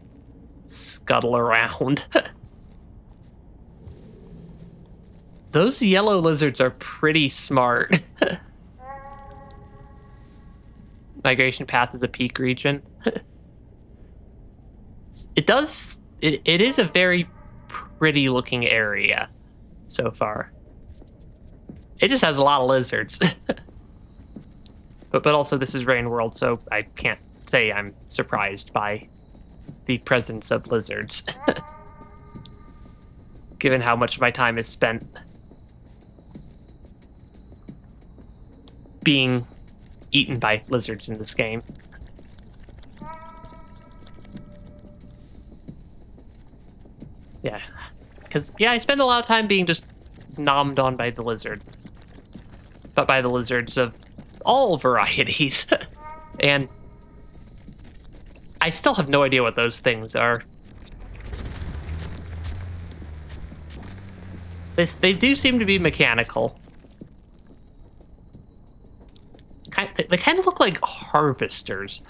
scuttle around. Those yellow lizards are pretty smart. Migration path is a peak region. It is a very pretty looking area so far. It just has a lot of lizards. But also this is Rain World, so I can't say I'm surprised by the presence of lizards. Given how much of my time is spent being eaten by lizards in this game. Yeah, because, yeah, I spend a lot of time being just nommed on by the lizard. But by the lizards of all varieties. And I still have no idea what those things are. They do seem to be mechanical. They kind of look like harvesters.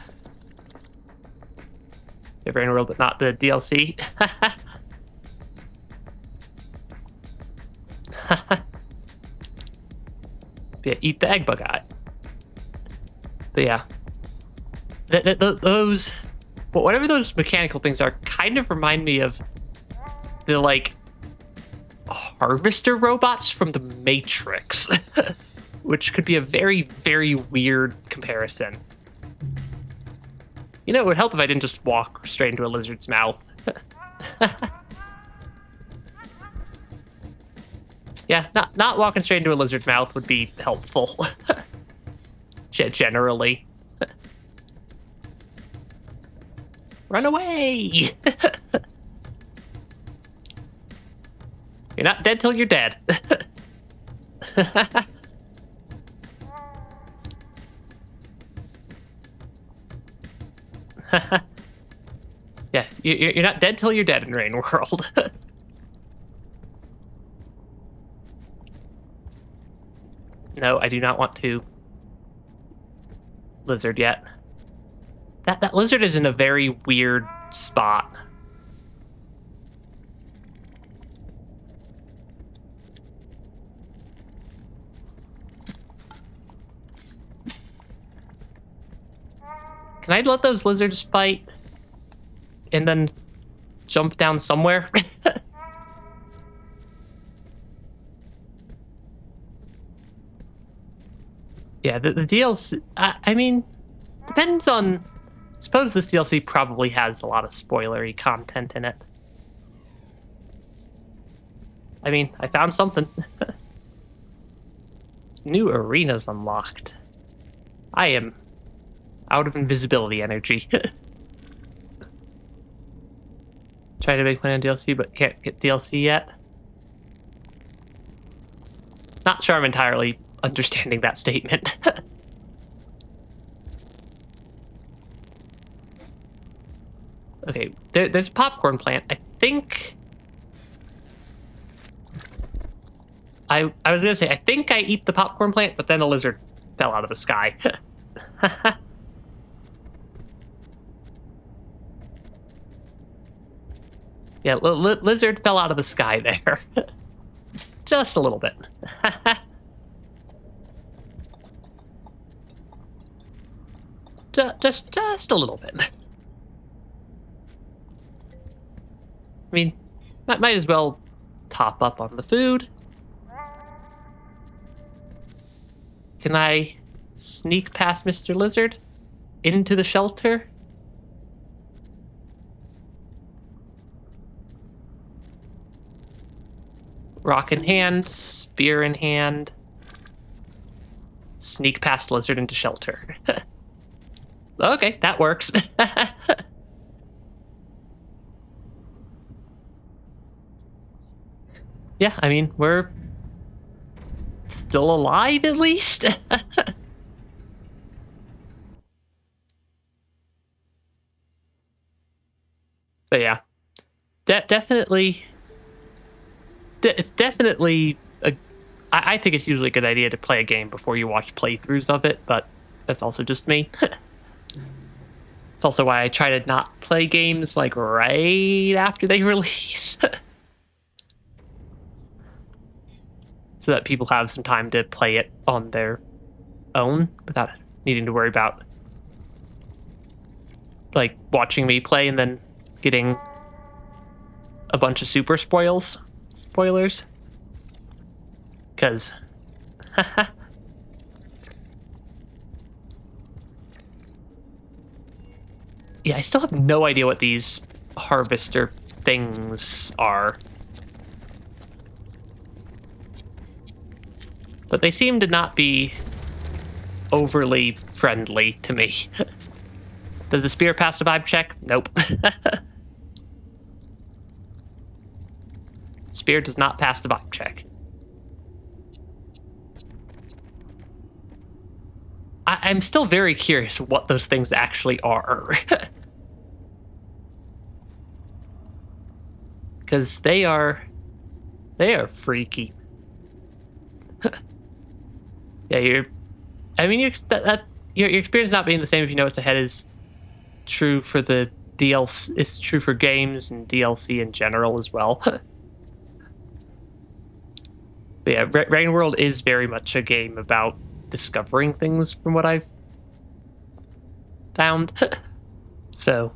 If Rain World, but not the DLC. Yeah, eat the egg bug eye. But yeah, those, well, whatever those mechanical things are, kind of remind me of the like harvester robots from the Matrix, which could be a very, very weird comparison. You know, it would help if I didn't just walk straight into a lizard's mouth. Yeah, not walking straight into a lizard's mouth would be helpful. Generally. Run away! You're not dead till you're dead. Yeah, you're not dead till you're dead in Rain World. No, I do not want to lizard yet. That lizard is in a very weird spot. Can I let those lizards fight and then jump down somewhere? Yeah, the DLC, I mean, depends on, I suppose this DLC probably has a lot of spoilery content in it. I mean, I found something. New arenas unlocked. I am out of invisibility energy. Trying to make money on DLC, but can't get DLC yet. Not sure I'm entirely understanding that statement. Okay, there's a popcorn plant. I think... I was gonna say, I think I eat the popcorn plant, but then a lizard fell out of the sky. Yeah, lizard fell out of the sky there. Just a little bit. Just a little bit. I mean, might as well top up on the food. Can I sneak past Mr. Lizard into the shelter? Rock in hand, spear in hand. Sneak past lizard into shelter. Okay, that works. Yeah, I mean, we're still alive at least. But yeah, definitely, it's definitely I think it's usually a good idea to play a game before you watch playthroughs of it, but that's also just me. It's also why I try to not play games like right after they release. So that people have some time to play it on their own without needing to worry about like watching me play and then getting a bunch of super spoilers. Because yeah, I still have no idea what these harvester things are. But they seem to not be overly friendly to me. Does the spear pass the vibe check? Nope. Spear does not pass the vibe check. I'm still very curious what those things actually are. Because they are freaky. Yeah, your experience not being the same if you know what's ahead is true for the DLC. It's true for games and DLC in general as well. But yeah, Rain World is very much a game about discovering things from what I've found. So,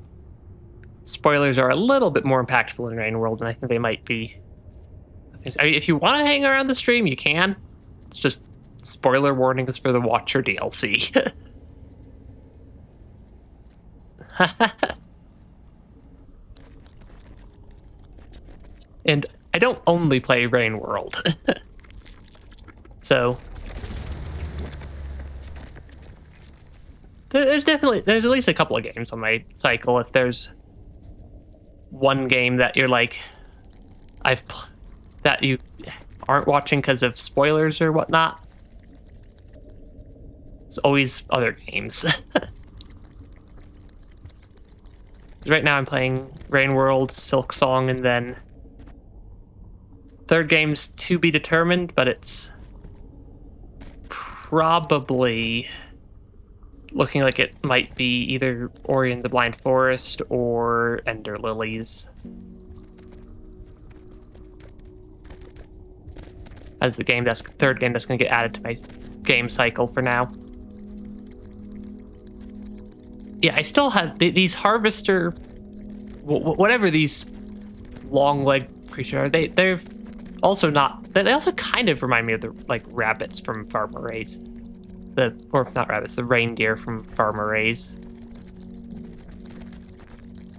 spoilers are a little bit more impactful in Rain World, and I think they might be. I mean, if you want to hang around the stream, you can. It's just spoiler warnings for the Watcher DLC. And I don't only play Rain World. So there's at least a couple of games on my cycle. If there's one game that you're like, that you aren't watching because of spoilers or whatnot, it's always other games. Right now I'm playing Rain World, Silk Song, and then third game's to be determined, but it's probably looking like it might be either Ori and the Blind Forest or Ender Lilies. As the third game that's going to get added to my game cycle for now. Yeah, I still have these harvester, whatever these long leg creatures are. They're also not. They also kind of remind me of the rabbits from Farmer Ray's, or not rabbits, the reindeer from Farmer Ray's.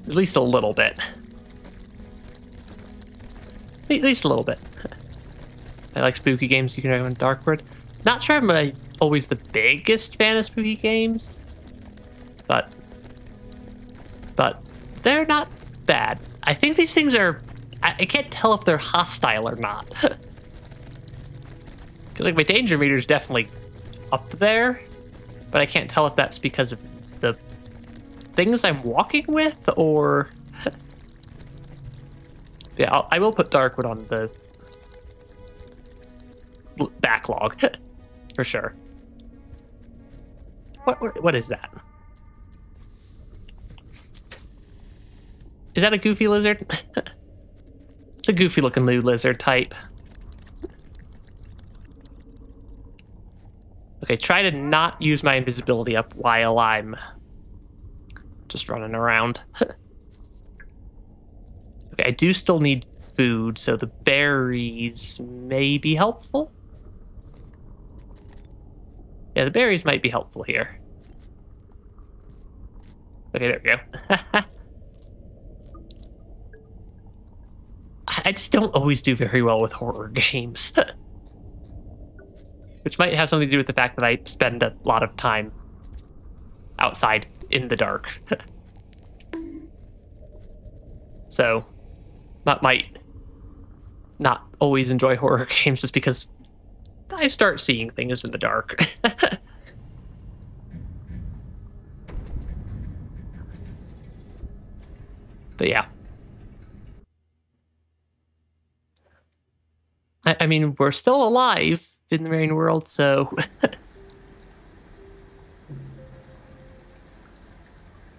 At least a little bit. At least a little bit. I like spooky games. You can recommend Darkwood. Not sure I'm always the biggest fan of spooky games, but they're not bad. I think these things are. I can't tell if they're hostile or not. Like my danger meter is definitely up there, but I can't tell if that's because of the things I'm walking with or. Yeah, I will put Darkwood on the backlog for sure. What is that? Is that a goofy lizard? It's a goofy looking lizard type. Okay, try to not use my invisibility up while I'm just running around. Okay, I do still need food, so the berries may be helpful. Yeah, the berries might be helpful here. Okay, there we go. I just don't always do very well with horror games. Which might have something to do with the fact that I spend a lot of time outside in the dark. So, might not always enjoy horror games just because I start seeing things in the dark. But yeah. I mean, we're still alive in the Rain World, so...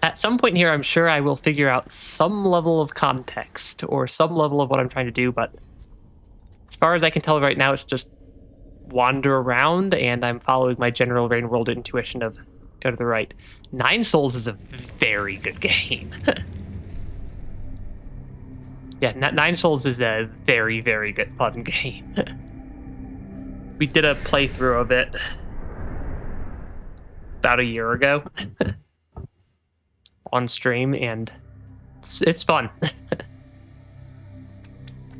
At some point here, I'm sure I will figure out some level of context or some level of what I'm trying to do, but as far as I can tell right now, it's just wander around, and I'm following my general Rain World intuition of go to the right. Nine Souls is a very good game. Yeah, Nine Souls is a very, very good fun game. We did a playthrough of it about a year ago on stream, and it's fun.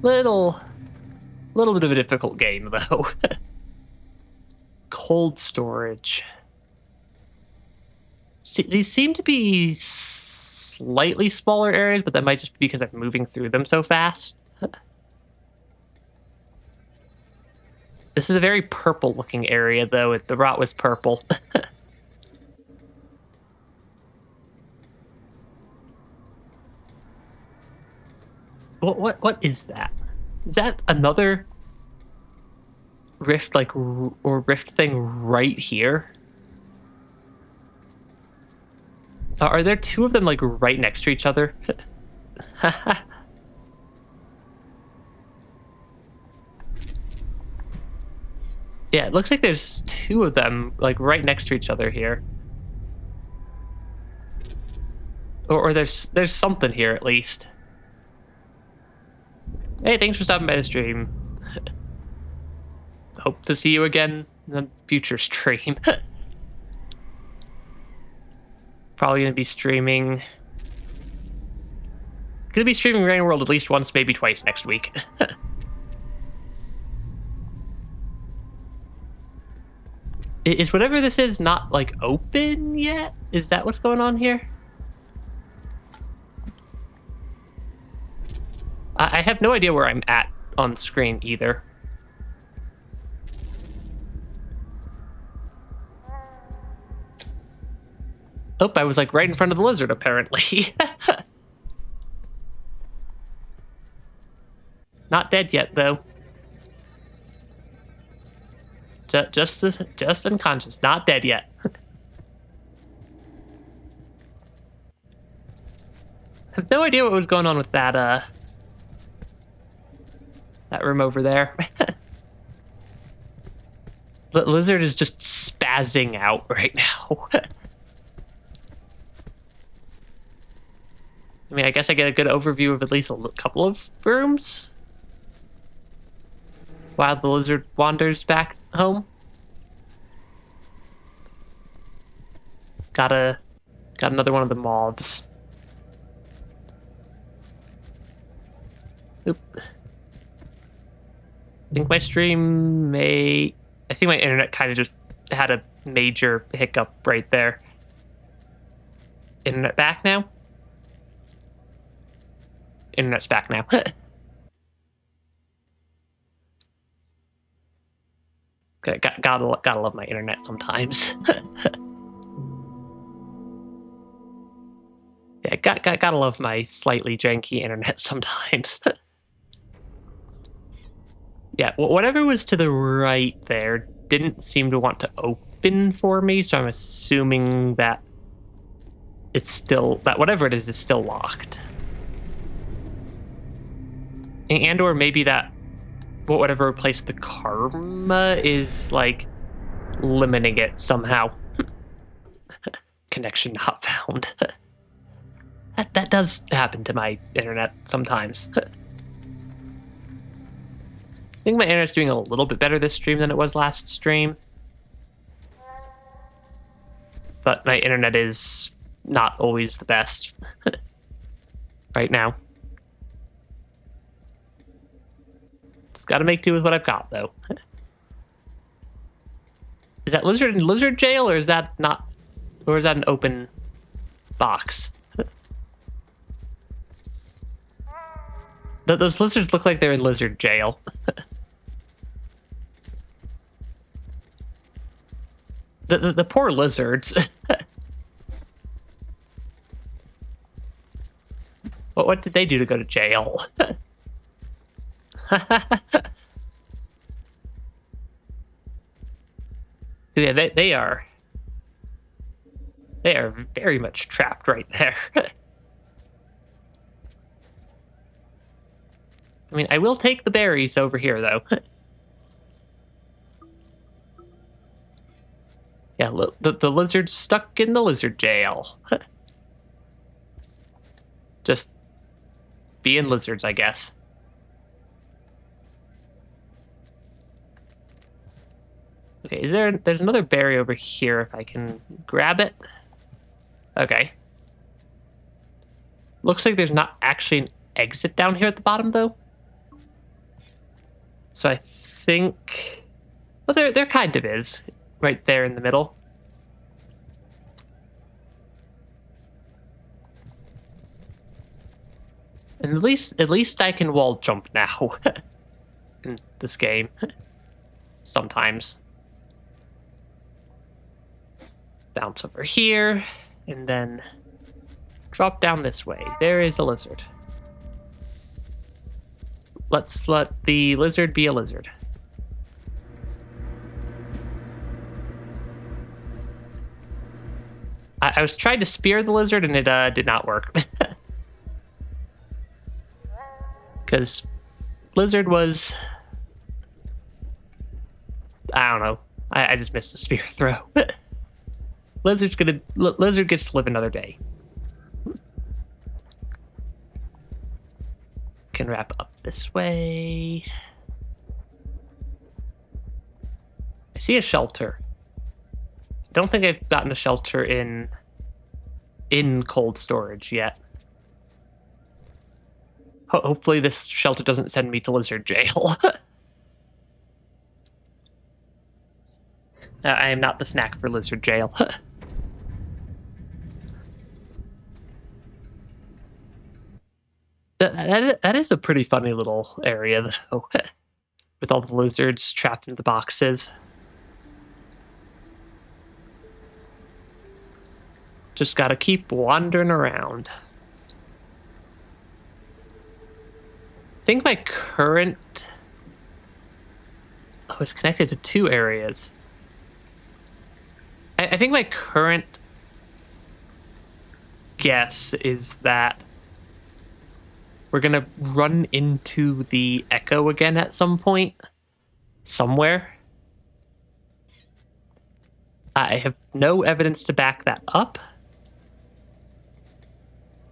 Little bit of a difficult game, though. Cold storage. These seem to be slightly smaller areas, but that might just be because I'm moving through them so fast. This is a very purple-looking area, though. The rot was purple. What is that? Is that another rift, or rift thing right here? Are there two of them, right next to each other? Yeah, it looks like there's two of them, like, right next to each other here. Or there's something here, at least. Hey, thanks for stopping by the stream. Hope to see you again in the future stream. Probably gonna be streaming... Gonna be streaming Rain World at least once, maybe twice next week. Is whatever this is not, like, open yet? Is that what's going on here? I have no idea where I'm at on screen either. Oh, I was, like, right in front of the lizard, apparently. Not dead yet, though. Just unconscious. Not dead yet. I have no idea what was going on with that, that room over there. The lizard is just spazzing out right now. I mean, I guess I get a good overview of at least a couple of rooms while the lizard wanders back home. Got another one of the moths. Oop. I think my stream may... I think my internet kind of just had a major hiccup right there. Internet back now? Internet's back now. Gotta love my internet sometimes. Yeah, gotta love my slightly janky internet sometimes. Yeah, whatever was to the right there didn't seem to want to open for me, so I'm assuming that it's still, that whatever it is still locked. And or maybe that whatever replaced the karma is, like, limiting it somehow. Connection not found. That does happen to my internet sometimes. I think my internet's doing a little bit better this stream than it was last stream. But my internet is not always the best right now. Just gotta make do with what I've got, though. Is that lizard in lizard jail, or is that not... Or is that an open box? Those lizards look like they're in lizard jail. The poor lizards. What did they do to go to jail? Yeah, they are very much trapped right there. I mean, I will take the berries over here, though. Yeah, the lizard's stuck in the lizard jail. Just being lizards, I guess. Okay, there's another berry over here if I can grab it. Okay. Looks like there's not actually an exit down here at the bottom, though. So I think... Well, there kind of is. Right there in the middle. And at least I can wall jump now. In this game. Sometimes. Bounce over here, and then drop down this way. There is a lizard. Let's let the lizard be a lizard. I was trying to spear the lizard, and it did not work. Because lizard was I don't know. I just missed a spear throw. Lizard gets to live another day. Can wrap up this way. I see a shelter. I don't think I've gotten a shelter in cold storage yet. Hopefully this shelter doesn't send me to lizard jail. I am not the snack for lizard jail. That is a pretty funny little area, though, with all the lizards trapped in the boxes. Just gotta keep wandering around. I think my current... Oh, it's connected to 2 areas. I think my current guess is that we're gonna run into the echo again at some point. Somewhere. I have no evidence to back that up.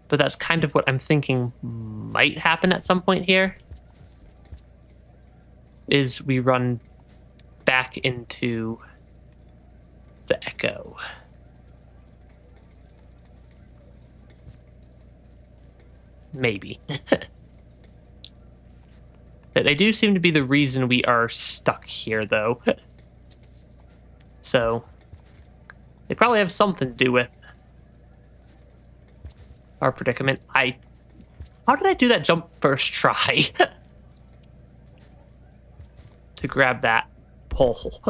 But that's kind of what I'm thinking might happen at some point here. Is we run back into the echo. Maybe. They do seem to be the reason we are stuck here, though. So, they probably have something to do with our predicament. How did I do that jump first try? To grab that pole.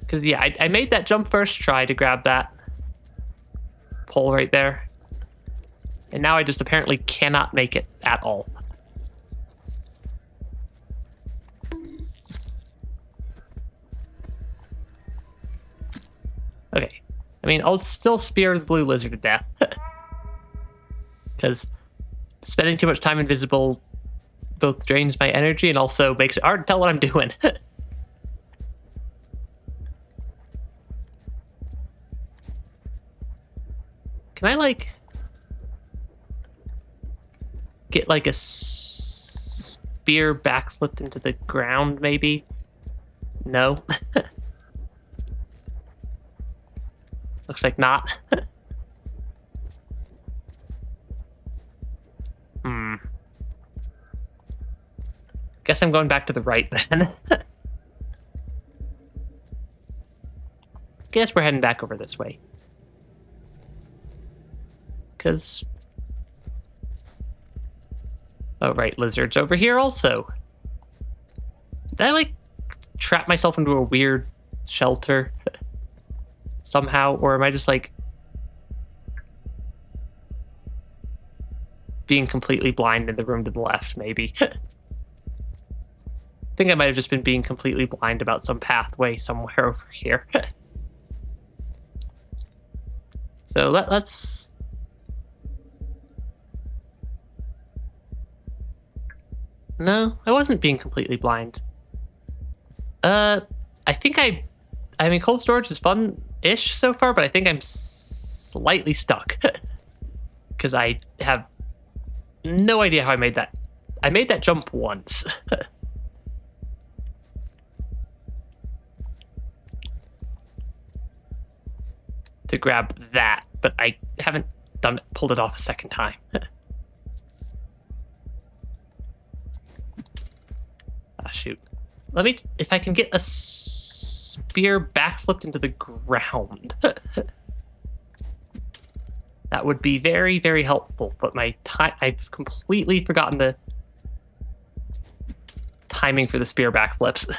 Because, yeah, I made that jump first try to grab that pole right there. And now I just apparently cannot make it at all. Okay. I mean, I'll still spear the blue lizard to death. Because spending too much time invisible both drains my energy and also makes it hard to tell what I'm doing. Can I, like, get, like, a spear backflipped into the ground, maybe? No? Looks like not. Guess I'm going back to the right, then. Guess we're heading back over this way. Because... Oh, right, lizards over here also. Did I, like, trap myself into a weird shelter somehow? Or am I just, like, being completely blind in the room to the left, maybe? I think I might have just been being completely blind about some pathway somewhere over here. So let's... No, I wasn't being completely blind. I think I mean, cold storage is fun-ish so far, but I think I'm slightly stuck. Because I have no idea how I made that. I made that jump once. To grab that, but I haven't pulled it off a second time. Ah, shoot. Let me, if I can get a spear backflipped into the ground. That would be very, very helpful, but I've completely forgotten the timing for the spear backflips.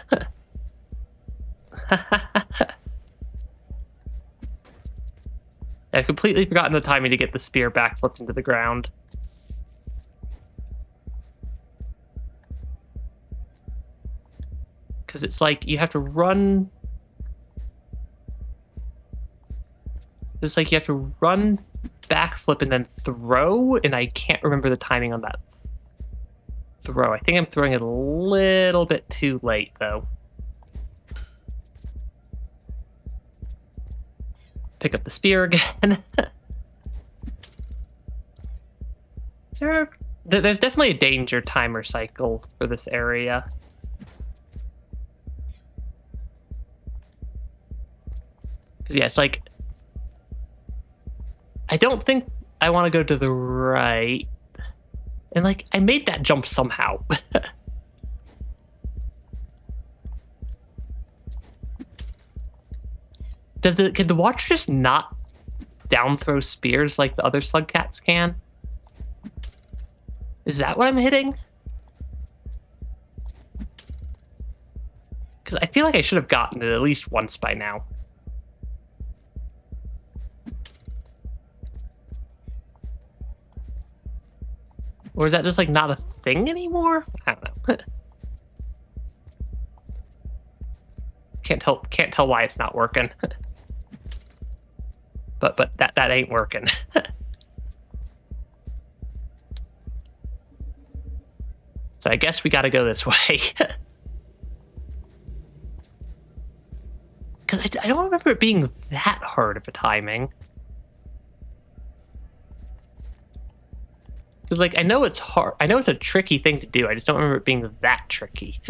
I've completely forgotten the timing to get the spear backflipped into the ground. Because it's like you have to run... It's like you have to run, backflip, and then throw, and I can't remember the timing on that throw. I think I'm throwing it a little bit too late, though. Pick up the spear again. There's definitely a danger timer cycle for this area. Because, yeah, it's like... I don't think I want to go to the right. And, like, I made that jump somehow. Can the watcher just not down throw spears like the other slug cats can? Is that what I'm hitting? Because I feel like I should have gotten it at least once by now. Or is that just like not a thing anymore? I don't know. Can't tell why it's not working. but that ain't working. So I guess we got to go this way. Because I don't remember it being that hard of a timing. Because, like, I know it's hard. I know it's a tricky thing to do. I just don't remember it being that tricky.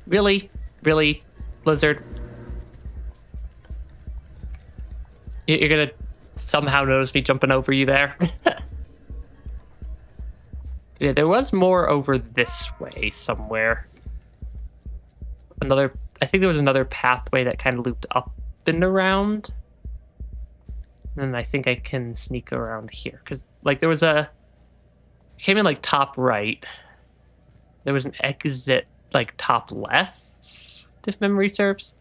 Really? Really, Blizzard? You're gonna somehow notice me jumping over you there? Yeah, there was more over this way somewhere. I think there was another pathway that kind of looped up and around. And I think I can sneak around here. Because, like, there was came in, like, top right. There was an exit, like, top left, if memory serves.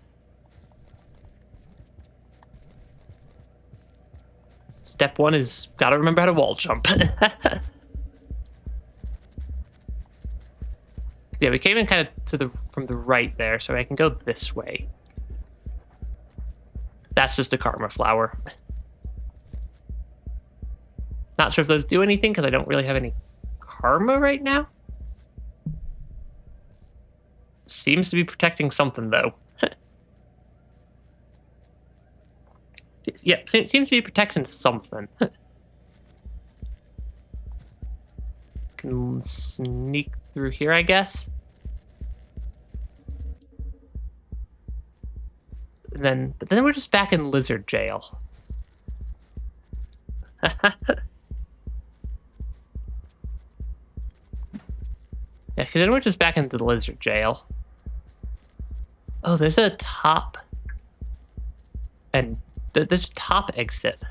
Step one is gotta remember how to wall jump. Yeah, we came in kind of from the right there, so I can go this way. That's just a karma flower. Not sure if those do anything because I don't really have any karma right now. Seems to be protecting something though. Yeah, seems to be protecting something. Can sneak through here, I guess. But then we're just back in lizard jail. Yeah, because then we're just back into the lizard jail. Oh, there's a top. And there's a top exit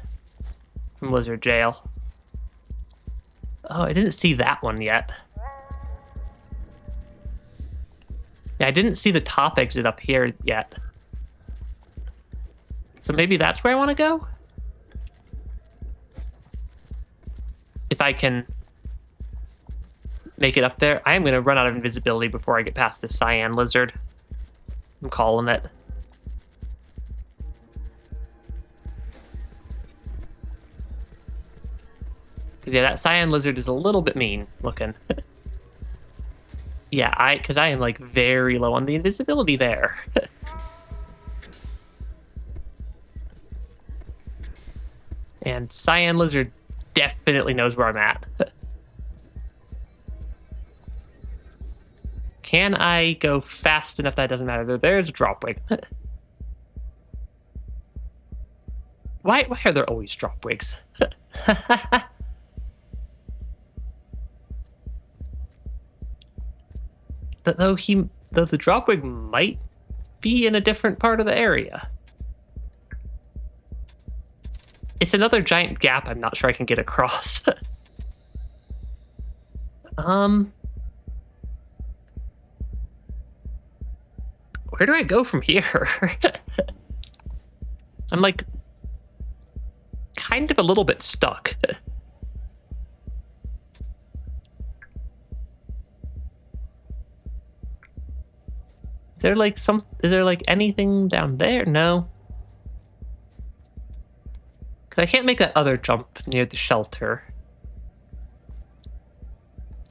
from lizard jail. Oh, I didn't see that one yet. Yeah, I didn't see the top exit up here yet. So maybe that's where I want to go? If I can make it up there. I am going to run out of invisibility before I get past this cyan lizard. I'm calling it. Because, yeah, that cyan lizard is a little bit mean looking. Yeah, because I am, like, very low on the invisibility there. And cyan lizard definitely knows where I'm at. Can I go fast enough that it doesn't matter? There's a dropwig. Why are there always dropwigs? Though the dropwig might be in a different part of the area. It's another giant gap I'm not sure I can get across. Where do I go from here? I'm like kind of a little bit stuck. Is there like anything down there? No. I can't make that other jump near the shelter.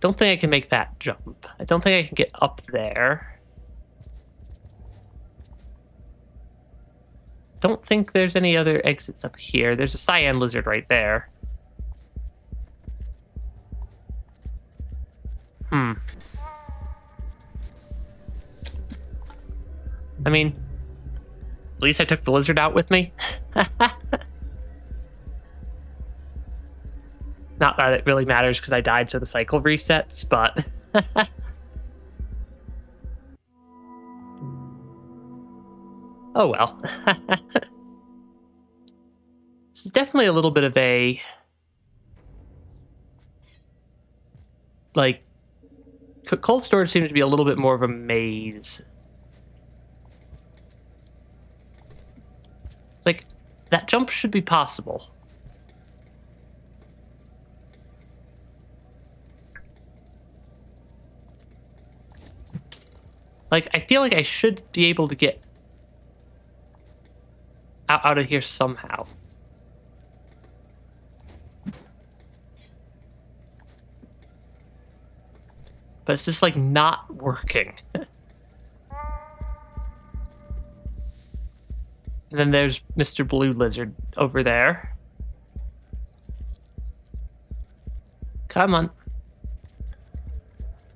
Don't think I can make that jump. I don't think I can get up there. Don't think there's any other exits up here. There's a cyan lizard right there. I mean, at least I took the lizard out with me. Not that it really matters because I died, so the cycle resets, but... oh well. This is definitely a little bit of a... like, cold storage seems to be a little bit more of a maze. Like, that jump should be possible. Like, I feel like I should be able to get out of here somehow. But it's just, like, not working. And then there's Mr. Blue Lizard over there. Come on.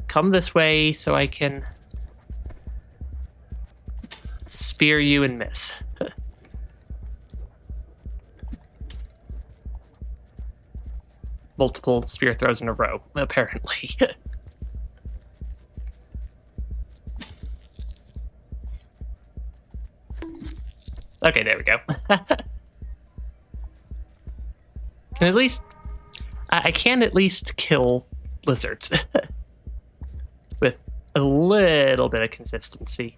Come this way so I can spear you and miss. Multiple spear throws in a row, apparently. Okay, there we go. I can at least kill lizards with a little bit of consistency.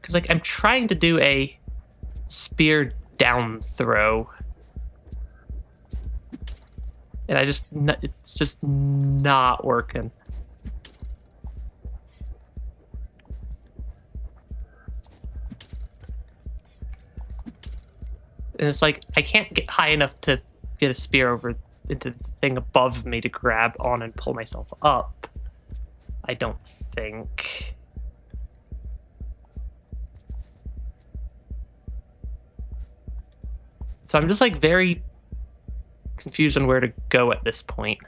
Because, like, I'm trying to do a spear down throw. And it's just not working. And it's like, I can't get high enough to get a spear over into the thing above me to grab on and pull myself up. I don't think. So I'm just, like, very confused on where to go at this point.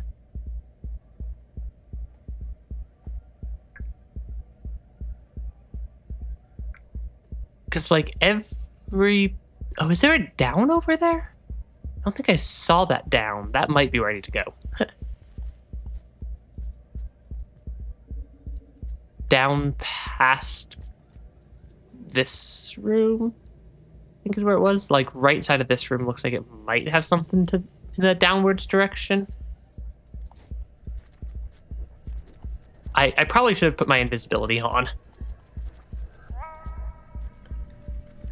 Because, like, every... oh, is there a down over there? I don't think I saw that down. That might be where I need to go. Down past this room, I think is where it was. Like, right side of this room looks like it might have something in the downwards direction. I probably should have put my invisibility on.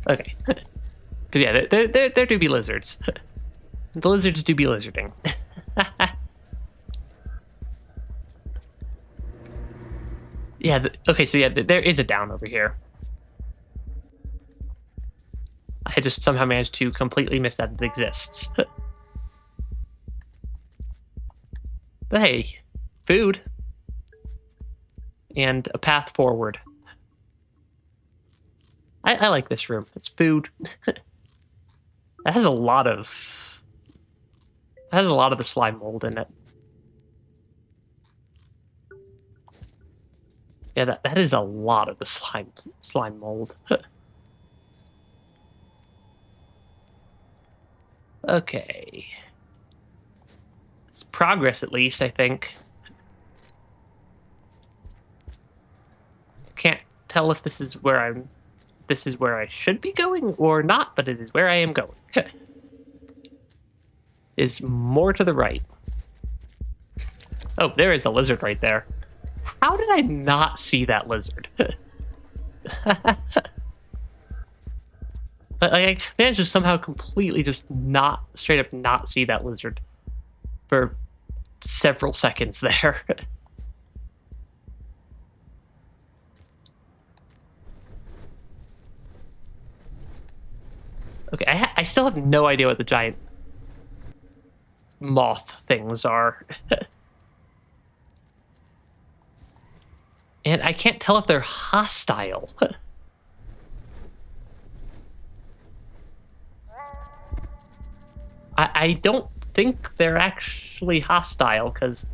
Okay. But yeah, there do be lizards. The lizards do be lizarding. Yeah, okay, so yeah, there is a down over here. I just somehow managed to completely miss that it exists. But hey, food. And a path forward. I like this room. It's food. That has a lot of... that has a lot of the slime mold in it. Yeah, that is a lot of the slime mold. Okay. It's progress, at least, I think. Can't tell if this is where I should be going or not, but it is where I am going. Is more to the right. Oh, there is a lizard right there. How did I not see that lizard? I managed to somehow completely just straight up not see that lizard for several seconds there. Okay, I still have no idea what the giant moth things are. And I can't tell if they're hostile. I don't think they're actually hostile, because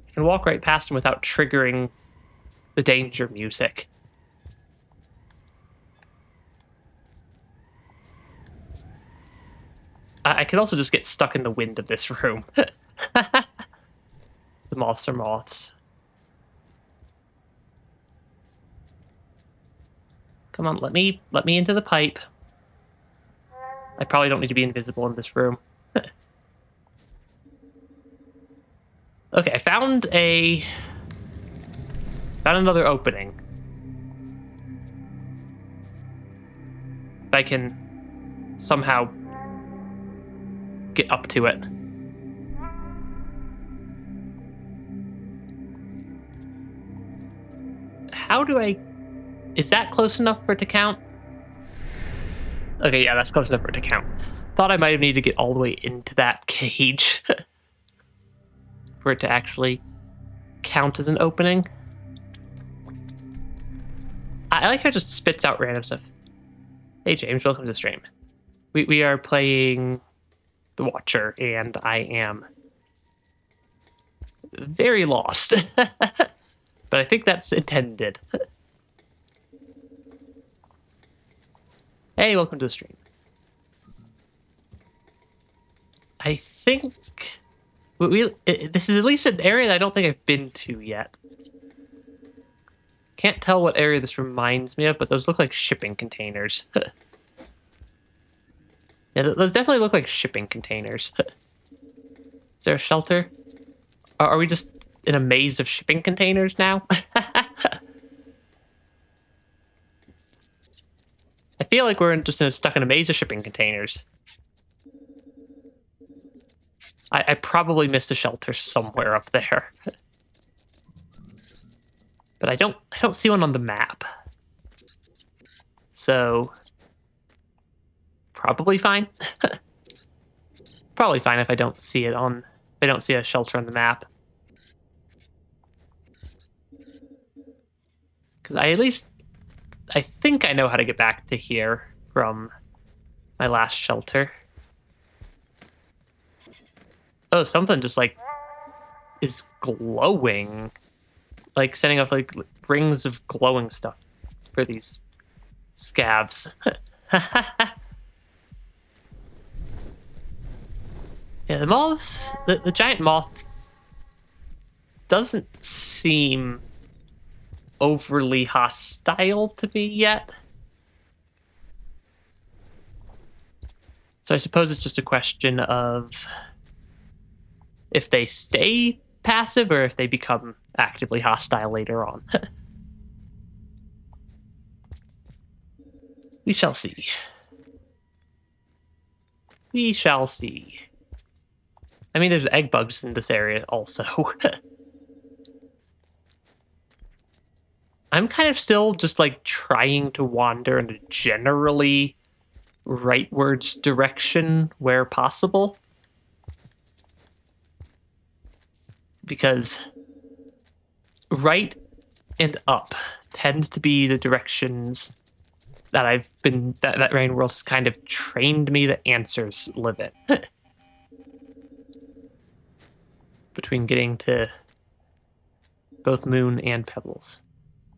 I can walk right past them without triggering the danger music. I could also just get stuck in the wind of this room. The moths are moths. Come on, let me into the pipe. I probably don't need to be invisible in this room. Okay, I found another opening. If I can somehow get up to it. How do I... Is that close enough for it to count? Okay, yeah, that's close enough for it to count. Thought I might have needed to get all the way into that cage for it to actually count as an opening. I like how it just spits out random stuff. Hey James, welcome to the stream. We are playing The Watcher, and I am very lost. But I think that's intended. Hey, welcome to the stream. I think this is at least an area that I don't think I've been to yet. Can't tell what area this reminds me of, but those look like shipping containers. Yeah, those definitely look like shipping containers. Is there a shelter? Are we just in a maze of shipping containers now? I feel like we're just stuck in a maze of shipping containers. I probably missed a shelter somewhere up there. But I don't see one on the map. So probably fine. Probably fine if I don't see it on... If I don't see a shelter on the map. Because I think I know how to get back to here from my last shelter. Oh, something just like is glowing. Like setting off like rings of glowing stuff for these scavs. Yeah, the moths, the giant moth doesn't seem overly hostile to me yet. So I suppose it's just a question of if they stay passive or if they become actively hostile later on. We shall see. We shall see. I mean, there's egg bugs in this area also. I'm kind of still just like trying to wander in a generally rightwards direction where possible. Because right and up tends to be the directions that I've been, that Rain World has kind of trained me the answers live in. Between getting to both Moon and Pebbles.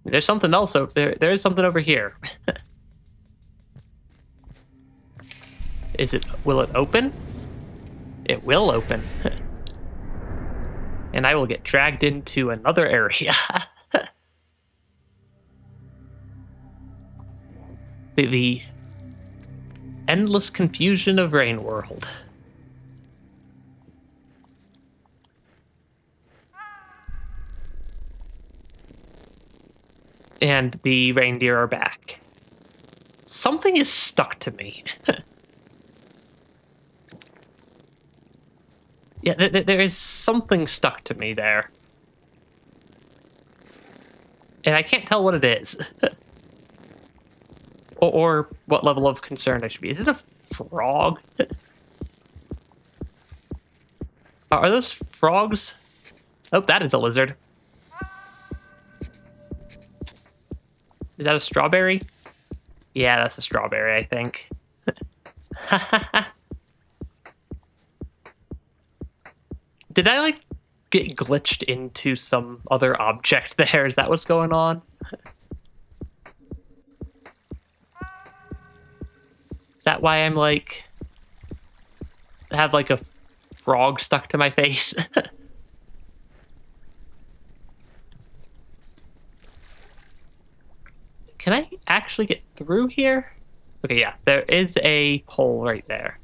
There's something else over there. There is something over here. Will it open? It will open. And I will get dragged into another area. The endless confusion of Rain World. And the reindeer are back. Something is stuck to me. Yeah, there is something stuck to me there. And I can't tell what it is. or what level of concern I should be. Is it a frog? Are those frogs? Oh, that is a lizard. Is that a strawberry? Yeah, that's a strawberry, I think. Did I, like, get glitched into some other object there? Is that what's going on? Is that why I'm, like, have, like, a frog stuck to my face? Can I actually get through here? Okay, yeah, there is a pole right there.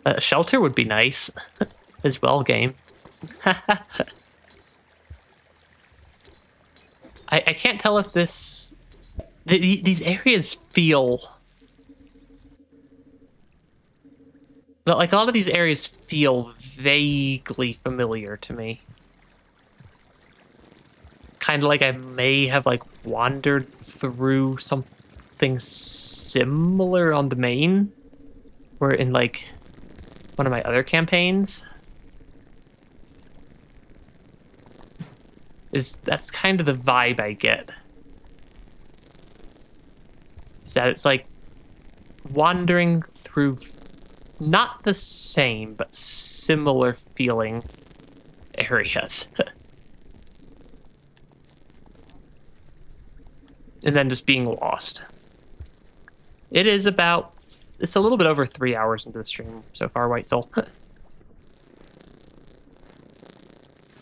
A shelter would be nice as well, game. I can't tell if this... these areas feel... like, a lot of these areas feel vaguely familiar to me. Kind of like I may have, like, wandered through something similar on the main. Or in, like, one of my other campaigns. That's kind of the vibe I get. Is that it's, like, wandering through not the same, but similar feeling areas. And then just being lost. It is about... it's a little bit over 3 hours into the stream so far, White Soul.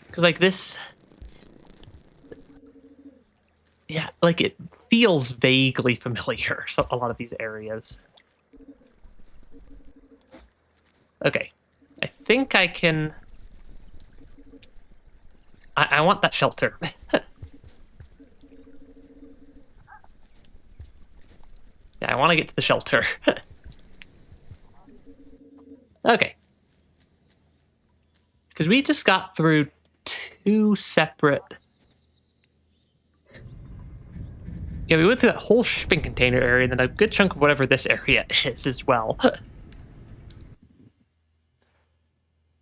Because, like, this... yeah, like, it feels vaguely familiar, so a lot of these areas. Okay. I think I can... I want that shelter. Yeah, I want to get to the shelter. Okay. Because we just got through 2 separate... yeah, we went through that whole shipping container area, and then a good chunk of whatever this area is as well.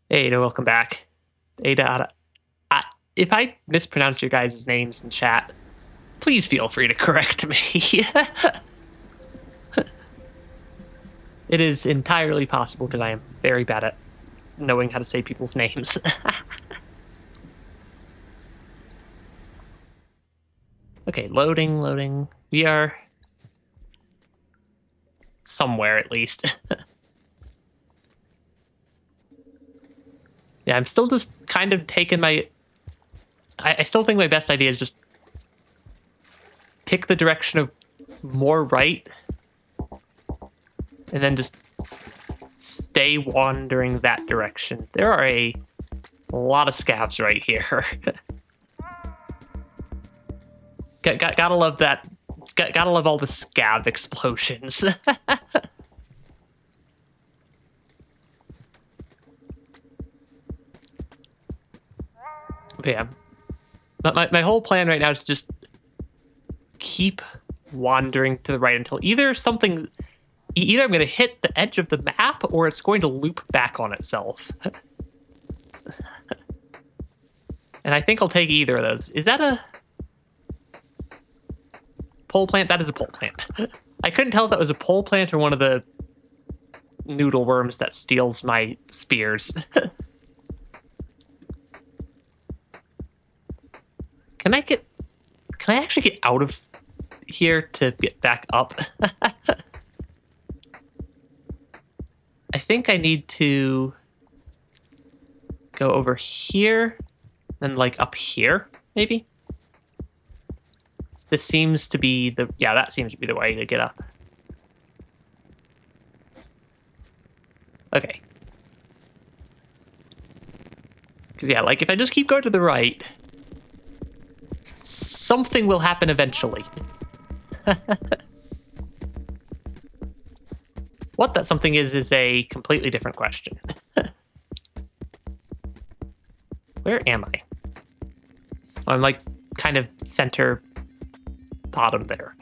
Hey, Ada, welcome back. Ada, if I mispronounce your guys' names in chat, please feel free to correct me. It is entirely possible because I am very bad at knowing how to say people's names. Okay, loading. We are somewhere at least. Yeah, I'm still just kind of taking my... I still think my best idea is just pick the direction of more right and then just stay wandering that direction. There are a lot of scavs right here. Gotta love that. Gotta love all the scav explosions. But yeah. My whole plan right now is to just keep wandering to the right until either I'm going to hit the edge of the map or it's going to loop back on itself. And I think I'll take either of those. Is that a pole plant? That is a pole plant. I couldn't tell if that was a pole plant or one of the noodle worms that steals my spears. Can I actually get out of here to get back up? I think I need to go over here and like up here, maybe. This seems to be that seems to be the way to get up. Okay. Because yeah, like if I just keep going to the right, something will happen eventually. What that something is a completely different question. Where am I? I'm like kind of center bottom there.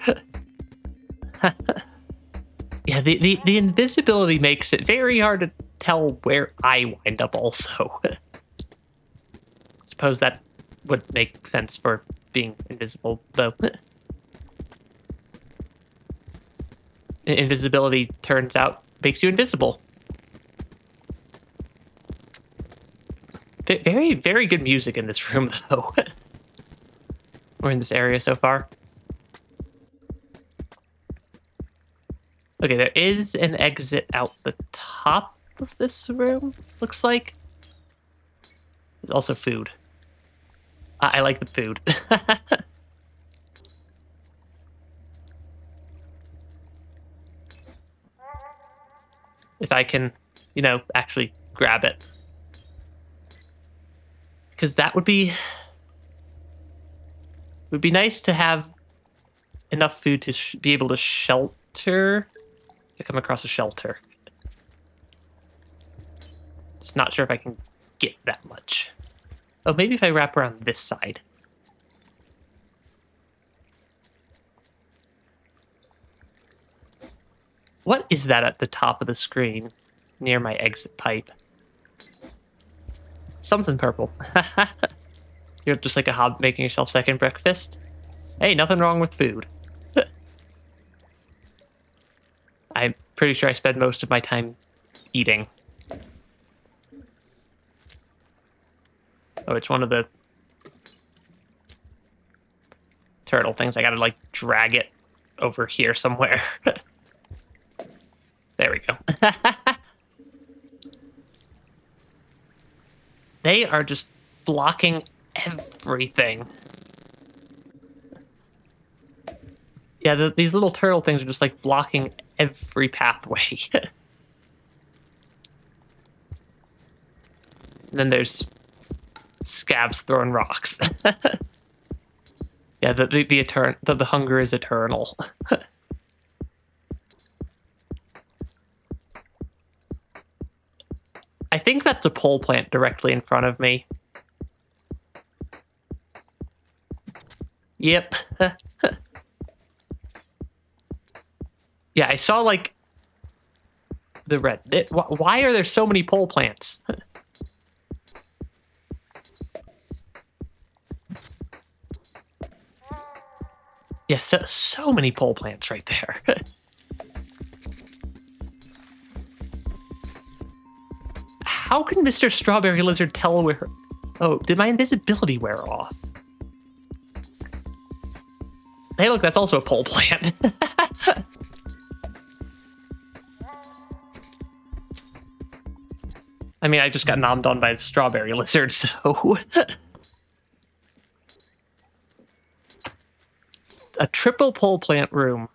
Yeah, the invisibility makes it very hard to tell where I wind up also. Suppose that would make sense for being invisible, though. Invisibility, turns out, makes you invisible. Very, very good music in this room, though. Or in this area so far. Okay, there is an exit out the top of this room, looks like. There's also food. I like the food. If I can, you know, actually grab it. Because that would be... It would be nice to have enough food to be able to shelter. If I come across a shelter. Just not sure if I can get that much. Oh, maybe if I wrap around this side. What is that at the top of the screen near my exit pipe? Something purple. You're just like a hob making yourself second breakfast. Hey, nothing wrong with food. I'm pretty sure I spend most of my time eating. Oh, it's one of the turtle things. I gotta, like, drag it over here somewhere. There we go. They are just blocking everything. Yeah, these little turtle things are just, like, blocking every pathway. And then there's scabs throwing rocks. Yeah, the hunger is eternal. I think that's a pole plant directly in front of me. Yep. Yeah, I saw, like, the red. Why are there so many pole plants? Yeah, so many pole plants right there. How can Mr. Strawberry Lizard tell where... Oh, did my invisibility wear off? Hey, look, that's also a pole plant. I mean, I just got nommed on by the Strawberry Lizard, so... A triple pole plant room.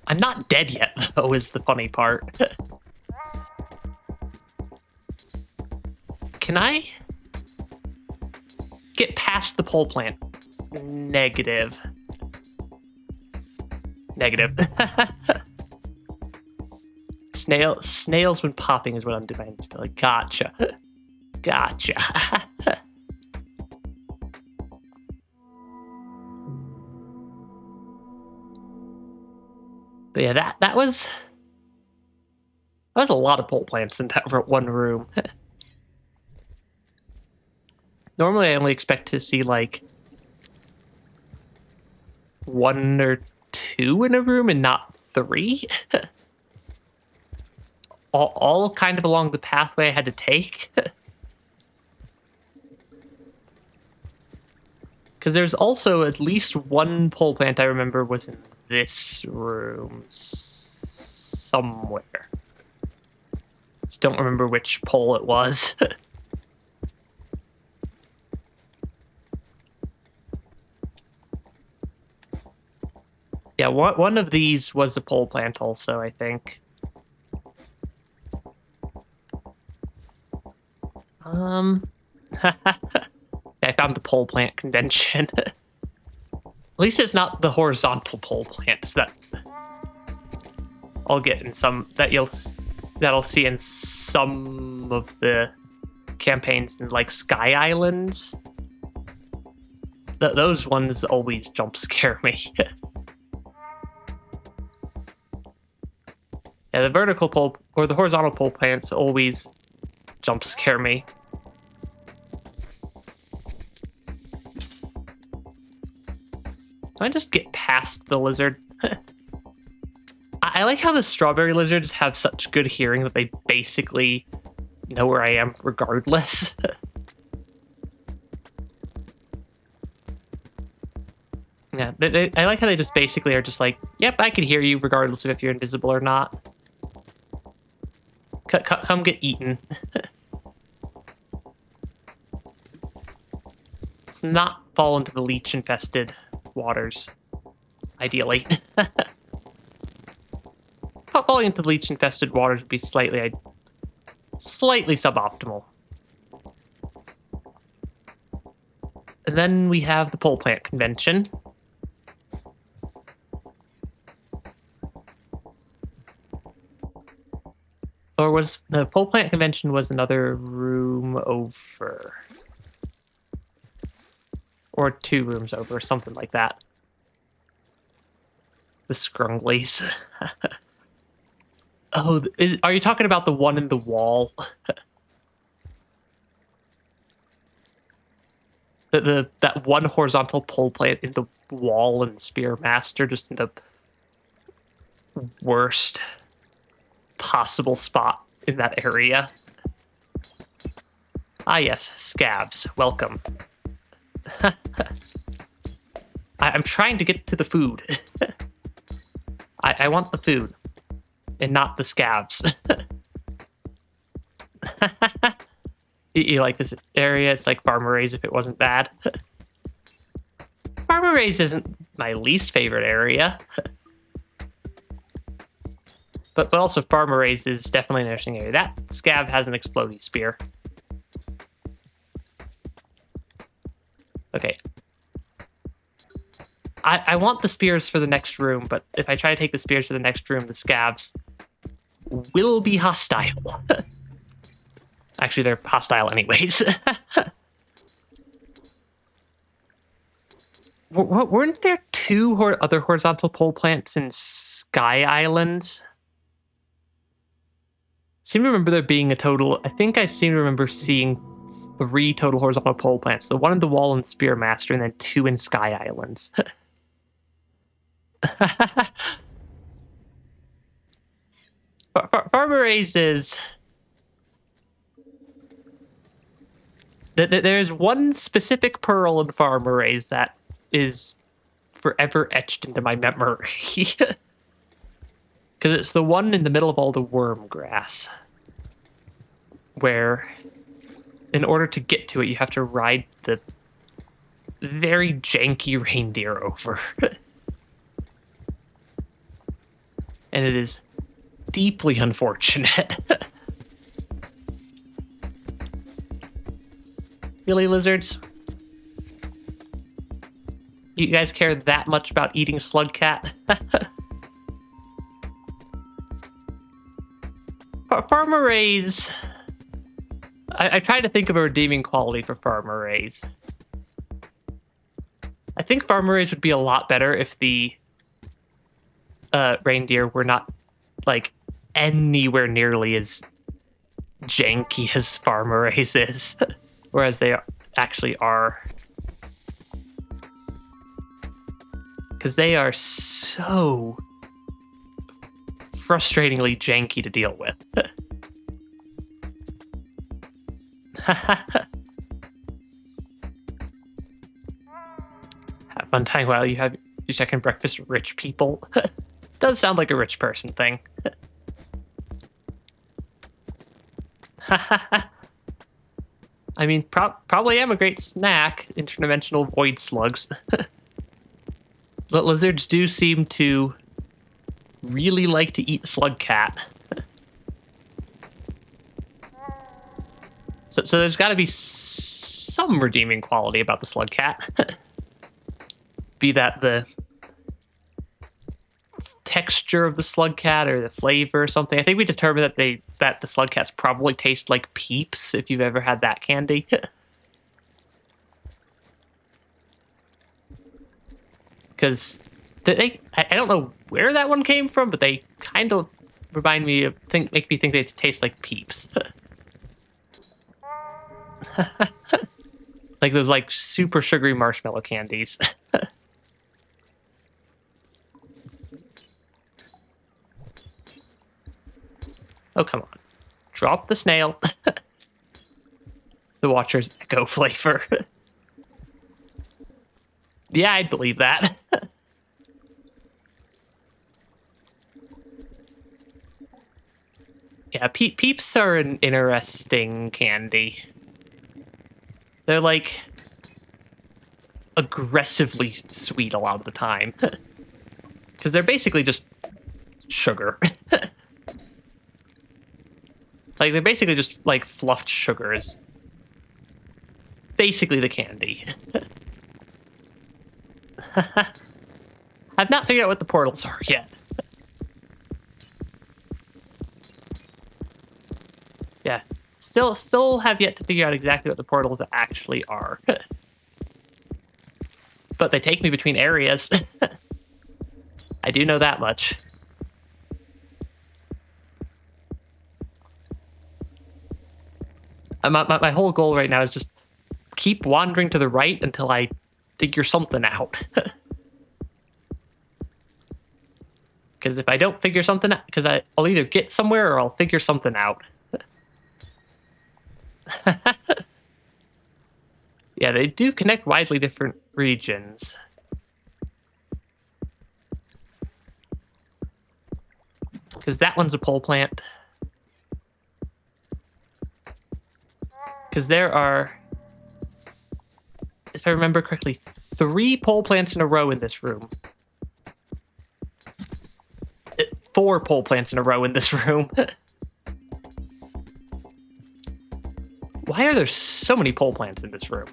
I'm not dead yet, though, is the funny part. Can I get past the pole plant? Negative. Negative. Snails when popping is what I'm doing. Like, gotcha. Gotcha. But yeah, that was a lot of pole plants in that one room. Normally, I only expect to see like 1 or 2 in a room and not 3. all kind of along the pathway I had to take. Because there's also at least 1 pole plant I remember was in this room somewhere. Just don't remember which pole it was. Yeah, one of these was a pole plant also, I think. I found the pole plant convention. At least it's not the horizontal pole plants that I'll get in some that'll see in some of the campaigns in like Sky Islands. Those ones always jump scare me. Yeah, the vertical pole or the horizontal pole plants always jump scare me. Can I just get past the lizard? I like how the strawberry lizards have such good hearing that they basically know where I am regardless. Yeah, I like how they just basically are just like, yep, I can hear you regardless of if you're invisible or not. Come get eaten. Let's not fall into the leech-infested waters, ideally. Falling into the leech-infested waters would be slightly suboptimal. And then we have the pole plant convention. Or was the pole plant convention was another room over? Or 2 rooms over, something like that. The Scrunglies. Oh, are you talking about the one in the wall? That one horizontal pole plant in the wall and Spearmaster, just in the worst possible spot in that area. Ah yes, scabs, welcome. I'm trying to get to the food. I want the food, and not the scabs. You like this area? It's like Farmer Ray's if it wasn't bad. Farmer Ray's isn't my least favorite area. But also Farmer Ray's is definitely an interesting area. That scab has an exploding spear. Okay. I want the spears for the next room, but if I try to take the spears to the next room, the scabs will be hostile. Actually, they're hostile anyways. Weren't there 2 other horizontal pole plants in Sky Islands? I seem to remember there being a total... I think I seem to remember seeing 3 total horizontal pole plants. The one in the wall in Spearmaster, and then 2 in Sky Islands. Farmer Ray's is... There's one specific pearl in Farmer Ray's that is forever etched into my memory. Because it's the one in the middle of all the worm grass. Where, in order to get to it, you have to ride the very janky reindeer over. And it is deeply unfortunate. Really, lizards? You guys care that much about eating slug cat? Farmer Ray's... I tried to think of a redeeming quality for Farmer Ray's. I think Farmer Ray's would be a lot better if the reindeer were not, like, anywhere nearly as janky as Farmer Ray's is. Whereas they actually are. Because they are so frustratingly janky to deal with. Have fun time while you have your second breakfast with rich people. Does sound like a rich person thing. I mean, probably am a great snack, interdimensional void slugs. But lizards do seem to really like to eat slug cat. So there's got to be some redeeming quality about the slug cat. Be that the texture of the slug cat or the flavor or something. I think we determined that the slug cats probably taste like Peeps, if you've ever had that candy. Because I don't know where that one came from, but they kind of remind me of, make me think they taste like Peeps. Like those like super sugary marshmallow candies. Oh, come on. Drop the snail. The Watcher's Echo flavor. Yeah, I'd believe that. Yeah, Peeps are an interesting candy. They're like aggressively sweet a lot of the time. Because they're basically just sugar. Like, they're basically just like fluffed sugars. Basically the candy. I've not figured out what the portals are yet. Yeah. Still have yet to figure out exactly what the portals actually are. But they take me between areas. I do know that much. My whole goal right now is just keep wandering to the right until I figure something out. Because if I don't figure something out, because I'll either get somewhere or I'll figure something out. Yeah, they do connect widely different regions. Because that one's a pole plant. Because there are, if I remember correctly, 3 pole plants in a row in this room. 4 pole plants in a row in this room. Why are there so many pole plants in this room?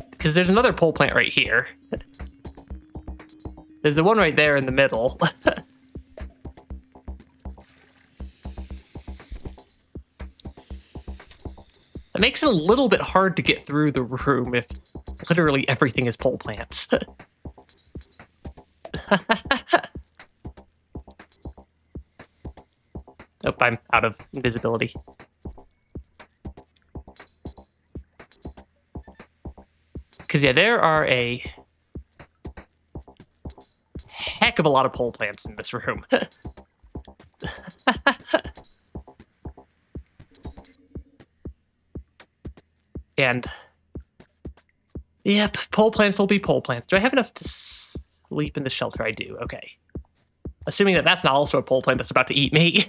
Because there's another pole plant right here. There's the one right there in the middle. It makes it a little bit hard to get through the room if literally everything is pole plants. Oh, I'm out of invisibility. Because, yeah, there are a heck of a lot of pole plants in this room. And, yep, pole plants will be pole plants. Do I have enough to sleep in the shelter? I do, okay. Assuming that that's not also a pole plant that's about to eat me.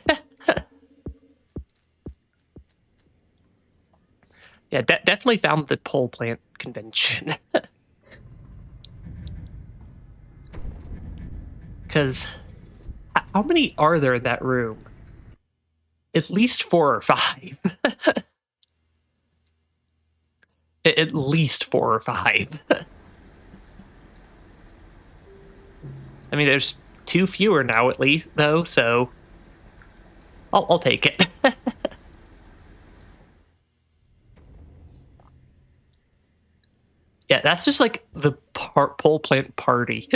Yeah, definitely found the pole plant convention. Because how many are there in that room? At least 4 or 5. At least 4 or 5. I mean, there's 2 fewer now, at least, though, so I'll take it. Yeah, that's just like the pole plant party.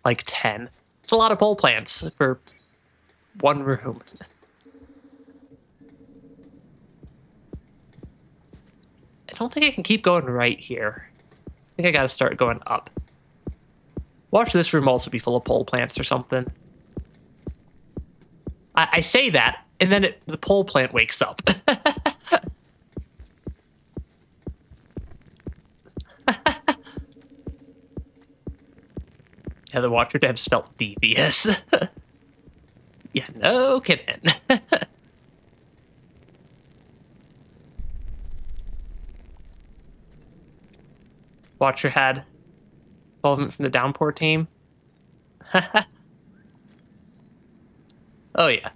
Like 10. It's a lot of pole plants for one room. I don't think I can keep going right here. I think I gotta start going up. Watch this room also be full of pole plants or something. I say that, and then the pole plant wakes up. Yeah, the Watcher Dev spelled devious. Yeah, no kidding. Watcher had involvement from the Downpour team. Oh, yeah.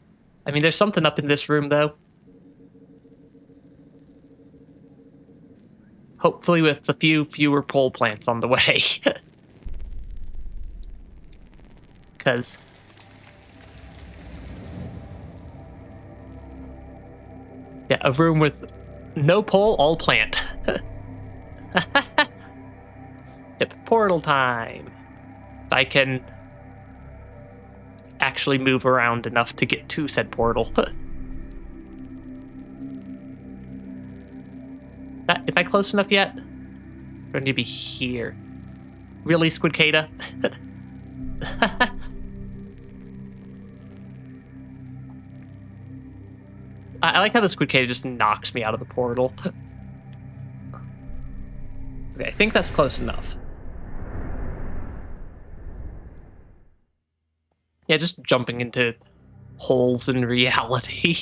I mean, there's something up in this room, though. Hopefully with a few fewer pole plants on the way. Because... yeah, a room with No pole, all plant. Yep, portal time. I can actually move around enough to get to said portal. Am I close enough yet? I need to be here. Really, Squidcada? I like how the Squidcada just knocks me out of the portal. Okay, I think that's close enough. Yeah, just jumping into holes in reality.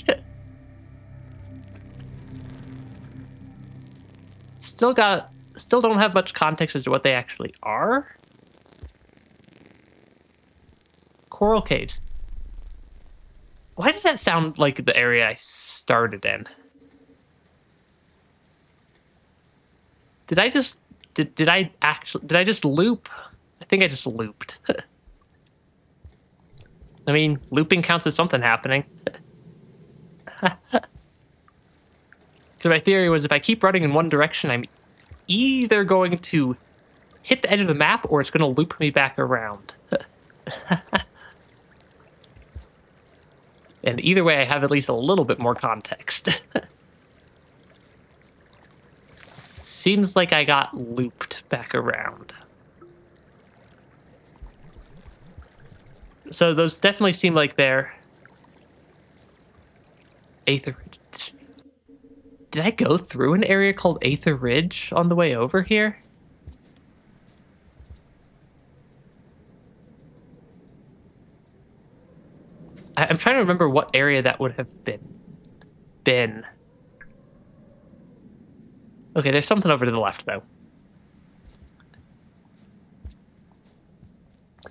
Still don't have much context as to what they actually are. Coral caves. Why does that sound like the area I started in? Did I just loop? I think I just looped. I mean, looping counts as something happening. Because my theory was if I keep running in one direction, I'm either going to hit the edge of the map or it's going to loop me back around. And either way, I have at least a little bit more context. Seems like I got looped back around. So those definitely seem like they're Aether Ridge. Did I go through an area called Aether Ridge on the way over here? I'm trying to remember what area that would have been. Okay, there's something over to the left, though.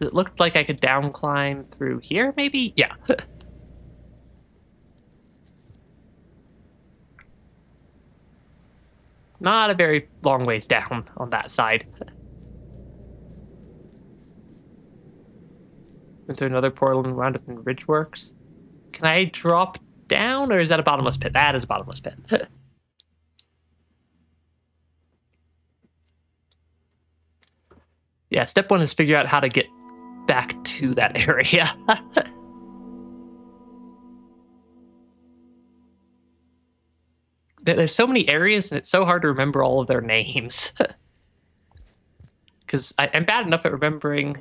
It looked like I could down climb through here, maybe? Yeah. Not a very long ways down on that side. Went through another portal and wound up in Ridgeworks. Can I drop down, or is that a bottomless pit? That is a bottomless pit. Yeah, step one is figure out how to get back to that area. There's so many areas, and it's so hard to remember all of their names. Because I'm bad enough at remembering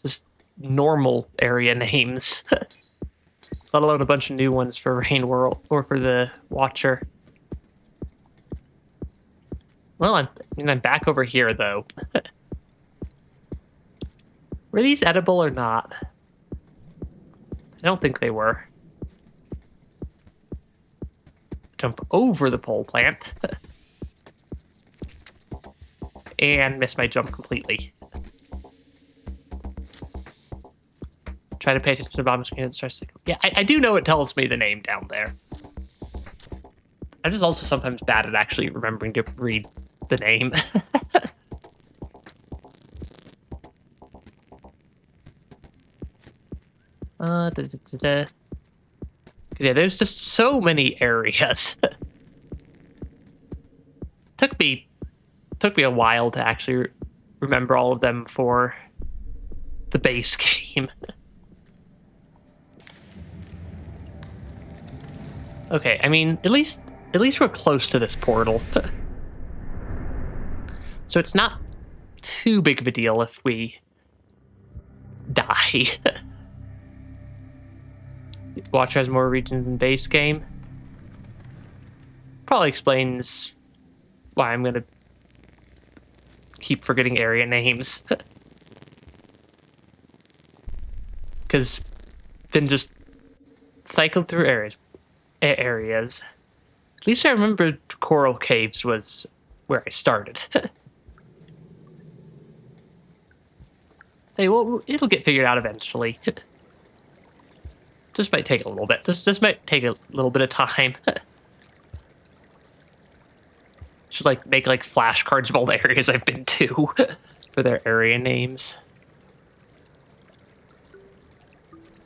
just normal area names, let alone a bunch of new ones for Rain World or for the Watcher. Well, I'm back over here, though. Were these edible or not? I don't think they were. Jump over the pole plant. And miss my jump completely. Try to pay attention to the bottom screen and start to... Yeah, I do know it tells me the name down there. I'm just also sometimes bad at actually remembering to read the name. Yeah, there's just so many areas. Took me a while to actually remember all of them for the base game. Okay, I mean, at least we're close to this portal. So it's not too big of a deal if we die. Watcher has more regions than base game. Probably explains why I'm gonna keep forgetting area names. Because then just cycled through areas. At least I remember Coral Caves was where I started. Hey, well, it'll get figured out eventually. Just might take a little bit. This might take a little bit of time. Should make flashcards of all the areas I've been to for their area names.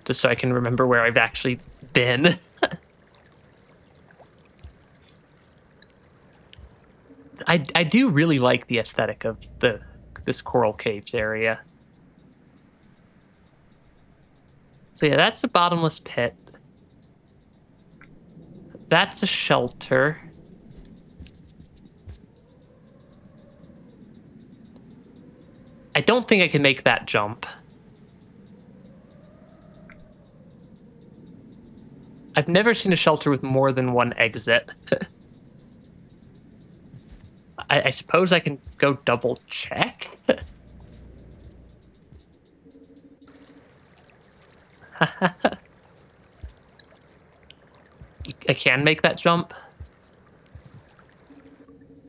Just so I can remember where I've actually been. I do really like the aesthetic of this coral caves area. So yeah, that's a bottomless pit. That's a shelter. I don't think I can make that jump. I've never seen a shelter with more than one exit. I suppose I can go double check. I can make that jump.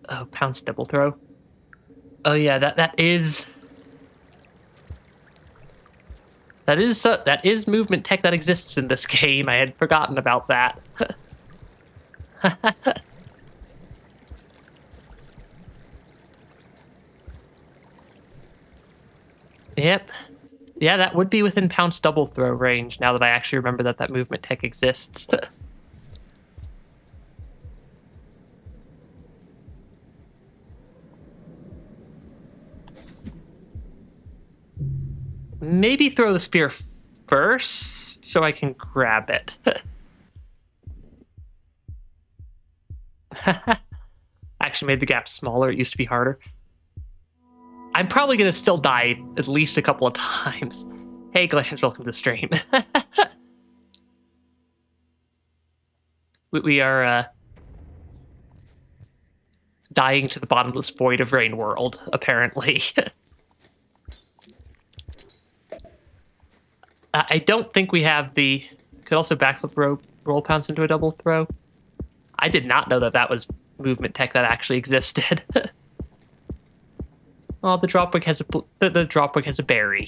Oh, pounce double throw. Oh yeah, that is movement tech that exists in this game. I had forgotten about that. Yep. Yeah, that would be within pounce double throw range now that I actually remember that movement tech exists. Maybe throw the spear first so I can grab it. Actually made the gap smaller. It used to be harder. I'm probably going to still die at least a couple of times. Hey, Glance, welcome to the stream. we are dying to the bottomless void of Rain World, apparently. I don't think we have the... Could also backflip roll pounce into a double throw. I did not know that was movement tech that actually existed. Oh, the dropwig has the dropwig has a berry.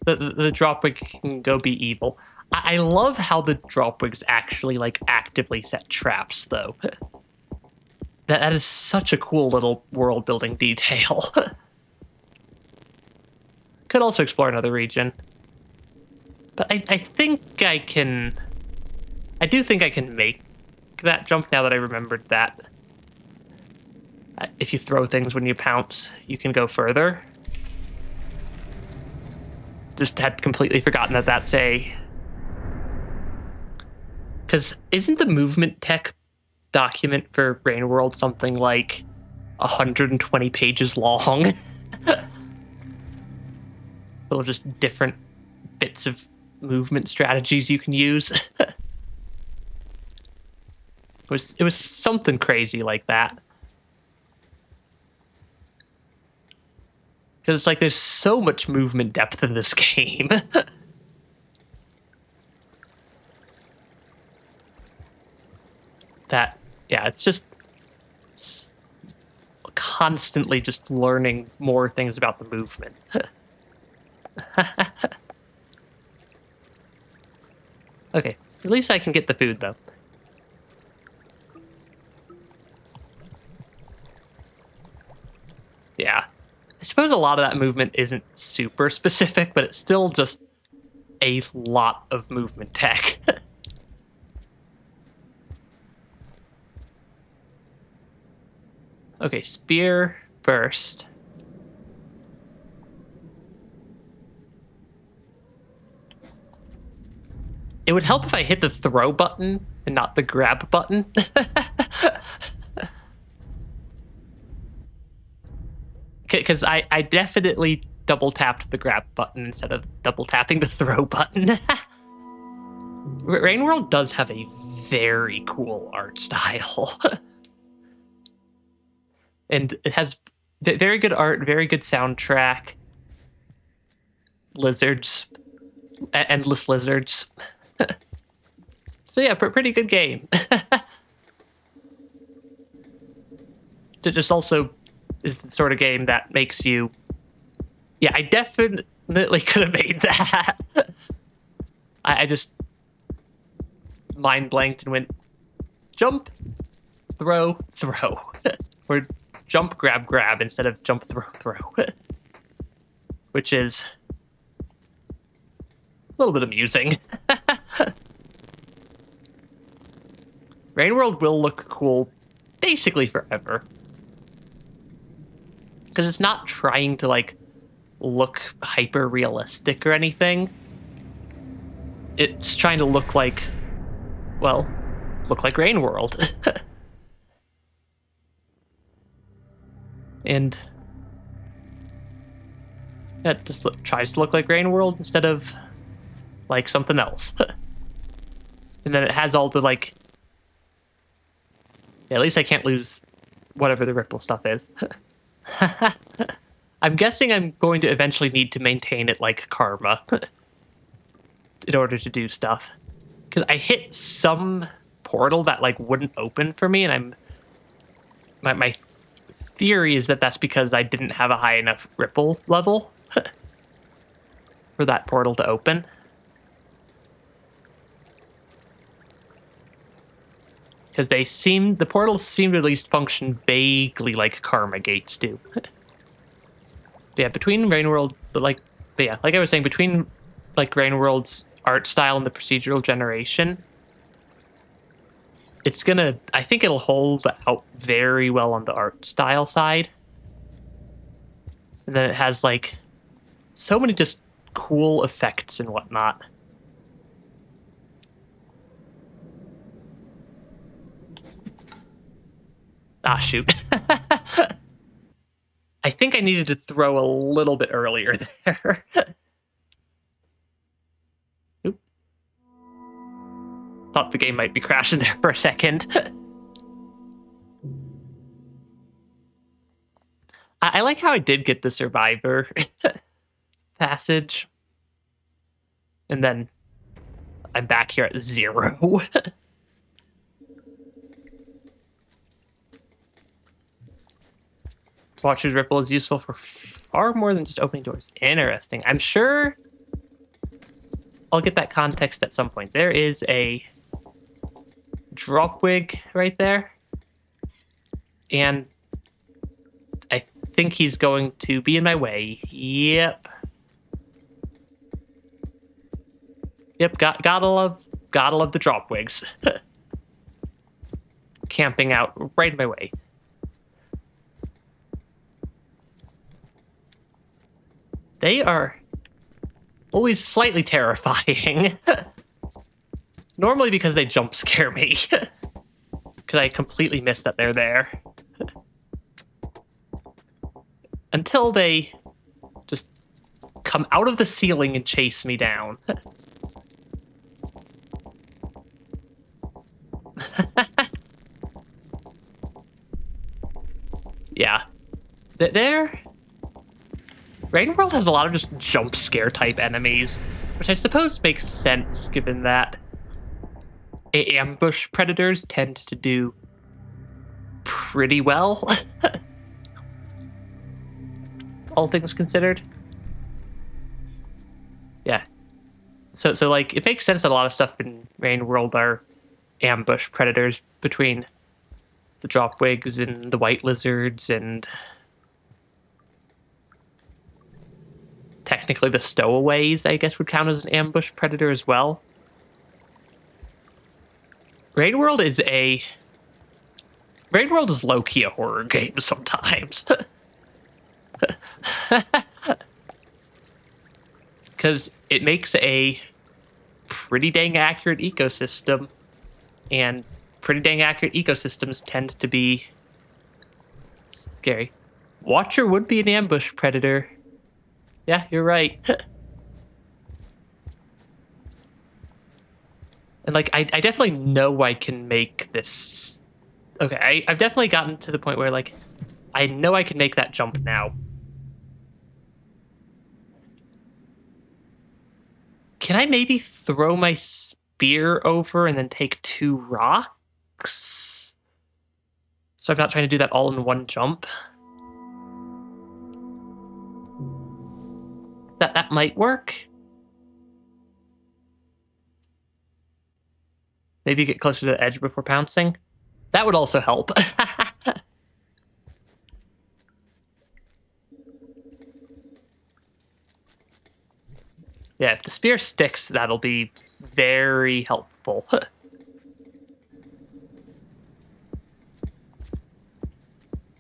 the dropwig can go be evil. I love how the dropwigs actually like actively set traps though. That is such a cool little world building detail. Could also explore another region. But I think I can... I do think I can make that jump now that I remembered that. If you throw things when you pounce, you can go further. Just had completely forgotten that that's a... Because isn't the movement tech document for Rain World something like 120 pages long? Little just different bits of movement strategies you can use. It was something crazy like that. Because it's like there's so much movement depth in this game. It's constantly just learning more things about the movement. Okay, at least I can get the food, though. Yeah. I suppose a lot of that movement isn't super specific, but it's still just a lot of movement tech. Okay, spear first. It would help if I hit the throw button and not the grab button. Because I definitely double tapped the grab button instead of double tapping the throw button. Rain World does have a very cool art style. And it has very good art, very good soundtrack. Lizards. Endless lizards. So yeah, pretty good game. It just also is the sort of game that makes you... Yeah, I definitely could have made that. I just mind blanked and went jump, throw, throw. Or jump, grab, grab instead of jump, throw, throw. Which is a little bit amusing. Rain World will look cool basically forever. Because it's not trying to, like, look hyper realistic or anything. It's trying to look like, well, look like Rain World. And it just tries to look like Rain World instead of like something else. And then it has all the, like, yeah, at least I can't lose whatever the ripple stuff is. I'm guessing I'm going to eventually need to maintain it like karma in order to do stuff. Because I hit some portal that, like, wouldn't open for me, and my theory is that that's because I didn't have a high enough ripple level for that portal to open. Because the portals seem to at least function vaguely like karma gates do. But yeah, between Rain World, like I was saying, between like Rain World's art style and the procedural generation, it's gonna, I think it'll hold out very well on the art style side. And then it has like so many just cool effects and whatnot. Ah, shoot. I think I needed to throw a little bit earlier there. Oop. Thought the game might be crashing there for a second. I like how I did get the survivor passage. And then I'm back here at 0. Watcher's Ripple is useful for far more than just opening doors. Interesting. I'm sure I'll get that context at some point. There is a drop wig right there. And I think he's going to be in my way. Yep. Yep, gotta love the drop wigs. Camping out right in my way. They are always slightly terrifying. Normally because they jump scare me. Because I completely miss that they're there. Until they just come out of the ceiling and chase me down. Yeah. Rain World has a lot of just jump scare type enemies, which I suppose makes sense given that ambush predators tend to do pretty well. All things considered. Yeah. So like it makes sense that a lot of stuff in Rain World are ambush predators between the drop wigs and the white lizards and technically the stowaways, I guess, would count as an ambush predator as well. Rain World is low-key a horror game sometimes. Because it makes a pretty dang accurate ecosystem, and pretty dang accurate ecosystems tend to be scary. Watcher would be an ambush predator. Yeah, you're right. And like, I definitely know I can make this. Okay, I've definitely gotten to the point where like, I know I can make that jump now. Can I maybe throw my spear over and then take 2 rocks? So I'm not trying to do that all in one jump. That might work. Maybe get closer to the edge before pouncing. That would also help. Yeah, if the spear sticks, that'll be very helpful.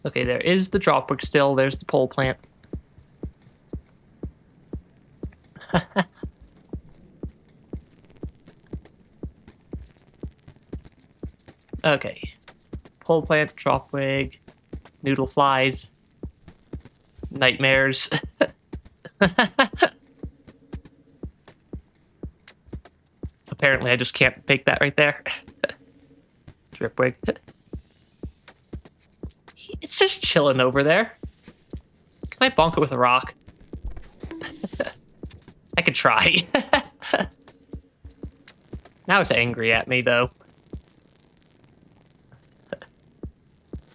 Okay, there is the dropwig still. There's the pole plant. Okay. Pole plant, dropwig, noodle flies, nightmares. Apparently, I just can't make that right there. Dripwig. It's just chilling over there. Can I bonk it with a rock? I could try. Now it's angry at me, though.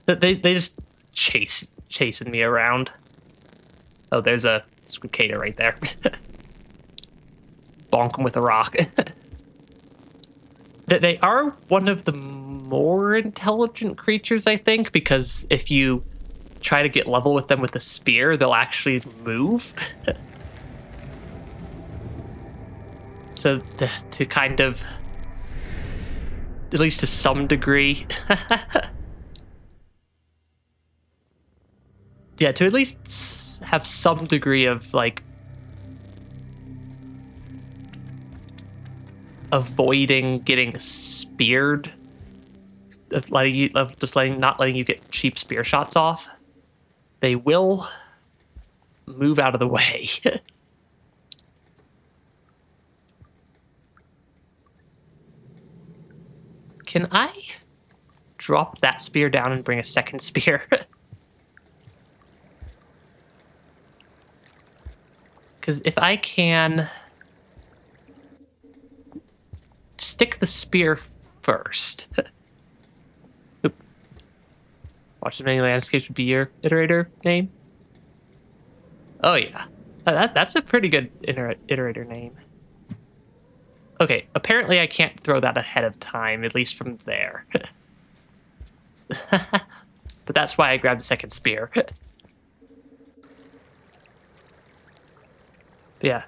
They just chasing me around. Oh, there's a squicada right there. Bonk him with a rock. They are one of the more intelligent creatures, I think, because if you try to get level with them with a spear, they'll actually move. So to kind of, at least to some degree, yeah, to at least have some degree of like avoiding getting speared, not letting you get cheap spear shots off, they will move out of the way. Can I drop that spear down and bring a second spear? Because if I can stick the spear first. Oop. Watch as many landscapes would be your iterator name. Oh yeah, that's a pretty good iterator name. Okay, apparently I can't throw that ahead of time, at least from there. But that's why I grabbed the second spear. Yeah,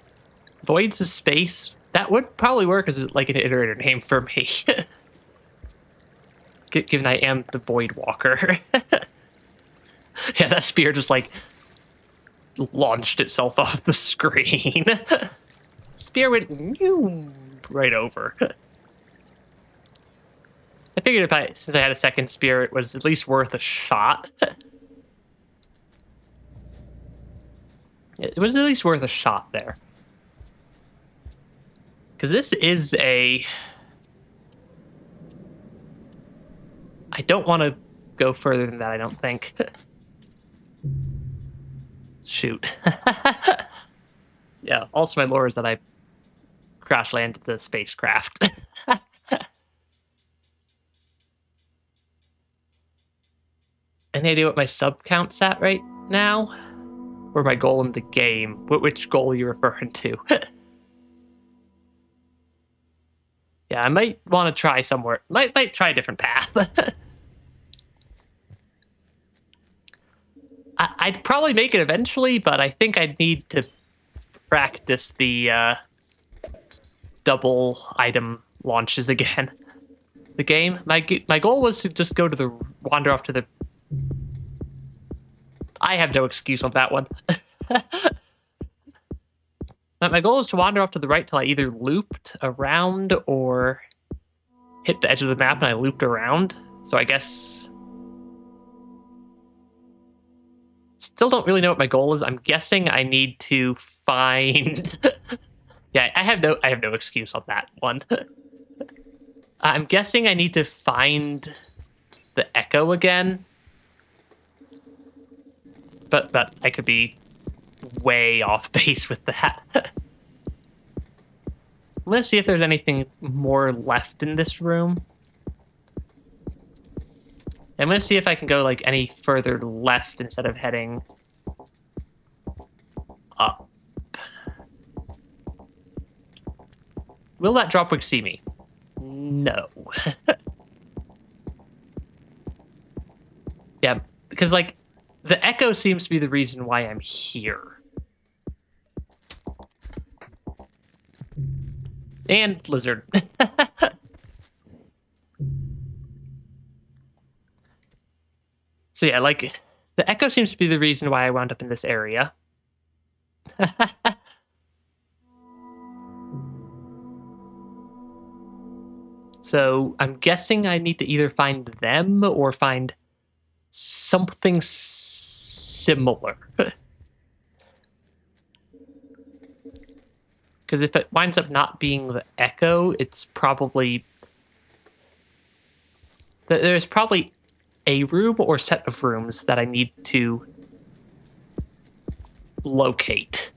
Voids of Space. That would probably work as like an iterator name for me. Given I am the Voidwalker. Yeah, that spear just like launched itself off the screen. Spear went right over. I figured since I had a second spear, it was at least worth a shot. It was at least worth a shot there. Because this is a... I don't want to go further than that, I don't think. Shoot. Yeah, also my lore is that I crash landed the spacecraft. Any idea what my sub count's at right now? Or my goal in the game? Which goal are you referring to? Yeah, I might want to try somewhere. Might try a different path. I'd probably make it eventually, but I think I'd need to practice the double item launches again. The game. My goal was to just go to the wander off to the. I have no excuse on that one. My goal is to wander off to the right till I either looped around or hit the edge of the map and I looped around. So I guess... Still don't really know what my goal is. I'm guessing I need to find... Yeah, I have no excuse on that one. I'm guessing I need to find the echo again. But I could be way off base with that. I'm gonna see if there's anything more left in this room. I'm gonna see if I can go like any further left instead of heading up. Will that dropwig see me? No. Yeah, because like the echo seems to be the reason why I'm here. And lizard. So yeah, like, the echo seems to be the reason why I wound up in this area. So I'm guessing I need to either find them or find something similar. Because if it winds up not being the echo, it's probably... There's probably a room or set of rooms that I need to locate.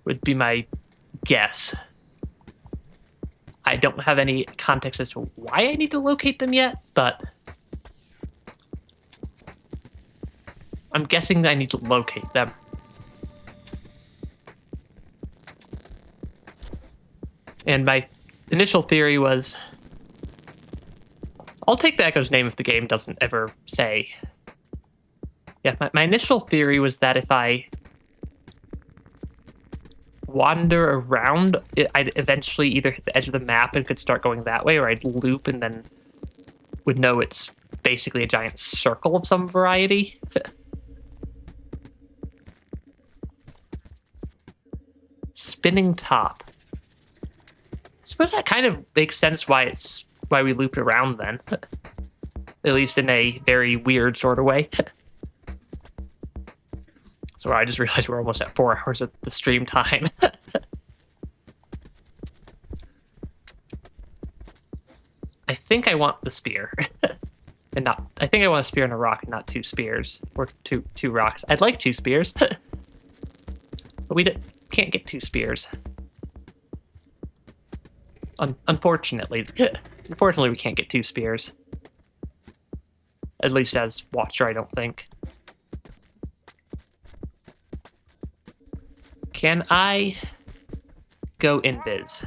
Would be my guess. I don't have any context as to why I need to locate them yet, but I'm guessing I need to locate them. And my initial theory was, I'll take the echo's name if the game doesn't ever say. Yeah, my initial theory was that if I wander around, I'd eventually either hit the edge of the map and could start going that way, or I'd loop and then would know it's basically a giant circle of some variety. Spinning top. I suppose that kind of makes sense why we looped around then. At least in a very weird sort of way. So I just realized we're almost at 4 hours of the stream time. I think I want the spear. And not... I think I want a spear and a rock, not 2 spears. Or two rocks. I'd like 2 spears. But we can't get 2 spears. Unfortunately. Unfortunately, we can't get 2 spears. At least as Watcher, I don't think. Can I go invis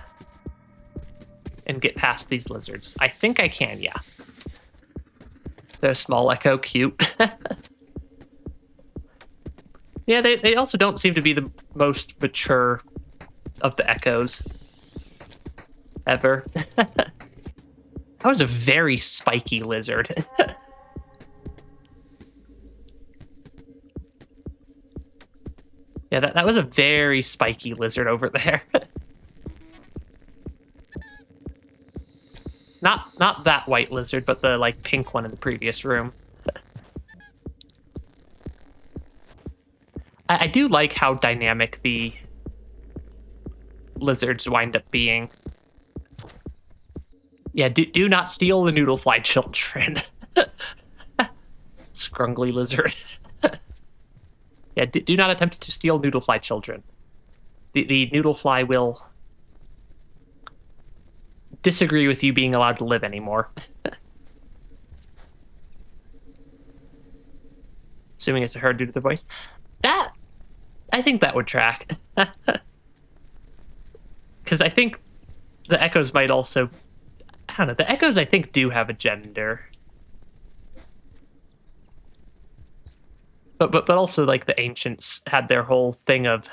and get past these lizards? I think I can, yeah. They're small echo, cute. Yeah, they also don't seem to be the most mature of the echoes ever. That was a very spiky lizard. Yeah, that was a very spiky lizard over there. Not that white lizard, but the like pink one in the previous room. I do like how dynamic the lizards wind up being. Yeah, do not steal the noodlefly children. Scrungly lizard. Yeah, do not attempt to steal noodlefly children. The noodlefly will disagree with you being allowed to live anymore. Assuming it's a her due to the voice. I think that would track. Because I think the echoes might also... I don't know, the echoes I think do have a gender. But also, like, the ancients had their whole thing of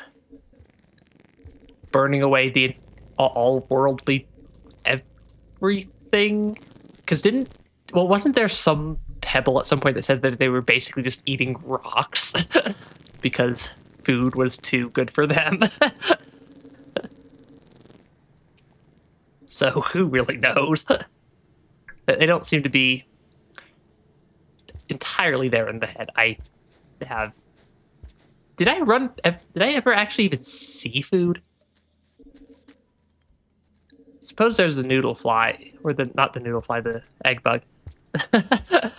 burning away the all-worldly everything. Because wasn't there some pebble at some point that said that they were basically just eating rocks because food was too good for them? So who really knows? They don't seem to be entirely there in the head. Did I ever actually even see food? Suppose there's the noodle fly, or not the noodle fly, the egg bug. Because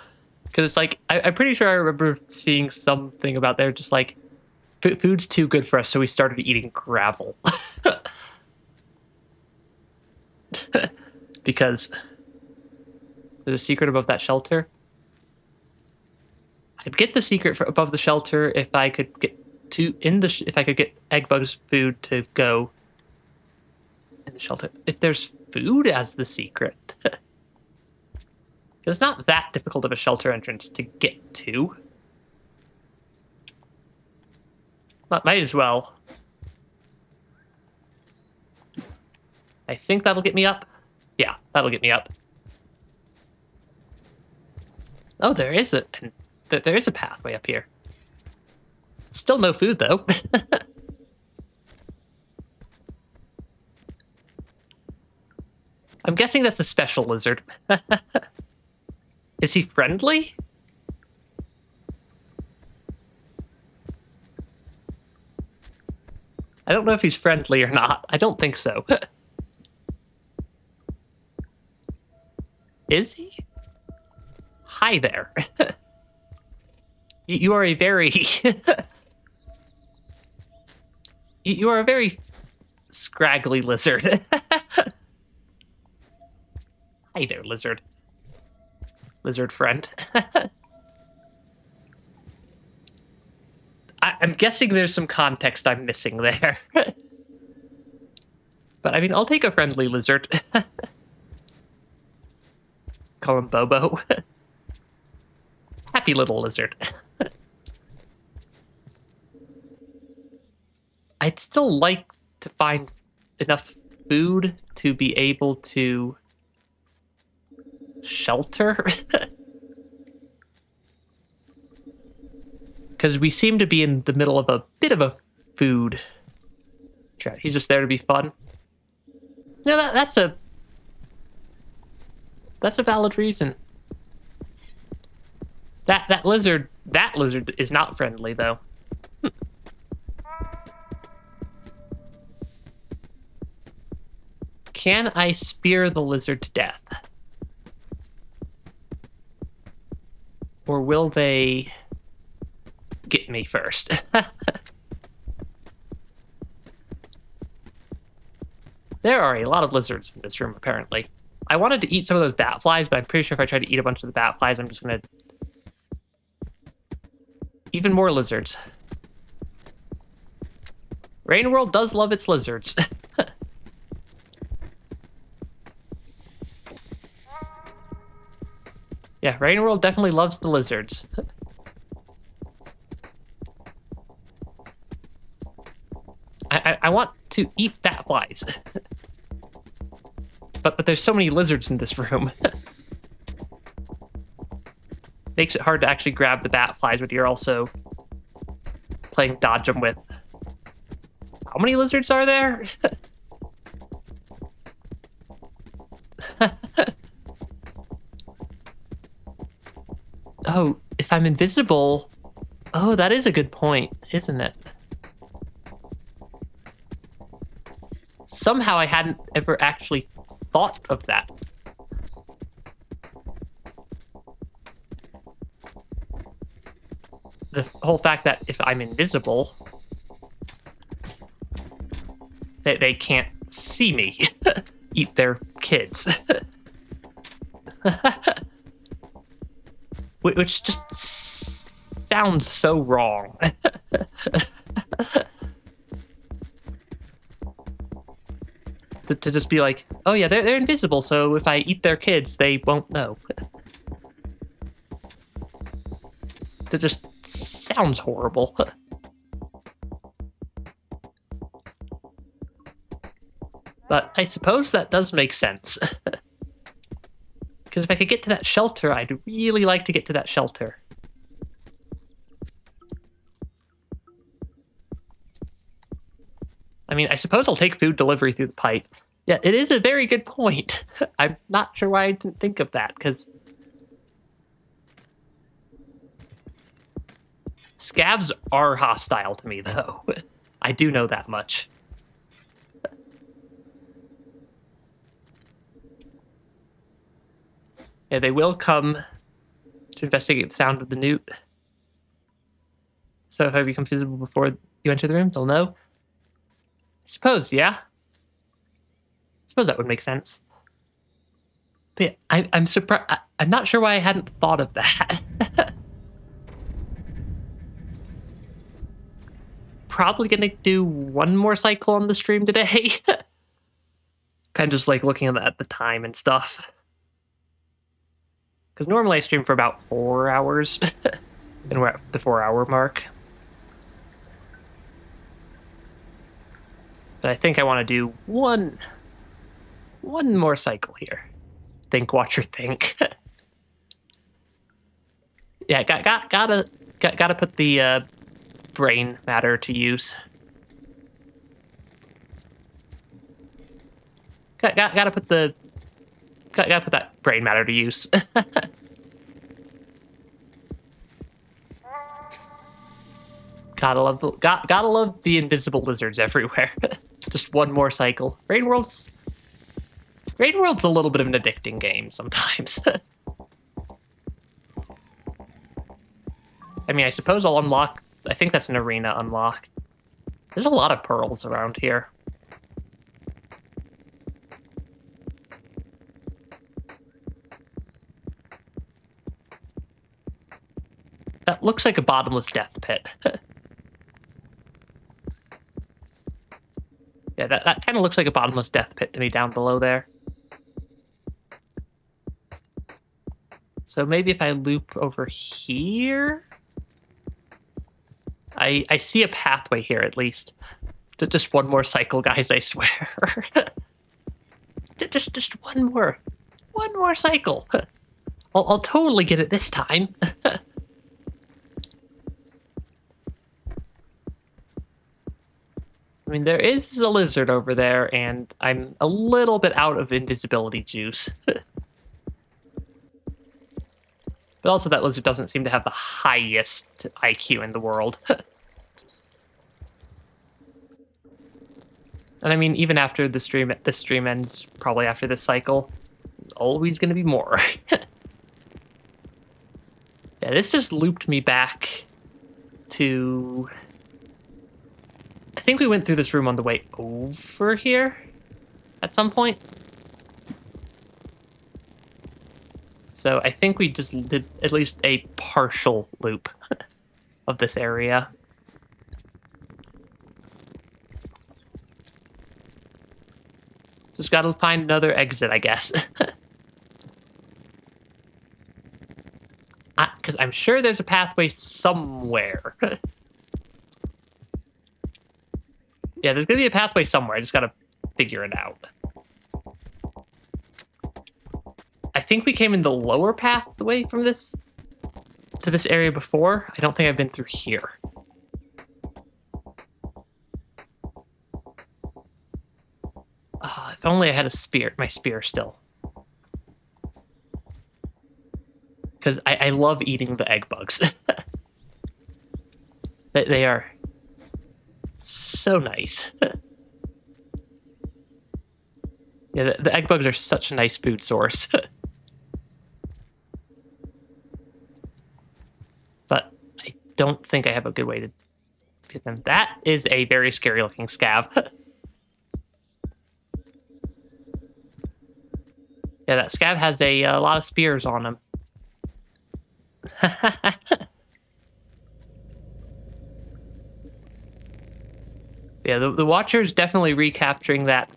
it's like, I'm pretty sure I remember seeing something about there, just like, food's too good for us, so we started eating gravel. Because there's a secret above that shelter. I'd get the secret above the shelter if I could get if I could get Eggbug's food to go in the shelter. If there's food as the secret, it's not that difficult of a shelter entrance to get to. Might as well. I think that'll get me up. Yeah, that'll get me up. Oh, there is a pathway up here. Still no food, though. I'm guessing that's a special lizard. Is he friendly? I don't know if he's friendly or not. I don't think so. Is he? Hi there. You are a very... you are a very scraggly lizard. Hi there, lizard. Lizard friend. I'm guessing there's some context I'm missing there. But I mean, I'll take a friendly lizard. Call him Bobo. Happy little lizard. I'd still like to find enough food to be able to shelter. Because we seem to be in the middle of a bit of a food drought. He's just there to be fun. No, that's a valid reason. That lizard is not friendly though. Can I spear the lizard to death? Or will they get me first? There are a lot of lizards in this room, apparently. I wanted to eat some of those bat flies, but I'm pretty sure if I try to eat a bunch of the bat flies, I'm just gonna... Even more lizards. Rain World does love its lizards. Yeah, Rain World definitely loves the lizards. I want to eat bat flies. But there's so many lizards in this room. Makes it hard to actually grab the bat flies when you're also playing dodge them with. How many lizards are there? Oh, if I'm invisible... Oh, that is a good point, isn't it? Somehow I hadn't ever actually thought of that. The whole fact that if I'm invisible, they can't see me eat their kids. Which just sounds so wrong. To just be like, oh yeah, they're invisible, so if I eat their kids, they won't know. That just sounds horrible. But I suppose that does make sense. Because if I could get to that shelter, I'd really like to get to that shelter. I mean, I suppose I'll take food delivery through the pipe. Yeah, it is a very good point. I'm not sure why I didn't think of that, because... Scavs are hostile to me, though. I do know that much. Yeah, they will come to investigate the sound of the newt. So if I become visible before you enter the room, they'll know. I suppose, yeah. I suppose that would make sense. But yeah, I'm surprised. I'm not sure why I hadn't thought of that. Probably gonna do one more cycle on the stream today. Kind of just like looking at the time and stuff. Because normally I stream for about 4 hours. And we're at the 4-hour mark. But I think I want to do one more cycle here. Think, watcher, think. Yeah, gotta put the brain matter to use. Gotta put gotta put that brain matter to use. Gotta love the invisible lizards everywhere. Just one more cycle. Rain World's a little bit of an addicting game sometimes. I mean, I suppose I'll unlock. I think that's an arena unlock. There's a lot of pearls around here. That looks like a bottomless death pit. Yeah, that kind of looks like a bottomless death pit to me down below there. So maybe if I loop over here... I see a pathway here, at least. Just one more cycle, guys, I swear. just one more cycle. I'll totally get it this time. I mean, there is a lizard over there, and I'm a little bit out of invisibility juice. But also, that lizard doesn't seem to have the highest IQ in the world. And I mean, even after this stream ends, probably after this cycle, always going to be more. Yeah, this just looped me back to... I think we went through this room on the way over here at some point. So I think we just did at least a partial loop of this area. Just gotta find another exit, I guess. Because I'm sure there's a pathway somewhere. Yeah, there's gonna be a pathway somewhere. I just gotta figure it out. I think we came in the lower pathway from this to this area before. I don't think I've been through here. If only I had my spear still. Because I love eating the egg bugs. They are so nice. Yeah, the egg bugs are such a nice food source. But I don't think I have a good way to get them. That is a very scary looking scav. Yeah, that scav has a lot of spears on him. Yeah, the Watcher is definitely recapturing that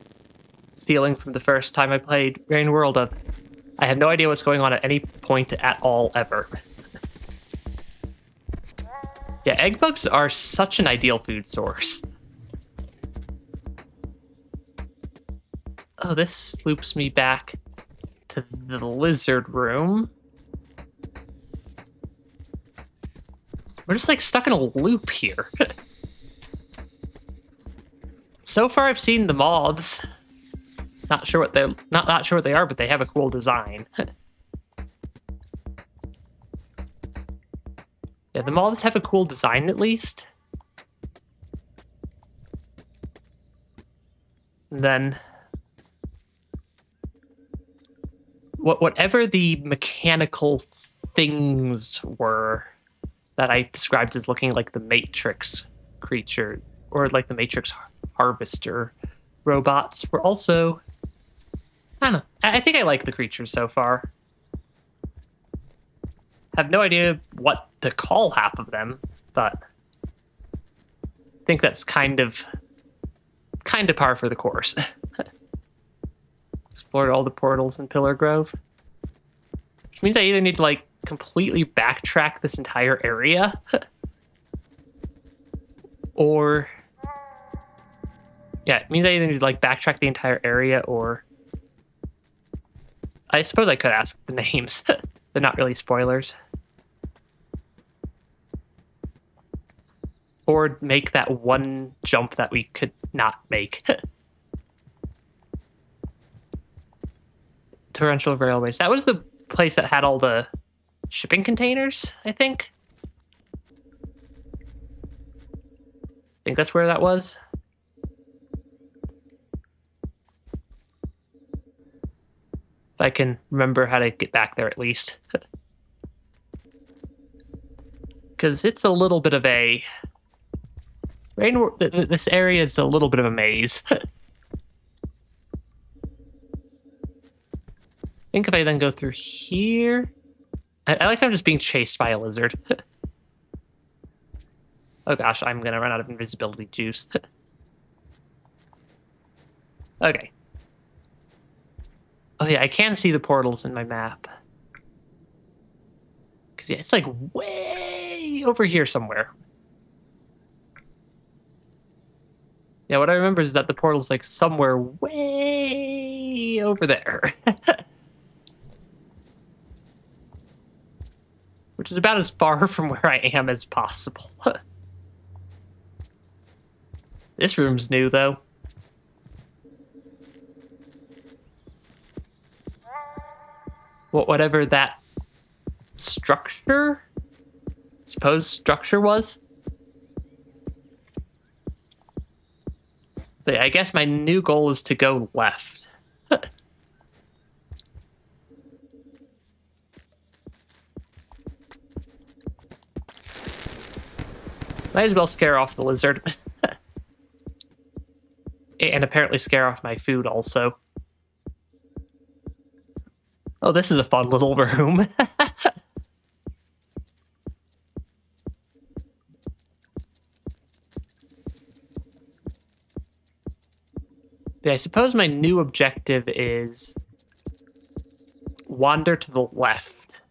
feeling from the first time I played Rain World of I have no idea what's going on at any point at all, ever. Yeah, egg bugs are such an ideal food source. Oh, this loops me back to the lizard room. We're just like stuck in a loop here. So far, I've seen the moths. Not sure what they're not sure what they are, but they have a cool design. Yeah, the moths have a cool design at least. And then whatever the mechanical things were that I described as looking like the Matrix creature, or like the Matrix harvester robots, were also... I don't know. I think I like the creatures so far. Have no idea what to call half of them, but I think that's kind of par for the course. Explored all the portals in Pillar Grove. Which means I either need to, like, completely backtrack this entire area, or... Yeah, it means I either need to, like, backtrack the entire area, or... I suppose I could ask the names. They're not really spoilers. Or make that one jump that we could not make. Torrential Railways. That was the place that had all the shipping containers, I think. I think that's where that was. If I can remember how to get back there at least. Because it's a little bit of a... This area is a little bit of a maze. I think if I then go through here... I like how I'm just being chased by a lizard. Oh gosh, I'm gonna run out of invisibility juice. Okay. Oh yeah, I can see the portals in my map. Because yeah, it's like way over here somewhere. Yeah, what I remember is that the portal's like somewhere way over there. Which is about as far from where I am as possible. This room's new, though. Whatever that supposed structure was. But I guess my new goal is to go left. Might as well scare off the lizard. And apparently scare off my food also. Oh, this is a fun little room. Yeah, I suppose my new objective is wander to the left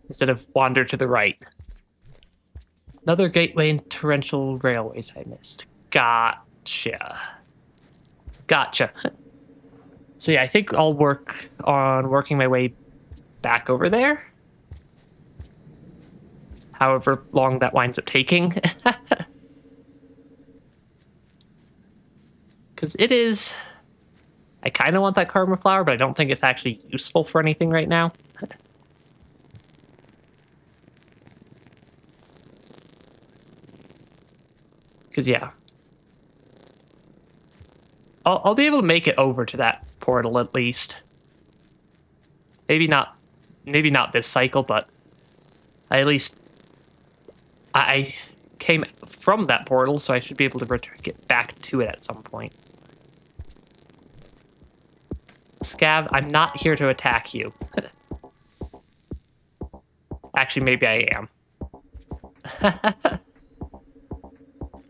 instead of wander to the right. Another gateway in torrential railways I missed. Gotcha. So yeah, I think I'll work on working my way back over there. However long that winds up taking. Because it is... I kind of want that karma flower, but I don't think it's actually useful for anything right now. Because, yeah. I'll be able to make it over to that portal at least. Maybe not this cycle, but at least I came from that portal, so I should be able to get back to it at some point. Scav, I'm not here to attack you. Actually, maybe I am.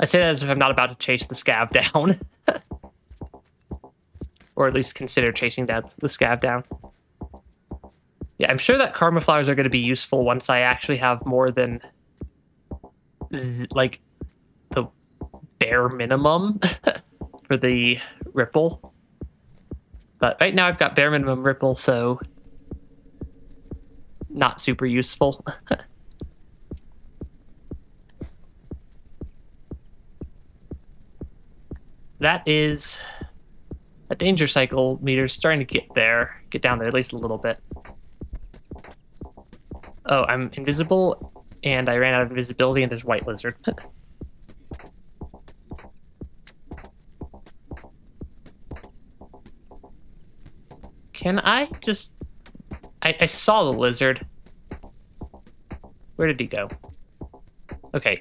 I say that as if I'm not about to chase the scav down. Or at least consider chasing down the scav down. Yeah, I'm sure that karma flowers are going to be useful once I actually have more than, like, the bare minimum for the ripple. But right now I've got bare minimum ripple, so not super useful. That is... a danger cycle meter's starting to get down there at least a little bit. Oh, I'm invisible, and I ran out of invisibility, and there's white lizard. Can I just... I saw the lizard. Where did he go? Okay.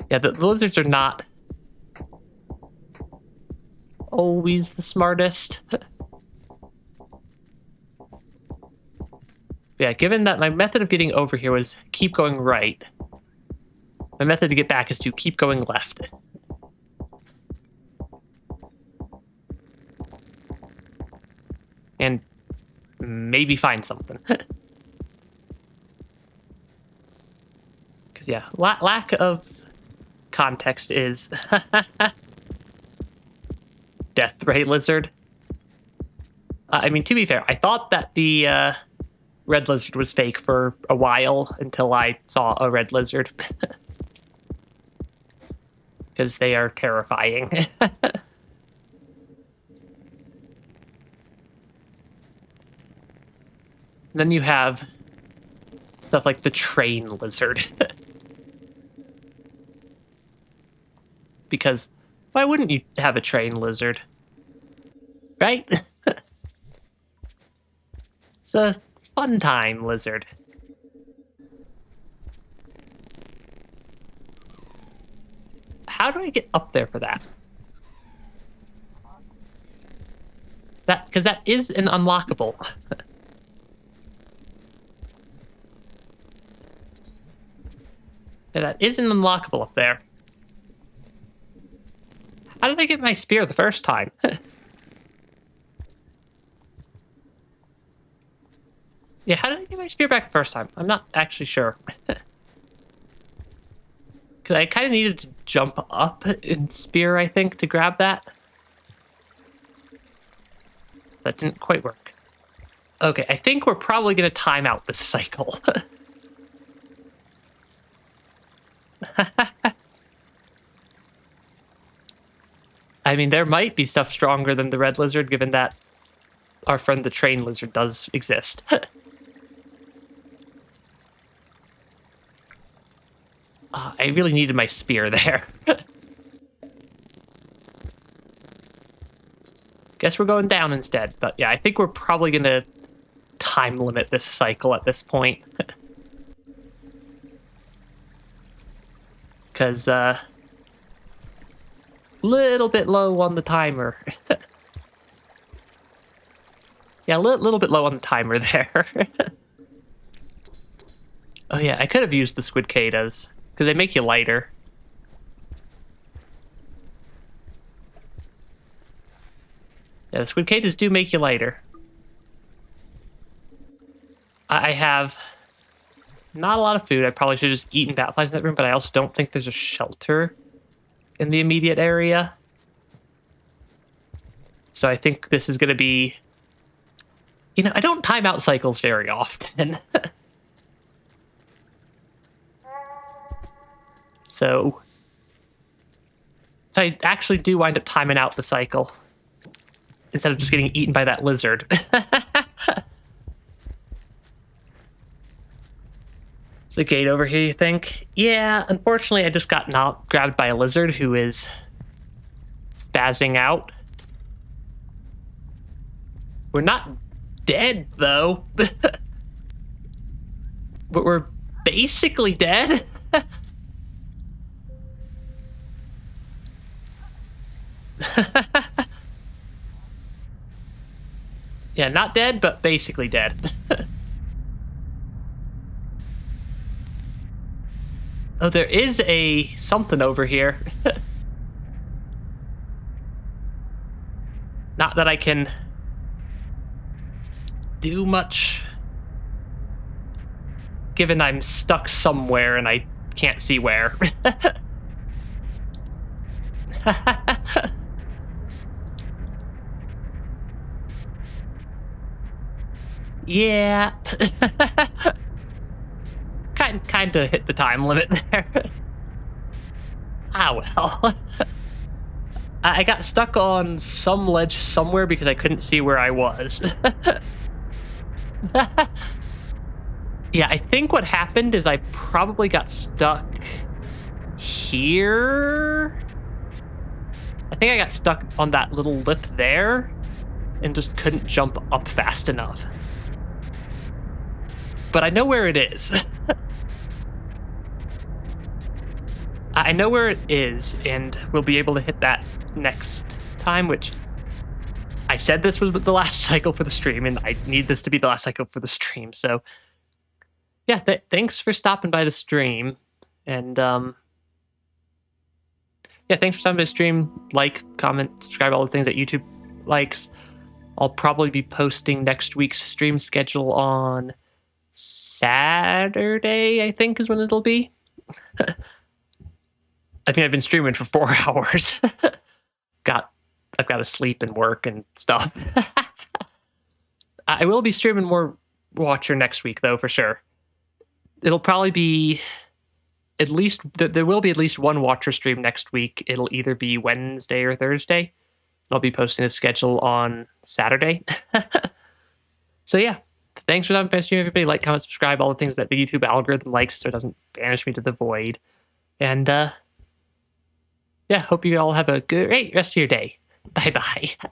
Yeah, the lizards are not always the smartest. Yeah, given that my method of getting over here was keep going right, my method to get back is to keep going left. And maybe find something. Because, yeah, lack of context is... Death Ray Lizard. I mean, to be fair, I thought that the red lizard was fake for a while until I saw a red lizard. because they are terrifying. Then you have stuff like the train lizard. Because why wouldn't you have a train lizard? Right? It's a fun time lizard. How do I get up there for that? Because that is an unlockable. Yeah, that is an unlockable up there. How did I get my spear the first time? Yeah, how did I get my spear back the first time? I'm not actually sure. Because I kind of needed to jump up in spear, I think, to grab that. That didn't quite work. Okay, I think we're probably going to time out this cycle. I mean, there might be stuff stronger than the red lizard, given that our friend the train lizard does exist. I really needed my spear there. Guess we're going down instead. But yeah, I think we're probably going to time limit this cycle at this point. Because, little bit low on the timer. Yeah, a little bit low on the timer there. Oh yeah, I could have used the squid cicadas, because they make you lighter. Yeah, the squid cicadas do make you lighter. I have not a lot of food. I probably should have just eaten bat flies in that room, but I also don't think there's a shelter in the immediate area. So I think this is going to be... You know, I don't time out cycles very often. So I actually do wind up timing out the cycle instead of just getting eaten by that lizard. The gate over here, you think? Yeah, unfortunately, I just got grabbed by a lizard who is spazzing out. We're not dead, though. But we're basically dead. Yeah, not dead, but basically dead. Oh, there is a something over here. Not that I can do much, given I'm stuck somewhere and I can't see where. Yeah. Kind of hit the time limit there. Ah, well. I got stuck on some ledge somewhere because I couldn't see where I was. Yeah, I think what happened is I probably got stuck here. I think I got stuck on that little lip there and just couldn't jump up fast enough. But I know where it is. I know where it is, and we'll be able to hit that next time, which I said this was the last cycle for the stream, and I need this to be the last cycle for the stream. So, yeah, thanks for stopping by the stream. And, yeah, thanks for stopping by the stream. Like, comment, subscribe, all the things that YouTube likes. I'll probably be posting next week's stream schedule on Saturday, I think is when it'll be. I mean, I've been streaming for 4 hours. I've got to sleep and work and stuff. I will be streaming more Watcher next week, though, for sure. It'll probably be at least there will be at least one watcher stream next week. It'll either be Wednesday or Thursday. I'll be posting a schedule on Saturday. So yeah, thanks for that, best stream, everybody. Like, comment, subscribe, all the things that the YouTube algorithm likes, so it doesn't banish me to the void. And yeah, hope you all have a great rest of your day. Bye bye.